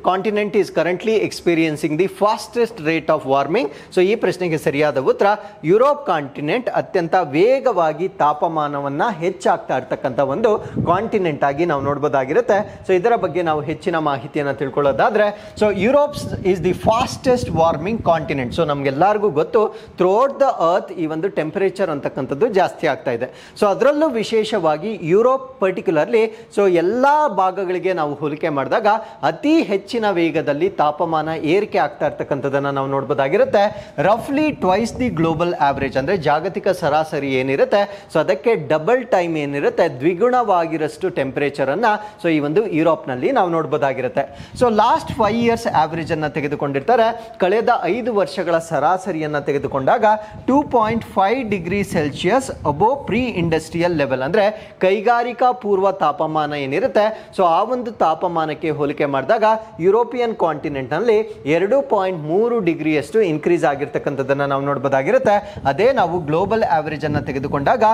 continent is currently experiencing the fastest rate of warming? So ಈ ಪ್ರಶ್ನೆಗೆ ಸರಿಯಾದ ಉತ್ತರ ಯುರೋಪ್ ಕಾಂಟಿನೆಂಟ್ ಅತ್ಯಂತ ವೇಗವಾಗಿ ತಾಪಮಾನವನ್ನ ಹೆಚ್ಚಾಗ್ತಾ ಇರ್ತಕ್ಕಂಥ ಒಂದು ಕಾಂಟಿನೆಂಟ್ ಆಗಿ ನಾವು ನೋಡಬಹುದಾಗಿರುತ್ತೆ. ಸೊ ಇದರ ಬಗ್ಗೆ ನಾವು ಹೆಚ್ಚಿನ ಮಾಹಿತಿಯನ್ನು ತಿಳ್ಕೊಳ್ಳೋದಾದ್ರೆ, so Europe is the fastest warming continent. So ನಮ್ಗೆಲ್ಲರಿಗೂ ಗೊತ್ತು, ಥ್ರೂಔಟ್ ದ ಅರ್ತ್ ಈ ಒಂದು ಟೆಂಪರೇಚರ್ ಅಂತಕ್ಕಂಥದ್ದು ಜಾಸ್ತಿ ಆಗ್ತಾ ಇದೆ. ಸೊ ಅದರಲ್ಲೂ ವಿಶೇಷವಾಗಿ ಯುರೋಪ್ ಪರ್ಟಿಕ್ಯುಲರ್ಲಿ, ಸೊ ಎಲ್ಲ ಭಾಗಗಳಿಗೆ ನಾವು ಹೋಲಿಕೆ ಮಾಡಿದಾಗ ಅತಿ ಹೆಚ್ಚಿನ ವೇಗದಲ್ಲಿ ತಾಪಮಾನ ಏರಿಕೆ ಆಗ್ತಾ ಇರ್ತಕ್ಕಂಥದ್ದನ್ನು ನಾವು ನೋಡ್ಬೋದಾಗಿರುತ್ತೆ. ರಫ್ಲಿ ಟ್ವೈಸ್ ದಿ ಗ್ಲೋಬಲ್ ಆವರೇಜ್, ಅಂದ್ರೆ ಜಾಗತಿಕ ಸರಾಸರಿ ಏನಿರುತ್ತೆ, ಸೊ ಅದಕ್ಕೆ ಡಬಲ್ ಟೈಮ್ ಏನಿರುತ್ತೆ, ದ್ವಿಗುಣವಾಗಿರಷ್ಟು ಟೆಂಪರೇಚರ್ ಅನ್ನ ಸೊ ಈ ಒಂದು ಯುರೋಪ್ ನಲ್ಲಿ ನಾವು ನೋಡಬಹುದಾಗಿರುತ್ತೆ. ಸೊ ಲಾಸ್ಟ್ 5 years ಆವರೇಜ್ ಅನ್ನ ತೆಗೆದುಕೊಂಡಿರ್ತಾರೆ. ಕಳೆದ 5 ವರ್ಷಗಳ ಸರಾಸರಿಯನ್ನ ತೆಗೆದುಕೊಂಡಾಗ 2.5 degree Celsius above pre industrial level, ಅಂದ್ರೆ ಕೈಗಾರಿಕಾ ಪೂರ್ವ ತಾಪಮಾನ ಏನಿರುತ್ತೆ, ಸೊ ಆ ಒಂದು ತಾಪಮಾನಕ್ಕೆ ಹೋಲಿಕೆ ಮಾಡಿದಾಗ ಯುರೋಪಿಯನ್ ಕಾಂಟಿನೆಂಟ್ ನಲ್ಲಿ 2.3 ಡಿಗ್ರಿಯಷ್ಟು ಇನ್ಕ್ರೀಸ್ ಆಗಿರ್ತಕ್ಕಂಥದ್ದನ್ನ ನಾವು ನೋಡಬಹುದಾಗಿರುತ್ತೆ. ಅದೇ ನಾವು ಗ್ಲೋಬಲ್ ಆವರೇಜ್ ಅನ್ನ ತೆಗೆದುಕೊಂಡಾಗ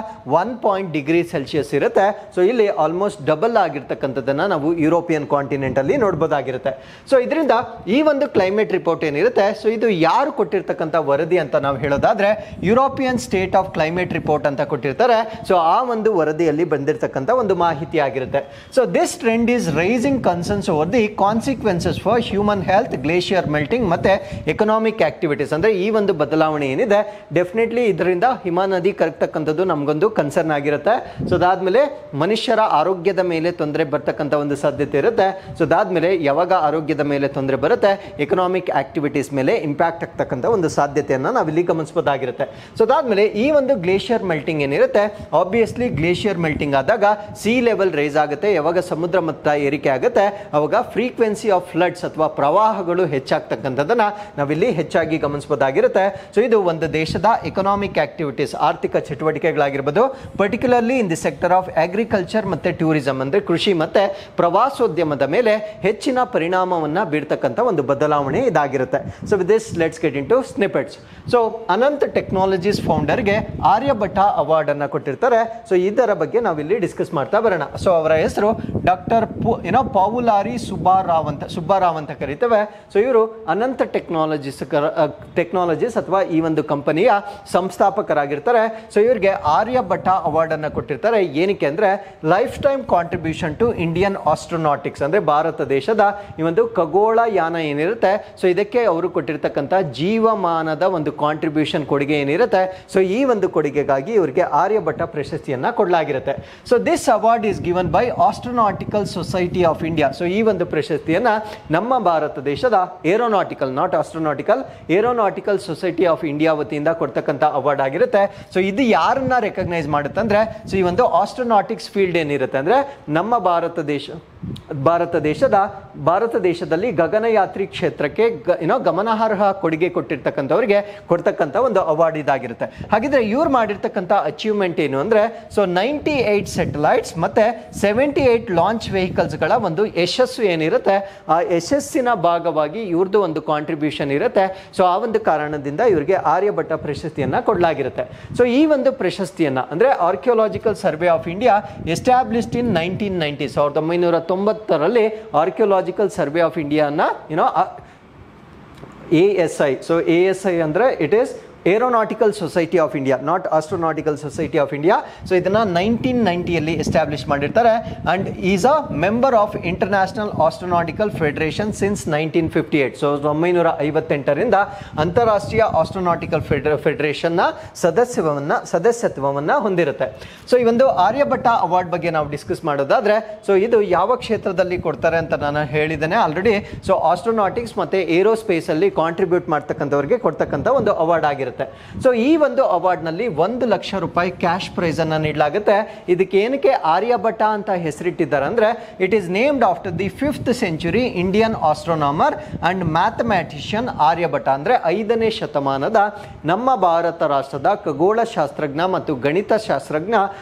1 ಡಿಗ್ರಿ ಸೆಲ್ಸಿಯಸ್ ಇರುತ್ತೆ. ಸೊ ಇಲ್ಲಿ ಆಲ್ಮೋಸ್ಟ್ ಡಬಲ್ ಆಗಿರ್ತಕ್ಕಂಥದ್ದನ್ನ ನಾವು ಯುರೋಪಿಯನ್ ಕಾಂಟಿನೆಂಟ್ ಅಲ್ಲಿ ನೋಡಬಹುದಾಗಿರುತ್ತೆ. ಸೊ ಇದರಿಂದ ಈ ಒಂದು ಕ್ಲೈಮೇಟ್ ರಿಪೋರ್ಟ್ ಏನಿರುತ್ತೆ, ಸೊ ಇದು ಯಾರು ಕೊಟ್ಟಿರ್ತಕ್ಕಂಥ ವರದಿ ಅಂತ ನಾವು ಹೇಳೋದಾದ್ರೆ, European state of climate report ಅಂತ ಕೊಟ್ಟಿರ್ತಾರೆ. ಸೊ ಆ ಒಂದು ವರದಿಯಲ್ಲಿ ಬಂದಿರತಕ್ಕಂಥ ಒಂದು ಮಾಹಿತಿ ಆಗಿರುತ್ತೆ. So this trend is rising concerns over the consequences for human health, glacier melting ಮತ್ತೆ ಎಕನಾಮಿಕ್ ಆಕ್ಟಿವಿಟೀಸ್. ಅಂದ್ರೆ ಈ ಒಂದು ಬದಲಾವಣೆ ಏನಿದೆ, ಡೆಫಿನೆಟ್ಲಿ ಇದರಿಂದ ಹಿಮ ನದಿ ಕರಗ್ತಕ್ಕಂಥದ್ದು ನಮಗೊಂದು ಕನ್ಸರ್ನ್ ಆಗಿರುತ್ತೆ. ಸೊ ಅದಾದ್ಮೇಲೆ ಮನುಷ್ಯರ ಆರೋಗ್ಯದ ಮೇಲೆ ತೊಂದರೆ ಬರ್ತಕ್ಕಂಥ ಒಂದು ಸಾಧ್ಯತೆ ಇರುತ್ತೆ. ಸೊ ಅದಾದ್ಮೇಲೆ ಯಾವಾಗ ಆರೋಗ್ಯದ ಮೇಲೆ ತೊಂದರೆ ಬರುತ್ತೆ, ಎಕನಾಮಿಕ್ ಆಕ್ಟಿವಿಟೀಸ್ ಮೇಲೆ ಇಂಪ್ಯಾಕ್ಟ್ ಆಗ್ತಕ್ಕಂಥ ಒಂದು ಸಾಧ್ಯತೆಯನ್ನ ನಾವಿಲ್ಲಿ ಗಮನಿಸಬಹುದಾಗಿರುತ್ತೆ. ಸೊ ಅದಾದ್ಮೇಲೆ ಈ ಒಂದು ಗ್ಲೇಷಿಯರ್ ಮೆಲ್ಟಿಂಗ್ ಏನಿರುತ್ತೆ, ಆಬ್ವಿಯಸ್ಲಿ ಗ್ಲೇಷಿಯರ್ ಮೆಲ್ಟಿಂಗ್ ಆದಾಗ ಸಿ ಲೆವೆಲ್ ರೈಸ್ ಆಗುತ್ತೆ. ಯಾವಾಗ ಸಮುದ್ರ ಮಟ್ಟ ಏರಿಕೆ ಆಗುತ್ತೆ, ಅವಾಗ ಫ್ರೀಕ್ವೆನ್ಸಿ ಆಫ್ ಫ್ಲಡ್ಸ್ ಅಥವಾ ಪ್ರವಾಹಗಳು ಹೆಚ್ಚಾಗ್ತಕ್ಕಂಥದ್ದನ್ನ ನಾವಿಲ್ಲಿ ಹೆಚ್ಚಾಗಿ ಗಮನಿಸಬಹುದಾಗಿರುತ್ತೆ. ಸೊ ಇದು ಒಂದು ದೇಶದ ಎಕನಾಮಿಕ್ ಆಕ್ಟಿವಿಟೀಸ್, ಆರ್ಥಿಕ ಚಟುವಟಿಕೆಗಳಾಗಿರ್ಬೋದು, particularly in the sector of agriculture ಮತ್ತೆ ಟೂರಿಸಂ, ಅಂದ್ರೆ ಕೃಷಿ ಮತ್ತೆ ಪ್ರವಾಸೋದ್ಯಮದ ಮೇಲೆ ಹೆಚ್ಚಿನ ಪರಿಣಾಮವನ್ನ ಬೀರ್ತಕ್ಕಂಥ ಒಂದು ಬದಲಾವಣೆ ಇದಾಗಿರುತ್ತೆ. So with this let's get in to snippets. So Anant Technologies ಫೌಂಡರ್ಗೆ ಆರ್ಯಭಟ ಅವಾರ್ಡ್ ಅನ್ನ ಕೊಟ್ಟಿರ್ತಾರೆ. ಸೊ ಇದರ ಬಗ್ಗೆ ನಾವಿಲ್ಲಿ ಡಿಸ್ಕಸ್ ಮಾಡ್ತಾ ಬರೋಣ. ಸೊ ಅವರ ಹೆಸರು ಡಾಕ್ಟರ್ ಪಾವುಲಾರಿ ಸುಬ್ಬಾರಾವ್ ಅಂತ ಕರೀತೇವೆ. ಸೊ ಇವರು ಅನಂತ ಟೆಕ್ನಾಲಜೀಸ್ ಅಥವಾ ಈ ಒಂದು ಕಂಪನಿಯ ಸಂಸ್ಥಾಪಕರಾಗಿರ್ತಾರೆ. ಸೊ ಇವರಿಗೆ ಆರ್ಯಭಟ ಅವಾರ್ಡ್ ಅನ್ನ ಕೊಟ್ಟಿರ್ತಾರೆ. ಏನಕ್ಕೆ ಅಂದ್ರೆ lifetime contribution to Indian astronautics, ಅಂದ್ರೆ ಭಾರತ ದೇಶದ ಈ ಒಂದು ಖಗೋಳ ಯಾನ ಏನಿರುತ್ತೆ, ಸೊ ಇದಕ್ಕೆ ಅವರು ಕೊಟ್ಟಿರ್ತಕ್ಕಂಥ ಜೀವಮಾನದ ಒಂದು ಕಾಂಟ್ರಿಬ್ಯೂಷನ್ ಕೊಡುಗೆ ಏನಿರುತ್ತೆ, ಸೊ ಈ ಒಂದು ಕೊಡುಗೆಗಾಗಿ ಇವರಿಗೆ ಆರ್ಯಭಟ ಪ್ರಶಸ್ತಿಯನ್ನ ಕೊಡಲಾಗಿರುತ್ತೆ. So this award is given by astronautical society of India. So ಈ ಒಂದು ಪ್ರಶಸ್ತಿಯನ್ನ ನಮ್ಮ ಭಾರತ ದೇಶದ aeronautical, not astronautical, aeronautical society of India ವತಿಯಿಂದ ಕೊಡ್ತಕ್ಕಂಥ ಅವಾರ್ಡ್ ಆಗಿರುತ್ತೆ. ಸೊ ಇದು ಯಾರನ್ನ ರೆಕಗ್ನೈಸ್ ಮಾಡುತ್ತೆ ಅಂದ್ರೆ, ಸೊ ಈ ಒಂದು ಆಸ್ಟ್ರೋನಾಟಿಕ್ಸ್ ಫೀಲ್ಡ್ ಏನಿರುತ್ತೆ, ಅಂದ್ರೆ ನಮ್ಮ ಭಾರತ ದೇಶದಲ್ಲಿ ಗಗನಯಾತ್ರಿ ಕ್ಷೇತ್ರಕ್ಕೆ ಗಮನಾರ್ಹ ಕೊಡುಗೆ ಕೊಟ್ಟಿರ್ತಕ್ಕಂಥವ್ರಿಗೆ ಕೊಡ್ತಕ್ಕಂಥ ಒಂದು ಅವಾರ್ಡ್ ಇದಾಗಿರುತ್ತೆ. ಹಾಗಿದ್ರೆ ಇವ್ರು ಮಾಡಿರ್ತಕ್ಕಂಥ ಅಚೀವ್ಮೆಂಟ್ ಏನು ಅಂದ್ರೆ, ಸೊ 98 ಸ್ಯಾಟಲೈಟ್ಸ್ ಮತ್ತೆ 78 ಲಾಂಚ್ ವೆಹಿಕಲ್ಸ್ ಗಳ ಒಂದು ಯಶಸ್ಸು ಏನಿರುತ್ತೆ, ಆ ಯಶಸ್ಸಿನ ಭಾಗವಾಗಿ ಇವ್ರದ್ದು ಒಂದು ಕಾಂಟ್ರಿಬ್ಯೂಷನ್ ಇರುತ್ತೆ. ಸೊ ಆ ಒಂದು ಕಾರಣದಿಂದ ಇವರಿಗೆ ಆರ್ಯಭಟ ಪ್ರಶಸ್ತಿಯನ್ನ ಕೊಡಲಾಗಿರುತ್ತೆ. ಸೊ ಈ ಒಂದು ಪ್ರಶಸ್ತಿಯನ್ನ ಅಂದ್ರೆ archaeological survey of India established in 1990, 1990ರಲ್ಲಿ ಆರ್ಕಿಯೋಲಾಜಿಕಲ್ ಸರ್ವೆ ಆಫ್ ಇಂಡಿಯಾನ ASI. ಸೊ ASI ಅಂದ್ರೆ it is aeronautical society of India, not astronautical society of India. So ಇದನ್ನ 1990ಯಲ್ಲಿ ಎಸ್ಟಾಬ್ಲಿಷ್ ಮಾಡಿರ್ತಾರೆ. And is a member of international astronautical federation since 1958. So 1958ರಿಂದ ಅಂತಾರಾಷ್ಟ್ರೀಯ astronautical federation ನ ಸದಸ್ಯತ್ವವನ್ನ ಹೊಂದಿರುತ್ತೆ. So ಈ ಒಂದು ಆರ್ಯಭಟ ಅವಾರ್ಡ್ ಬಗ್ಗೆ ನಾವು ಡಿಸ್ಕಸ್ ಮಾಡೋದಾದ್ರೆ, ಸೊ ಇದು ಯಾವ ಕ್ಷೇತ್ರದಲ್ಲಿ ಕೊಡ್ತಾರೆ ಅಂತ ನಾನು ಹೇಳಿದ್ದೇನೆ ಆಲ್ರೆಡಿ. ಸೊ ಆಸ್ಟ್ರೋನಾಟಿಕ್ಸ್ ಮತ್ತೆ ಏರೋಸ್ಪೇಸ್ ಅಲ್ಲಿ ಕಾಂಟ್ರಿಬ್ಯೂಟ್ ಮಾಡ್ತಕ್ಕಂಥವ್ರಿಗೆ ಕೊಡ್ತಕ್ಕಂಥ ಒಂದು ಅವಾರ್ಡ್ ಆಗಿರುತ್ತೆ. ಸೊ ಈ ಒಂದು ಅವಾರ್ಡ್ ನಲ್ಲಿ 1 ಲಕ್ಷ ರೂಪಾಯಿ ಕ್ಯಾಶ್ ಪ್ರೈಸ್ ಅನ್ನ ನೀಡಲಾಗುತ್ತೆ. ಇದಕ್ಕೆ ಏನಕ್ಕೆ ಆರ್ಯಭಟ ಅಂತ ಹೆಸರಿಟ್ಟಿದ್ದಾರೆ ಅಂದ್ರೆ, it is named after the 5th century Indian astronomer and mathematician Aryabhata. ಅಂದ್ರೆ 5ನೇ ಶತಮಾನದ ನಮ್ಮ ಭಾರತ ರಾಷ್ಟ್ರದ ಖಗೋಳ ಶಾಸ್ತ್ರಜ್ಞ ಮತ್ತು ಗಣಿತ ಶಾಸ್ತ್ರಜ್ಞ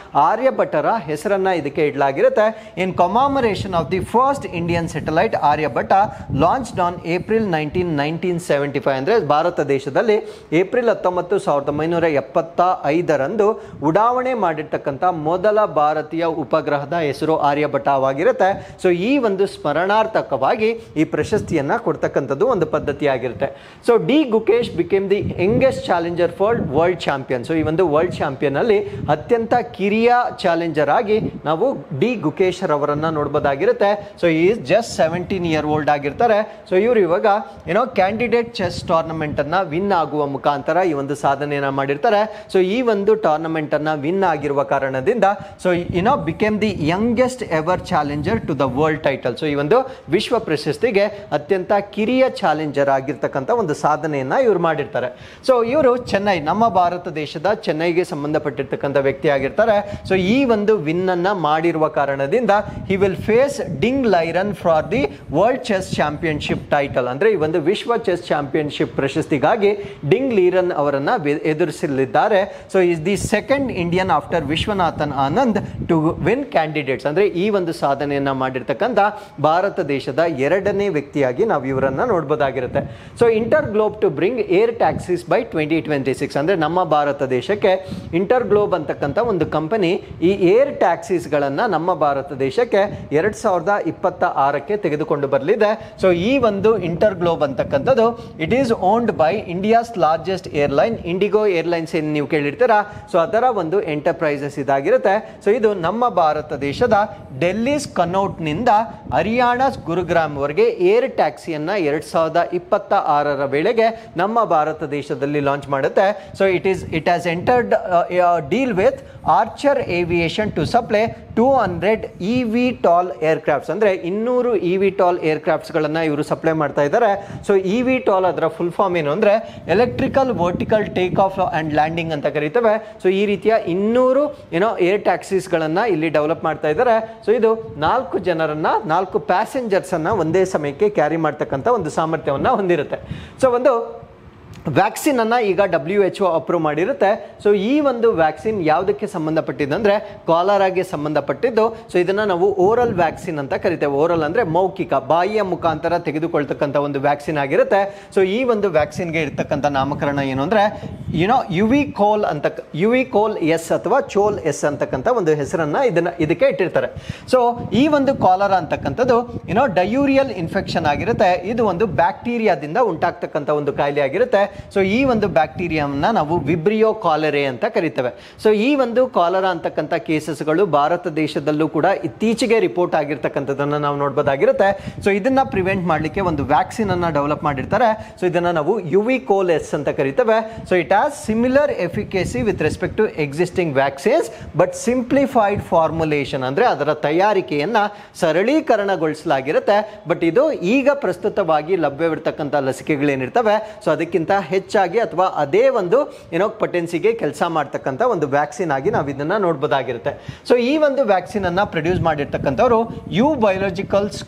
ಆರ್ಯಭಟರ ಹೆಸರನ್ನ ಇದಕ್ಕೆ ಇಡಲಾಗಿರುತ್ತೆ. In commemoration of the first Indian satellite Aryabhata launched on April 1975. ಅಂದ್ರೆ ಭಾರತ ದೇಶದಲ್ಲಿ ಏಪ್ರಿಲ್ 10, 1975 ಉಡಾವಣೆ ಮಾಡಿರ್ತಕ್ಕಂಥ ಮೊದಲ ಭಾರತೀಯ ಉಪಗ್ರಹದ ಹೆಸರು ಆರ್ಯಭಟವಾಗಿರುತ್ತೆ. ಸೊ ಈ ಒಂದು ಸ್ಮರಣಾರ್ಥಕವಾಗಿ ಈ ಪ್ರಶಸ್ತಿಯನ್ನ ಕೊಡ್ತಕ್ಕಂಥದ್ದು ಒಂದು ಪದ್ಧತಿ ಆಗಿರುತ್ತೆ. So D Gukesh became the youngest challenger for world champion. So ಈ ಒಂದು ವರ್ಲ್ಡ್ ಚಾಂಪಿಯನ್ ಅಲ್ಲಿ ಅತ್ಯಂತ ಕಿರಿಯ ಚಾಲೆಂಜರ್ ಆಗಿ ನಾವು ಡಿ ಗುಕೇಶ್ ರವರನ್ನ ನೋಡಬಹುದಾಗಿರುತ್ತೆ. So is just 17 year old ಆಗಿರ್ತಾರೆ. ಸೊ ಇವರು ಇವಾಗ ಕ್ಯಾಂಡಿಡೇಟ್ ಚೆಸ್ ಟೂರ್ನಮೆಂಟ್ ಅನ್ನ ವಿನ್ ಆಗುವ ಮುಖಾಂತರ ಈ ಒಂದು ಸಾಧನೆಯನ್ನ ಮಾಡಿರ್ತಾರೆ. ಸೊ ಈ ಒಂದು ಟೂರ್ನಮೆಂಟ್ ಅನ್ನ ವಿನ್ ಆಗಿರುವ ಕಾರಣದಿಂದ so became the youngest ever challenger to the world title. So ಈ ಒಂದು ವಿಶ್ವ ಪ್ರಶಸ್ತಿಗೆ ಅತ್ಯಂತ ಕಿರಿಯ ಚಾಲೆಂಜರ್ ಆಗಿರ್ತಕ್ಕಂಥ ಒಂದು ಸಾಧನೆಯನ್ನ ಇವರು ಮಾಡಿರ್ತಾರೆ. ಸೊ ಇವರು ಚೆನ್ನೈ, ನಮ್ಮ ಭಾರತ ದೇಶದ ಚೆನ್ನೈಗೆ ಸಂಬಂಧಪಟ್ಟಿರ್ತಕ್ಕಂಥ ವ್ಯಕ್ತಿ ಆಗಿರ್ತಾರೆ. ಸೊ ಈ ಒಂದು ವಿನ್ ಅನ್ನ ಮಾಡಿರುವ ಕಾರಣದಿಂದ he will face Ding Liren for the world chess championship title. ಅಂದ್ರೆ ಈ ಒಂದು ವಿಶ್ವ ಚೆಸ್ ಚಾಂಪಿಯನ್ಶಿಪ್ ಪ್ರಶಸ್ತಿಗಾಗಿ ಡಿಂಗ್ ಲೀರನ್ ಅವರನ್ನ ಎದುರಿಸಲಿದ್ದಾರೆ. So is the second Indian after Viswanathan Anand to win candidates. ಅಂದ್ರೆ ಈ ಒಂದು ಸಾಧನೆಯನ್ನ ಮಾಡಿರ್ತಕ್ಕಂಥ ಭಾರತ ದೇಶದ ಎರಡನೇ ವ್ಯಕ್ತಿಯಾಗಿ ನಾವು ಇವರನ್ನ ನೋಡಬಹುದಾಗಿರುತ್ತೆ. So InterGlobe to bring air taxis by 2026. ಅಂದ್ರೆ ನಮ್ಮ ಭಾರತ ದೇಶಕ್ಕೆ ಇಂಟರ್ ಗ್ಲೋಬ್ ಅಂತಕ್ಕಂಥ ಒಂದು ಕಂಪನಿ ಈ ಏರ್ ಟ್ಯಾಕ್ಸಿಸ್ ಗಳನ್ನ ನಮ್ಮ ಭಾರತ ದೇಶಕ್ಕೆ 2026ಕ್ಕೆ ತೆಗೆದುಕೊಂಡು ಬರಲಿದೆ. ಸೊ ಈ ಒಂದು ಇಂಟರ್ ಗ್ಲೋಬ್ ಅಂತಕ್ಕಂಥದ್ದು it is owned by India's largest airline IndiGo airlines ಏನು ನೀವು ಕೇಳಿರ್ತೀರಾ. ಸೊ ಅದರ ಒಂದು ಎಂಟರ್ಪ್ರೈಸಸ್ ಇದಾಗಿರುತ್ತೆ. ಸೊ ಇದು ನಮ್ಮ ಭಾರತ ದೇಶದ ಡೆಲ್ಲಿಸ್ ಕನೌಟ್ ನಿಂದ ಹರಿಯಾಣಾಸ್ ಗುರುಗ್ರಾಮ್ ವರೆಗೆ ಏರ್ ಟ್ಯಾಕ್ಸಿಯನ್ನ 2026ರ ವೇಳೆಗೆ ನಮ್ಮ ಭಾರತ ದೇಶದಲ್ಲಿ ಲಾಂಚ್ ಮಾಡುತ್ತೆ. So it has entered deal with Archer Aviation to supply 200 eVTOL aircrafts. ಅಂದ್ರೆ 200 eVTOL ಏರ್ಕ್ರಾಫ್ಟ್ಸ್ ಗಳನ್ನ ಇವರು ಸಪ್ಲೈ ಮಾಡ್ತಾ ಇದ್ದಾರೆ. ಸೊ eVTOL ಅದರ ಫುಲ್ ಫಾರ್ಮ್ ಏನು ಅಂದ್ರೆ electrical vertical take off and landing ಅಂತ ಕರೀತೇವೆ. ಸೊ ಈ ರೀತಿಯ 200 ಏರ್ ಟ್ಯಾಕ್ಸಿಸ್ ಗಳನ್ನ ಇಲ್ಲಿ ಡೆವಲಪ್ ಮಾಡ್ತಾ ಇದ್ದಾರೆ. ಸೊ ಇದು 4 ಜನರನ್ನ 4 ಪ್ಯಾಸೆಂಜರ್ಸ್ ಅನ್ನ ಒಂದೇ ಸಮಯಕ್ಕೆ ಕ್ಯಾರಿ ಮಾಡ್ತಕ್ಕಂಥ ಒಂದು ಸಾಮರ್ಥ್ಯವನ್ನ ಹೊಂದಿರುತ್ತೆ. ಸೊ ಒಂದು ವ್ಯಾಕ್ಸಿನ್ ಅನ್ನ ಈಗ WHO ಅಪ್ರೂವ್ ಮಾಡಿರುತ್ತೆ. ಸೊ ಈ ಒಂದು ವ್ಯಾಕ್ಸಿನ್ ಯಾವುದಕ್ಕೆ ಸಂಬಂಧಪಟ್ಟಿದ್ದಂದ್ರೆ ಕಾಲರಾಗೆ ಸಂಬಂಧಪಟ್ಟಿದ್ದು. ಸೊ ಇದನ್ನ ನಾವು ಓರಲ್ ವ್ಯಾಕ್ಸಿನ್ ಅಂತ ಕರಿತೇವೆ. ಓರಲ್ ಅಂದ್ರೆ ಮೌಖಿಕ, ಬಾಯಿಯ ಮುಖಾಂತರ ತೆಗೆದುಕೊಳ್ತಕ್ಕಂಥ ಒಂದು ವ್ಯಾಕ್ಸಿನ್ ಆಗಿರುತ್ತೆ. ಸೊ ಈ ಒಂದು ವ್ಯಾಕ್ಸಿನ್ಗೆ ಇರ್ತಕ್ಕಂಥ ನಾಮಕರಣ ಏನು ಅಂದ್ರೆ ಯುವಿಕೋಲ್ ಎಸ್ ಅಥವಾ ಚೋಲ್ ಎಸ್ ಅಂತಕ್ಕಂಥ ಒಂದು ಹೆಸರನ್ನ ಇದಕ್ಕೆ ಇಟ್ಟಿರ್ತಾರೆ. ಸೊ ಈ ಒಂದು ಕಾಲರಾ ಅಂತಕ್ಕಂಥದ್ದು ಡಯೂರಿಯಲ್ ಇನ್ಫೆಕ್ಷನ್ ಆಗಿರುತ್ತೆ. ಇದು ಒಂದು ಬ್ಯಾಕ್ಟೀರಿಯಾದಿಂದ ಉಂಟಾಗ್ತಕ್ಕಂಥ ಒಂದು ಕಾಯಿಲೆ ಆಗಿರುತ್ತೆ. ಸೊ ಈ ಒಂದು ಬ್ಯಾಕ್ಟೀರಿಯಾವನ್ನ ನಾವು ವಿಬ್ರಿಯೋ ಕಾಲರೆ ಅಂತ ಕರಿತೇವೆ. ಸೊ ಈ ಒಂದು ಕಾಲರಾ ಅಂತಕ್ಕಂಥ ಕೇಸಸ್ಗಳು ಭಾರತ ದೇಶದಲ್ಲೂ ಕೂಡ ಇತ್ತೀಚೆಗೆ ರಿಪೋರ್ಟ್ ಆಗಿರ್ತಕ್ಕಂಥದ್ದನ್ನ ನಾವು ನೋಡಬಹುದಾಗಿರುತ್ತೆ. ಸೊ ಇದನ್ನ ಪ್ರಿವೆಂಟ್ ಮಾಡಲಿಕ್ಕೆ ಒಂದು ವ್ಯಾಕ್ಸಿನ್ ಅನ್ನ ಡೆವಲಪ್ ಮಾಡಿರ್ತಾರೆ. ಸೊ ಇದನ್ನ ನಾವು ಯುವಿಕೋಲ್ ಎಸ್ ಅಂತ ಕರಿತೇವೆ. So it has similar efficacy with respect to existing vaccines but simplified formulation. ಅಂದ್ರೆ ಅದರ ತಯಾರಿಕೆಯನ್ನ ಸರಳೀಕರಣಗೊಳಿಸಲಾಗಿರುತ್ತೆ. ಬಟ್ ಇದು ಈಗ ಪ್ರಸ್ತುತವಾಗಿ ಲಭ್ಯವಿರ್ತಕ್ಕಂಥ ಲಸಿಕೆಗಳೇನಿರ್ತವೆ ಸೊ ಅದಕ್ಕಿಂತ ಹೆಚ್ಚಾಗಿ ಅಥವಾ ಅದೇ ಒಂದು ಪೊಟೆನ್ಸಿಗೆ ಕೆಲಸ ಮಾಡ್ತಕ್ಕಂಥ ಒಂದು ವ್ಯಾಕ್ಸಿನ್ ಆಗಿ ನಾವು ಇದನ್ನ ನೋಡಬಹುದಾಗಿರುತ್ತೆ. ಸೊ ಈ ಒಂದು ವ್ಯಾಕ್ಸಿನ್ ಅನ್ನ ಪ್ರೊಡ್ಯೂಸ್ ಮಾಡಿರ್ತಕ್ಕಂಥವ್ರು EuBiologics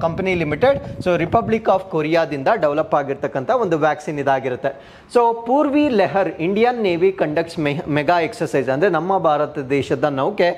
company limited. So republic of ಕೊರಿಯಾದಿಂದ ಡೆವಲಪ್ ಆಗಿರ್ತಕ್ಕಂಥ ಒಂದು ವ್ಯಾಕ್ಸಿನ್ ಇದಾಗಿರುತ್ತೆ. So Purvi Lehar Indian navy conducts mega exercise. ಅಂದ್ರೆ ನಮ್ಮ ಭಾರತ ದೇಶದ ನೌಕೆ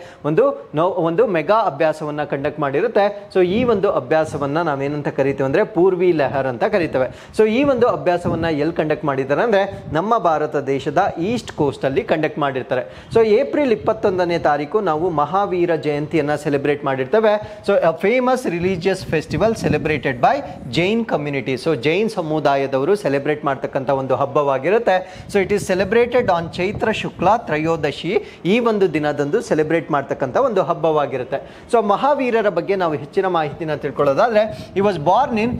ಒಂದು ಮೆಗಾ ಅಭ್ಯಾಸವನ್ನ ಕಂಡಕ್ಟ್ ಮಾಡಿರುತ್ತೆ. ಸೊ ಈ ಒಂದು ಅಭ್ಯಾಸವನ್ನ ನಾವೇನಂತ ಕರಿತೇವೆ ಅಂದ್ರೆ ಪೂರ್ವಿ ಲೆಹರ್ ಅಂತ ಕರಿತೇವೆ. ಸೊ ಈ ಒಂದು ಅಭ್ಯಾಸವನ್ನ ಎಲ್ಲಿ ಕಂಡಕ್ಟ್ ಮಾಡಿದ್ದಾರೆ ಅಂದ್ರೆ ನಮ್ಮ ಭಾರತ ದೇಶದ ಈಸ್ಟ್ ಕೋಸ್ಟ್ ಅಲ್ಲಿ ಕಂಡಕ್ಟ್ ಮಾಡಿರ್ತಾರೆ. ಸೊ ಏಪ್ರಿಲ್ 21ನೇ ತಾರೀಕು ನಾವು ಮಹಾವೀರ ಜಯಂತಿಯನ್ನ ಸೆಲೆಬ್ರೇಟ್ ಮಾಡಿರ್ತೇವೆ. So famous religious festival celebrated by Jain community. So Jain ಸಮುದಾಯದವರು ಸೆಲೆಬ್ರೇಟ್ ಮಾಡ್ತಕ್ಕಂಥ ಒಂದು ಹಬ್ಬವಾಗಿರುತ್ತೆ. So it is celebrated on Chaitra Shukla Trayodashi. ಈ ಒಂದು ದಿನದಂದು ಸೆಲೆಬ್ರೇಟ್ ಮಾಡ್ತಕ್ಕಂಥ ಒಂದು ಹಬ್ಬವಾಗಿರುತ್ತೆ. ಸೊ ಮಹಾವೀರರ ಬಗ್ಗೆ ನಾವು ಹೆಚ್ಚಿನ ಮಾಹಿತಿನ ತಿಳ್ಕೊಳ್ಳೋದಾದ್ರೆ ಈ ವಾಸ್ ಬಾರ್ನ್ ಇನ್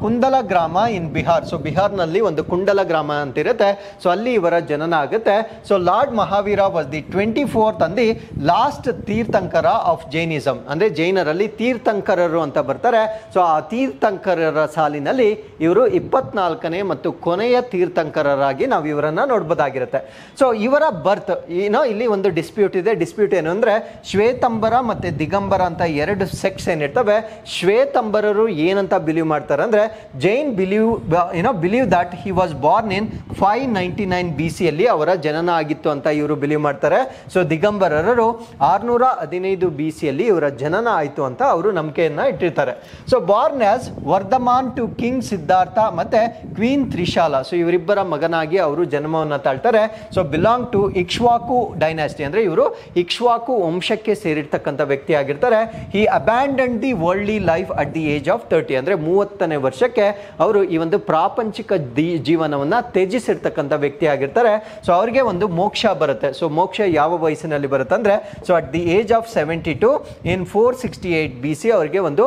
ಕುಂದಲ ಗ್ರಾಮ ಇನ್ ಬಿಹಾರ್. ಸೊ ಬಿಹಾರ್ನಲ್ಲಿ ಒಂದು ಕುಂಡಲ ಗ್ರಾಮ ಅಂತ ಇರುತ್ತೆ. ಸೊ ಅಲ್ಲಿ ಇವರ ಜನನ ಆಗುತ್ತೆ. So Lord Mahavira was the 24th and the last Tirthankara of Jainism. ಅಂದ್ರೆ ಜೈನರಲ್ಲಿ ತೀರ್ಥಂಕರರು ಅಂತ ಬರ್ತಾರೆ. ಸೊ ಆ ತೀರ್ಥಂಕರರ ಸಾಲಿನಲ್ಲಿ ಇವರು 24ನೇ ಮತ್ತು ಕೊನೆಯ ತೀರ್ಥಂಕರರಾಗಿ ನಾವು ಇವರನ್ನ ನೋಡಬಹುದಾಗಿರುತ್ತೆ. ಸೊ ಇವರ ಬರ್ತ್ ಇಲ್ಲಿ ಒಂದು ಡಿಸ್ಪ್ಯೂಟ್ ಇದೆ. ಡಿಸ್ಪ್ಯೂಟ್ ಏನು ಅಂದ್ರೆ ಶ್ವೇತಂಬರ ಮತ್ತೆ ದಿಗಂಬರ ಅಂತ 2 ಸೆಕ್ಟ್ಸ್ ಏನಿರ್ತವೆ. ಶ್ವೇತಂಬರರು ಏನಂತ ಬಿಲೀವ್ ಮಾಡ್ತಾರೆ ಅಂದ್ರೆ Jain believe that he was born in 599 BC ಅಲ್ಲಿ ಅವರ ಜನನ ಆಗಿತ್ತು ಅಂತ ಇವರು ಬಿಲೀವ್ ಮಾಡ್ತಾರೆ. ಸೊ ದಿಗಂಬರರು 615 BC ಅಲ್ಲಿ ಇವರ ಜನನ ಆಯಿತು ಅಂತ ಅವರು ನಂಬಿಕೆಯನ್ನ ಇಟ್ಟಿರ್ತಾರೆ. So born as Vardhaman to king Siddhartha ಮತ್ತೆ ಕ್ವೀನ್ ತ್ರಿಶಾಲಾ. ಸೊ ಇವರಿಬ್ಬರ ಮಗನಾಗಿ ಅವರು ಅವರು ಜನ್ಮವನ್ನು ತಾಳ್ತಾರೆ. So belong to Ikshvaku dynasty, ಅಂದ್ರೆ ಇವರು ಇಕ್ಷ್ವಾಕು ವಂಶಕ್ಕೆ ಸೇರಿರ್ತಕ್ಕಂಥ ವ್ಯಕ್ತಿ ಆಗಿರ್ತಾರೆ. He abandon the worldly life at the age of 30, ಅಂದ್ರೆ 30ನೇ ವರ್ಷಕ್ಕೆ ಅವರು ಈ ಒಂದು ಪ್ರಾಪಂಚಿಕ ಜೀವನವನ್ನ ತ್ಯಜಿಸಿರ್ತಕ್ಕಂಥ ವ್ಯಕ್ತಿ ಆಗಿರ್ತಾರೆ. ಸೊ ಅವರಿಗೆ ಒಂದು ಮೋಕ್ಷ ಬರುತ್ತೆ. ಸೊ ಮೋಕ್ಷ ಯಾವ ವಯಸ್ಸಿನಲ್ಲಿ ಬರುತ್ತೆ ಅಂದ್ರೆ, so at the age of 72 in 468 BC ಅವರಿಗೆ ಒಂದು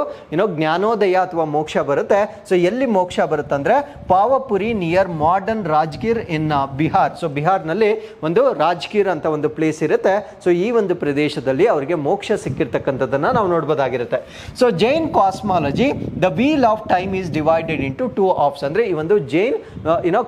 ಜ್ಞಾನೋದಯ ಅಥವಾ ಮೋಕ್ಷ ಬರುತ್ತೆ. ಸೊ ಎಲ್ಲಿ ಮೋಕ್ಷ ಬರುತ್ತೆ ಅಂದ್ರೆ ಪಾವಪುರಿ ನಿಯರ್ ಮಾಡರ್ನ್ ರಾಜ್ಗಿರ್ ಇನ್ ಬಿಹಾರ್. ಸೊ ಬಿಹಾರ್ನಲ್ಲಿ ಒಂದು ರಾಜ್ಗಿರ್ ಅಂತ ಒಂದು ಪ್ಲೇಸ್ ಇರುತ್ತೆ. ಸೊ ಈ ಒಂದು ಪ್ರದೇಶದಲ್ಲಿ ಅವರಿಗೆ ಮೋಕ್ಷ ಸಿಕ್ಕಿರ್ತಕ್ಕಂಥದ್ದನ್ನ ನಾವು ನೋಡ್ಬೋದಾಗಿರುತ್ತೆ. So Jain cosmology the wheel of time is divided into 2 halves, ಅಂದ್ರೆ ಈ ಒಂದು ಜೈನ್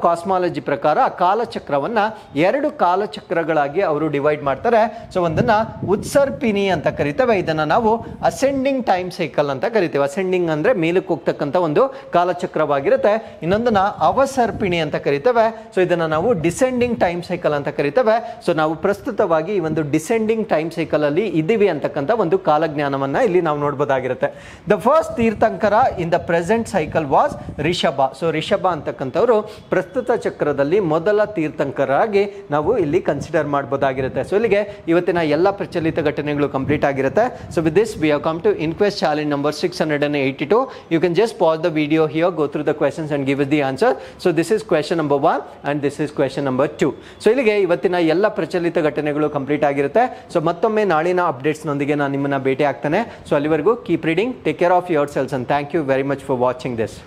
ಕಾಸ್ಮಾಲಜಿ ಪ್ರಕಾರ ಕಾಲಚಕ್ರವನ್ನ 2 ಕಾಲಚಕ್ರಗಳಾಗಿ ಅವರು ಡಿವೈಡ್ ಮಾಡ್ತಾರೆ. ಸೊ ಒಂದನ್ನ ಉತ್ಸರ್ಪಿನಿ ಅಂತ ಕರಿತೇವೆ, ಇದನ್ನ ನಾವು ಅಸೆಂಡಿಂಗ್ ಟೈಮ್ ಸೈಕಲ್ ಅಂತ ಕರಿತೇವೆ. ಅಸೆಂಡಿಂಗ್ ಅಂದ್ರೆ ಮೇಲಕ್ಕೆ ಹೋಗ್ತಕ್ಕಂಥ ಒಂದು ಕಾಲಚಕ್ರವಾಗಿರುತ್ತೆ. ಇನ್ನೊಂದನ್ನ ಅವಸರ್ಪಿಣಿ ಅಂತ ಕರಿತೇವೆ. ಸೊ ಇದನ್ನ ನಾವು ಡಿಸೆಂಡಿಂಗ್ ಟೈಮ್ ಸೈಕಲ್ ಅಂತ ಕರಿತೇವೆ. ಸೊ ನಾವು ಪ್ರಸ್ತುತವಾಗಿ ಈ ಒಂದು ಡಿಸೆಂಡಿಂಗ್ ಟೈಮ್ ಸೈಕಲ್ ಅಲ್ಲಿ ಇದ್ದೀವಿ ಅಂತಕ್ಕಂಥ ಒಂದು ಕಾಲಜ್ಞಾನವನ್ನ ಇಲ್ಲಿ ನಾವು ನೋಡಬಹುದಾಗಿರುತ್ತೆ. The first tirthankara in the present cycle was Rishabha. So Rishabha ಅಂತಕ್ಕಂಥವ್ರು ಪ್ರಸ್ತುತ ಚಕ್ರದಲ್ಲಿ ಮೊದಲ ತೀರ್ಥಂಕರಾಗಿ ನಾವು ಇಲ್ಲಿ ಕನ್ಸಿಡರ್ ಮಾಡಬಹುದಾಗಿರುತ್ತೆ. ಸೊ ಇಲ್ಲಿಗೆ ಇವತ್ತಿನ ಎಲ್ಲ ಪ್ರಚಲಿತ ಘಟನೆಗಳು ಕಂಪ್ಲೀಟ್ ಆಗಿರುತ್ತೆ. So with this we have come to inquest challenge number 682. You can just pause the video here, go through the questions and give the answer. So this is question number 1 and this is question number 2. So ಇಲ್ಲಿಗೆ ಇವತ್ತಿನ ಎಲ್ಲ ಪ್ರಚಲಿತ ಘಟನೆಗಳು complete ಆಗಿರುತ್ತೆ. So ಮತ್ತೊಮ್ಮೆ ನಾಳಿನ updates ನೊಂದಿಗೆ ನಾನು ನಿಮ್ಮನ್ನ ಭೇಟಿ ಆಗ್ತಾನೆ. ಸೊ ಅಲ್ಲಿವರೆಗೂ keep reading, take care of yourselves and thank you very much for watching this.